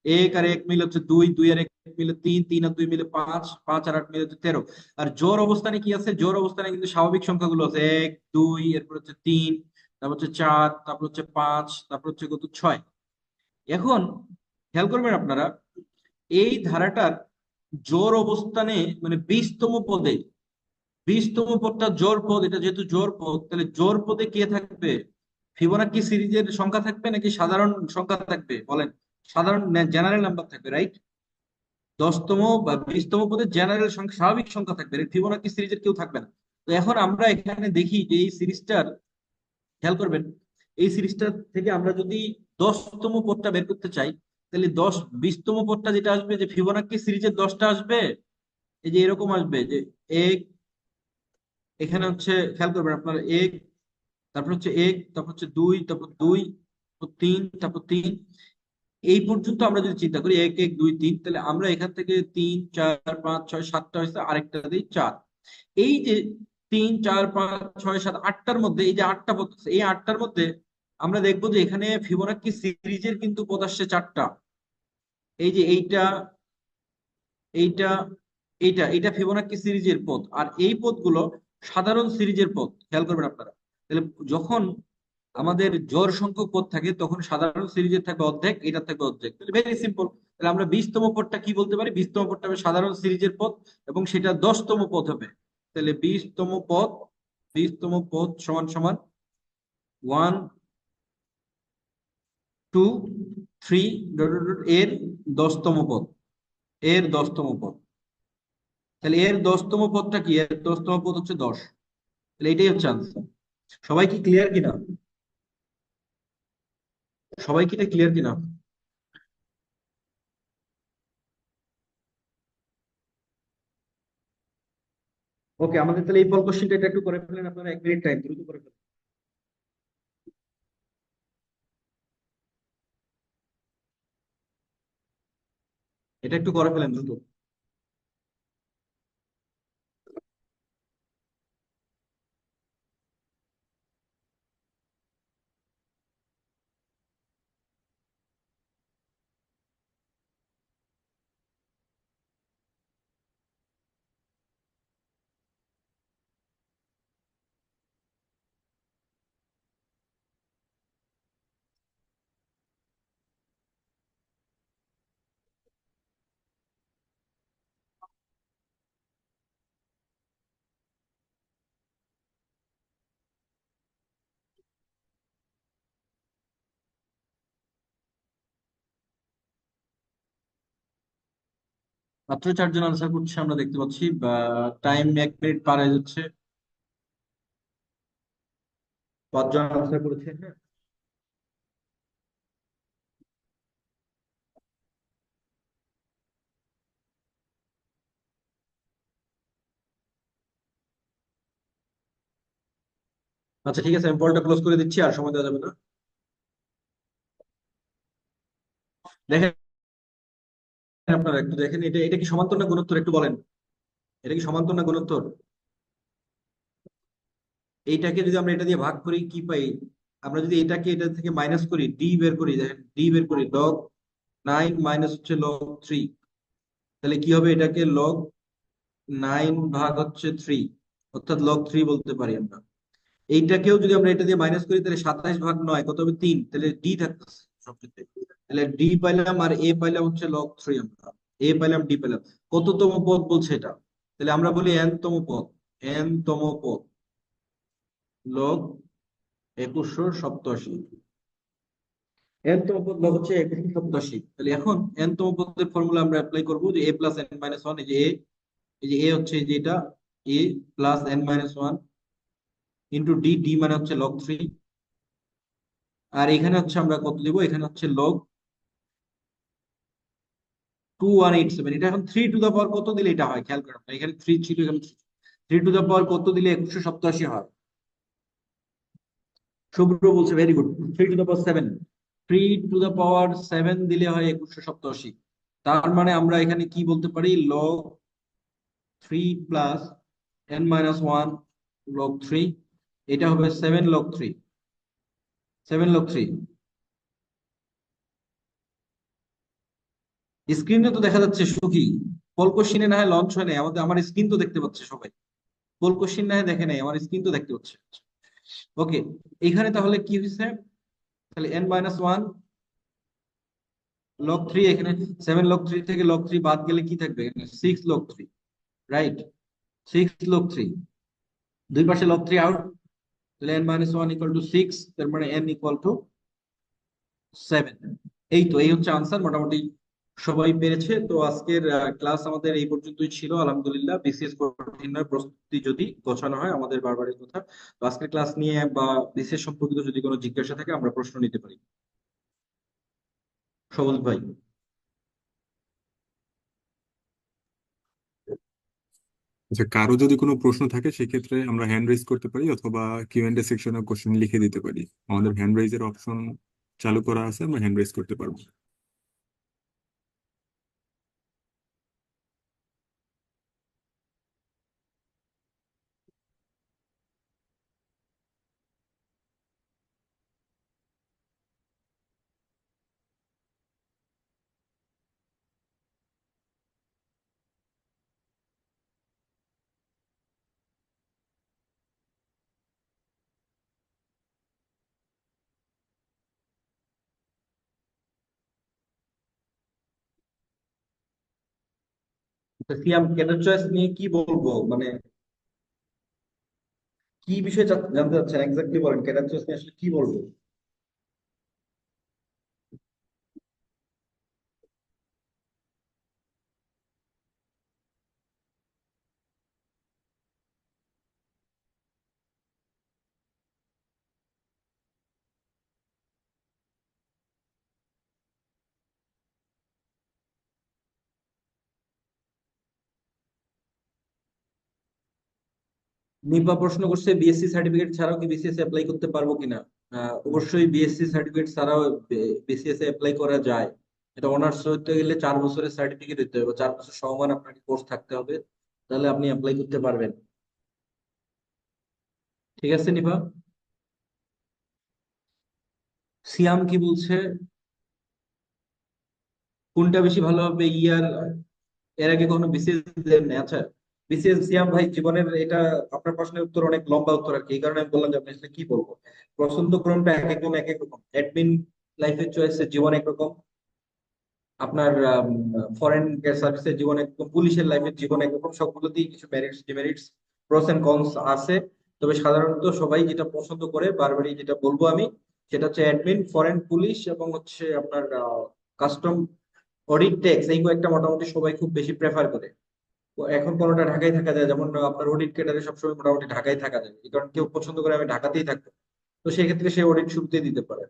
1 আর 1 মিলে হচ্ছে 2, 2 আর 1 মিলে 3, 3 আর 2 মিলে 5, 5 আর 8 মিলে হচ্ছে 13। আর জোড় অবস্থানে কি আছে? জোড় অবস্থানে কিন্তু স্বাভাবিক সংখ্যাগুলো আছে, 1 2, এরপর হচ্ছে 3, তারপর হচ্ছে 4, তারপর হচ্ছে 5, তারপর হচ্ছে কত 6। এখন খেয়াল করবেন আপনারা, এই ধারাটার জোড় অবস্থানে মানে 20তম পদে, 20তম পদটা জোড় পদ, এটা যেহেতু জোড় পদ, তাহলে জোড় পদে কে থাকবে? ফিবোনাক্কি সিরিজের সংখ্যা থাকবে নাকি সাধারণ সংখ্যা থাকবে বলেন? সাধারণ জেনারেল নাম্বার থাকবে, রাইট? 10তম বা 20তম পদে জেনারেল সংখ্যা, স্বাভাবিক সংখ্যা থাকবে, ফিবোনাক্কি সিরিজের কেউ থাকবে না। তো এখন আমরা এখানে দেখি যে এই সিরিজটার, খেয়াল করবেন, এই সিরিজটা থেকে আমরা যদি 10তম পদটা বের করতে চাই, তাহলে 20তম পদটা যেটা আসবে, যে ফিবোনাক্কি সিরিজের 10টা আসবে, এই যে এরকম আসবে যে এক, এখানে হচ্ছে খেয়াল করবেন আপনারা, এক, তারপর হচ্ছে এক, তারপর হচ্ছে দুই, তারপর দুই, তারপর তিন, তারপর তিন, এই পর্যন্ত আমরা যদি চিন্তা করি 1 1 2 3, তাহলে আমরা এখান থেকে 3 4 5 6 7টা হয়েছে, আরেকটা দিই 4। এই যে 3 4 5 6 7 8টার মধ্যে, এই যে 8টা পদ আছে, এই 8টার মধ্যে আমরা দেখবো যে এখানে ফিবোনাক্কি সিরিজের কিন্তু পদ আসছে 4টা। এই যে এইটা, এইটা, এইটা ফিবোনাক্কি সিরিজের পদ, আর এই পদগুলো সাধারণ সিরিজের পদ, খেয়াল করবেন আপনারা। তাহলে যখন আমাদের জোড় সংখ্যক পদ থাকে, তখন সাধারণ সিরিজের থাকবে অর্ধেক, এটা থাকবে অর্ধেক। তাহলে ভেরি সিম্পল, তাহলে আমরা 20তম পদটা কি বলতে পারি? 20তম পদটা হবে সাধারণ সিরিজের পদ, এবং সেটা 10তম পদ হবে। তাহলে 20তম পদ, 20তম পদ সমান সমান 1 2 3 এর 10তম পদ, এর 10তম পদ। তাহলে এর 10তম পদটা কি? এর 10তম পদ হচ্ছে 10। তাহলে এটাই হচ্ছে আনসার। সবাই কি ক্লিয়ার কিনা? সবাই কি এটা ক্লিয়ার কিনা? ওকে, আমাদের তাহলে এই পল কোশ্চেনটা এটা একটু করে ফেলেন আপনারা, 1 মিনিট টাইম, দ্রুত করে ফেলেন। এটা একটু করে ফেলেন দ্রুত। মাত্র 4 জন আনসার করছে আমরা দেখতে পাচ্ছি, বা টাইম 1 মিনিট পার হয়ে যাচ্ছে। 5 জন আনসার করেছে, হ্যাঁ। আচ্ছা ঠিক আছে, আমি বলটা ক্লোজ করে দিচ্ছি, আর সময় দেওয়া যাবে না। দেখেন, আপনারা একটু দেখেন, এটা এটা কি সমান্তর না গুণোত্তর একটু বলেন। এটা কি সমান্তর না গুণোত্তর? এইটাকে যদি আমরা এটা দিয়ে ভাগ করি কি পাই? আমরা যদি এটাকে এটা থেকে মাইনাস করি, ডি বের করি, দেখেন ডি বের করি, লগ 9 মাইনাস হচ্ছে লগ 3, তাহলে কি হবে? এটাকে লগ 9 ভাগ হচ্ছে 3, অর্থাৎ লগ 3 বলতে পারি আমরা। এইটাকেও যদি আমরা এটা দিয়ে মাইনাস করি, তাহলে 27 ভাগ 9 কত হবে? 3, তাহলে ডি থাকতেছে সবচেয়ে। তাহলে ডি পাইলাম, আর এ পাইলাম হচ্ছে লগ 3। আমরা এ পাইলাম, ডি পাইলাম। কততম পদ বলছে এটা? তাহলে আমরা বলি এন তম পদ। এন তম পদ লগ 2187। এন তম পদ লগ হচ্ছে 2187। তাহলে এখন এন তম পদের ফর্মুলা আমরা অ্যাপ্লাই করবো, যে এ প্লাস এন মাইনাস ওয়ান। এই যে এ, এই যে এ হচ্ছে এই যে এটা, a plus n minus one into d, d মানে হচ্ছে লগ 3। আর এখানে হচ্ছে আমরা কত দিব? এখানে হচ্ছে লগ 2187। এটা এখন 3 টু দা পাওয়ার কত দিলে এটা হয় খেয়াল করেন আপনারা। এখানে 3 ছিল, এখানে 3 টু দা পাওয়ার কত দিলে 2187 হয়? শুভ্র বলছে very good. 3 to the power 7। 3 to the power 7 দিলে হয় 2187। তার মানে আমরা এখানে কি বলতে পারি? Log 3 plus n minus one log 3, এটা হবে 7 লগ 3। 7 লগ 3 স্ক্রিনে তো দেখা যাচ্ছে সুখী। পোল কোশ্চিনে না হয় লঞ্চ হয় নাই, আমার স্ক্রিন তো দেখতে পাচ্ছে সবাই। পোল কোশ্চিন না হয় দেখে নাই, আমার স্ক্রিন তো দেখতে পাচ্ছে। ওকে, এখানে তাহলে কি হয়েছে? তাহলে এন মাইনাস ওয়ান লগ 3, এখানে 7 লগ 3 থেকে লগ 3 বাদ গেলে কি থাকবে? এখানে 6 লগ 3, রাইট? 6 লগ 3, দুই পাশে লগ 3 আউট, তাহলে N minus one equal to 6, তার মানে এন ইকুয়াল টু 7। এই তো, এই হচ্ছে আনসার। মোটামুটি সবাই পেরেছে। তো আজকের ক্লাস আমাদের এই পর্যন্তই ছিল। আলহামদুলিল্লাহ, বিসিএস কঠিন নয়, প্রস্তুতি যদি গোছানো হয়, আমাদের বারবারই কথা। তো আজকের ক্লাস নিয়ে বা বিসিএস সম্পর্কিত যদি কোনো জিজ্ঞাসা থাকে আমরা প্রশ্ন নিতে পারি। সবুজ ভাই। আচ্ছা, কারো যদি কোনো প্রশ্ন থাকে সেক্ষেত্রে আমরা হ্যান্ড রেজ করতে পারি, অথবা কিউ এন্ড এ সেকশনে কোশ্চেন লিখে দিতে পারি। আমাদের হ্যান্ড রেজের অপশন চালু করা আছে, আমরা হ্যান্ড রেজ করতে পারবো। সিয়াম, ক্যাডার চয়েস নিয়ে কি বলবো, মানে কি বিষয়ে জানতে চাচ্ছেন এক্স্যাক্টলি বলেন। ক্যাডার চয়েস নিয়ে আসলে কি বলবো? নিপা প্রশ্ন করছে বিএসসি সার্টিফিকেট ছাড়াও কি বিসিএস অ্যাপ্লাই করতে পারবো কিনা। অবশ্যই বিএসসি সার্টিফিকেট ছাড়াও বিসিএস অ্যাপ্লাই করা যায়। এটা অনার্স হতে গেলে 4 বছরের সার্টিফিকেট দিতে হবে, 4 বছর সমমান আপনাকে কোর্স থাকতে হবে, তাহলে আপনি অ্যাপ্লাই করতে পারবেন। ঠিক আছে নিপা। সিয়াম কি বলছে? কোনটা বেশি ভালো হবে ইয়ার? এর আগে কখনো বিসিএস দেন না? আচ্ছা, বিসিএস সিয়াম ভাই জীবনের এটা, আপনার প্রশ্নের উত্তর অনেক লম্বা উত্তর আর কি, এই কারণে আমি বললাম যে আপনি আসলে কি বলবো। পছন্দ ক্রমটা এক একজন এক এক রকম। অ্যাডমিন লাইফের চয়েসের জীবন একরকম, আপনার ফরেন সার্ভিসের জীবন একরকম, পুলিশের লাইফের জীবন একরকম। সবগুলোতেই কিছু merits demerits, pros and cons আছে। তবে সাধারণত সবাই যেটা পছন্দ করে, বারবারই যেটা বলবো আমি, সেটা হচ্ছে অ্যাডমিন, ফরেন পুলিশ, এবং হচ্ছে আপনার কাস্টম অডিট ট্যাক্স, এই কয়েকটা মোটামুটি সবাই খুব বেশি প্রেফার করে। তো এখন কোনোটা ঢাকায় থাকা যায়, যেমন আপনার অডিট ক্যাডারে সবসময় মোটামুটি ঢাকায় থাকা যায়, এই কারণে কেউ পছন্দ করে আমি ঢাকাতেই থাকবো, তো সেক্ষেত্রে সে অডিট শুরুতেই দিতে পারে।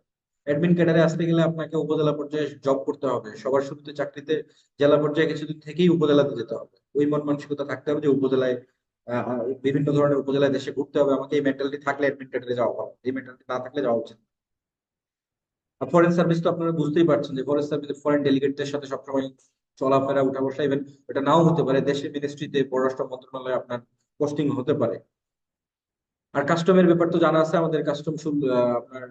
অ্যাডমিন ক্যাডারে আসতে গেলে আপনাকে উপজেলা পর্যায়ে জব করতে হবে, সবার শুরুতে চাকরিতে জেলা পর্যায়ে কিছুদিন থেকেই উপজেলাতে যেতে হবে, ওই মন মানসিকতা থাকতে হবে যে উপজেলায় বিভিন্ন ধরনের উপজেলায় দেশে ঘুরতে হবে আমাকে, এই মেন্টালিটি থাকলে অ্যাডমিন ক্যাডারে যাওয়া ভালো, এই মেন্টালিটি না থাকলে যাওয়া উচিত। ফরেন সার্ভিস তো আপনারা বুঝতেই পারছেন যে ফরেন সার্ভিসের ফরেন ডেলিগেটদের সাথে সবসময় চলাফেরা উঠা বসা, ইভেন এটা নাও হতে পারে, দেশের মিনিস্ট্রিতে পররাষ্ট্র মন্ত্রণালয়ে আপনার পোস্টিং হতে পারে। আর কাস্টমের ব্যাপার তো জানা আছে, আমাদের কাস্টম আপনার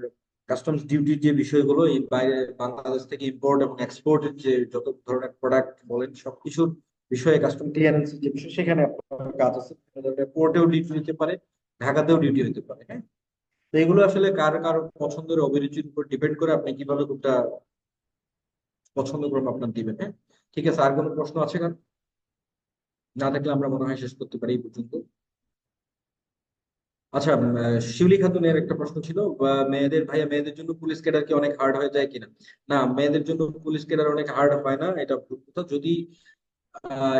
কাস্টমস ডিউটির যে বিষয়গুলো, এই বাইরে বাংলাদেশ থেকে ইম্পোর্ট এবং এক্সপোর্টের যে যত ধরনের প্রোডাক্ট বলেন সবকিছুর বিষয়ে কাস্টম ক্লিয়ারেন্স যে বিষয়, সেখানে আপনার কাজ আছে। পোর্টেও ডিউটি দিতে পারে, ঢাকাতেও ডিউটি হতে পারে, হ্যাঁ। তো এগুলো আসলে কার কার পছন্দের অভিরুচির উপর ডিপেন্ড করে, আপনি কিভাবে কোনটা পছন্দ করবেন আপনার দিবেন, হ্যাঁ। ঠিক আছে, আর কোনো প্রশ্ন আছে কার? না থাকলে আমরা মনে হয় শেষ করতে পারি এই পর্যন্ত। আচ্ছা, শিউলি খাতুনের একটা প্রশ্ন ছিল, মেয়েদের, ভাইয়া মেয়েদের জন্য পুলিশ ক্যাডার কি অনেক হার্ড হয়ে যায় কিনা? না, মেয়েদের জন্য পুলিশ ক্যাডার অনেক হার্ড হয় না, এটা ভুল কথা। যদি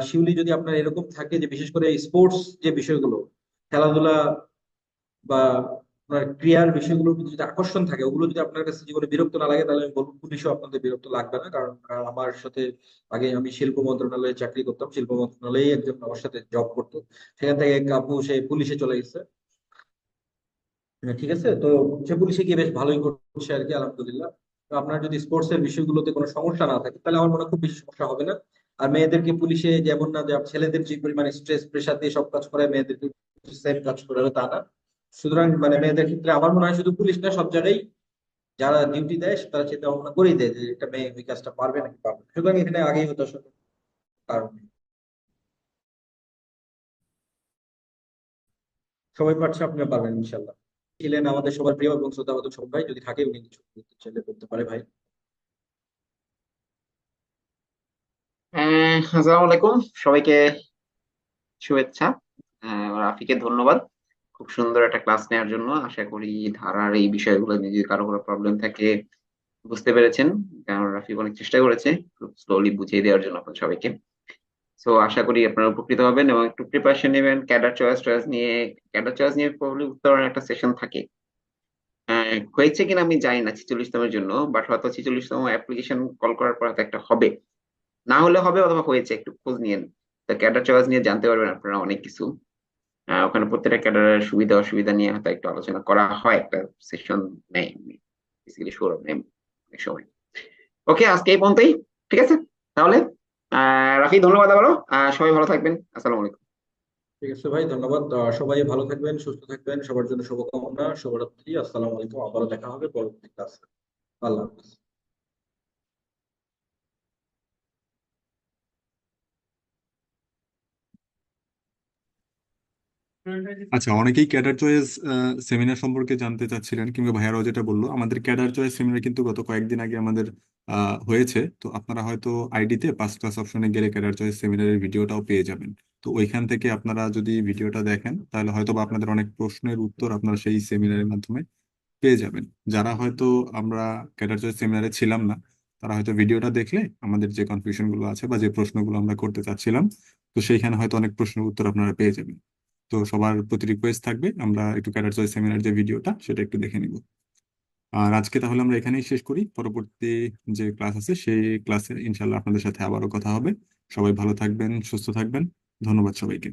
শিউলি, যদি আপনার এরকম থাকে যে বিশেষ করে স্পোর্টস যে বিষয়গুলো, খেলাধুলা বা আপনার ক্রিয়ার বিষয়গুলোর প্রতি যদি আকর্ষণ থাকে, ওগুলো যদি আপনার কাছে জীবনে বিরক্ত না লাগে, তাহলে আমি বলবো পুলিশও আপনাদের বিরক্ত লাগবে না। কারণ আমার সাথে আগে আমি শিল্প মন্ত্রণালয়ে চাকরি করতাম, শিল্প মন্ত্রণালয়ে একজন আমার সাথে জব করতো, সেখান থেকে এক আপু সে পুলিশে চলে গেছে। হ্যাঁ, ঠিক আছে, তো সে পুলিশে গিয়ে বেশ ভালোই করছে আর কি, আলহামদুলিল্লাহ। তো আপনার যদি স্পোর্টস এর বিষয়গুলোতে কোনো সমস্যা না থাকে, তাহলে আমার মনে হয় খুব বেশি সমস্যা হবে না। আর মেয়েদেরকে পুলিশে যেমন না যে ছেলেদের যে পরিমাণে স্ট্রেস প্রেশার দিয়ে সব কাজ করে, মেয়েদেরকে সেম কাজ করে হবে তা না। সুতরাং মেয়েদের ক্ষেত্রে আমার মনে হয় শুধু পুলিশ না, সব জায়গায় যারা ডিউটি দেয় তারা চিন্তা ভাবনা করেই দেয় যে একটা মেয়ে ওই কাজটা পারবে নাকি পারবে না। সুতরাং এখানে আগেই হতো আসলে কারণ নেই। সবাই পারছে, আপনিও পারবেন ইনশাল্লাহ। ছিলেন আমাদের সবার প্রিয় এবং শ্রদ্ধাবাদক ছোট ভাই, যদি থাকে উনি কিছু বলতে চাইলে করতে পারে ভাই। আসসালামু আলাইকুম সবাইকে, শুভেচ্ছা। রাফিকে ধন্যবাদ খুব সুন্দর একটা ক্লাস নেওয়ার জন্য। আশা করি ধারার এই বিষয়গুলো নিয়ে যদি কারো কোনো প্রবলেম থাকে বুঝতে পেরেছেন, কারণ রাফি অনেক চেষ্টা করেছে খুব স্লোলি বুঝিয়ে দেওয়ার জন্য আপনাদের সবাইকে। সো আশা করি আপনারা উপকৃত হবেন এবং একটু প্রিপারেশন নেবেন। ক্যাডার চয়েস নিয়ে প্রবলি উত্তরণের একটা সেশন থাকে। হয়েছে কিনা আমি জানি না 46তমের জন্য, বাট হয়তো 46তম অ্যাপ্লিকেশন কল করার পর হয়তো একটা হবে, না হলে হবে অথবা হয়েছে, একটু খোঁজ নিয়েন। তা ক্যাডার চয়েস নিয়ে জানতে পারবেন আপনারা অনেক কিছু। ওখানে প্রত্যেকটা ক্যাডারের সুবিধা অসুবিধা নিয়ে হয়তো একটু আলোচনা করা হয়, একটা সেশন নেয় বেসিক্যালি সৌরভ নেয় অনেক সময়। ওকে, আজকে এই পর্যন্তই, ঠিক আছে তাহলে। রাফি ধন্যবাদ আবারও। সবাই ভালো থাকবেন, আসসালামু আলাইকুম। ঠিক আছে ভাই, ধন্যবাদ। সবাই ভালো থাকবেন, সুস্থ থাকবেন, সবার জন্য শুভকামনা, শুভরাত্রি, আসসালামু আলাইকুম। আবারও দেখা হবে পরবর্তী ক্লাসে। আল্লাহ হাফিজ। আচ্ছা, অনেকেই ক্যাডার চয়েস সেমিনার সম্পর্কে জানতে চাচ্ছিলেন, কিংবা ভাইয়ারাও যেটা বললো, আমাদের ক্যাডার চয়েস সেমিনার কিন্তু গত কয়েকদিন আগে আমাদের হয়েছে। তো আপনারা হয়তো আইডিতে পাস ক্লাস অপশনে গেলে ক্যাডার চয়েস সেমিনারের ভিডিওটাও পেয়ে যাবেন। তো ওইখান থেকে আপনারা যদি ভিডিওটা দেখেন, তাহলে হয়তো বা আপনাদের অনেক প্রশ্নের উত্তর আপনারা সেই সেমিনারের মাধ্যমে পেয়ে যাবেন। যারা হয়তো আমরা ক্যাডার চয়েস সেমিনারে ছিলাম না, তারা হয়তো ভিডিওটা দেখলে আমাদের যে কনফিউশন গুলো আছে বা যে প্রশ্নগুলো আমরা করতে চাচ্ছিলাম, তো সেইখানে হয়তো অনেক প্রশ্নের উত্তর আপনারা পেয়ে যাবেন। তো সবার প্রতি রিকোয়েস্ট থাকবে আমরা একটু ক্যাডার চয়েস সেমিনার যে ভিডিওটা সেটা একটু দেখে নিব। আর আজকে তাহলে আমরা এখানেই শেষ করি। পরবর্তী যে ক্লাস আছে সেই ক্লাসে ইনশাল্লাহ আপনাদের সাথে আবারও কথা হবে। সবাই ভালো থাকবেন, সুস্থ থাকবেন। ধন্যবাদ সবাইকে।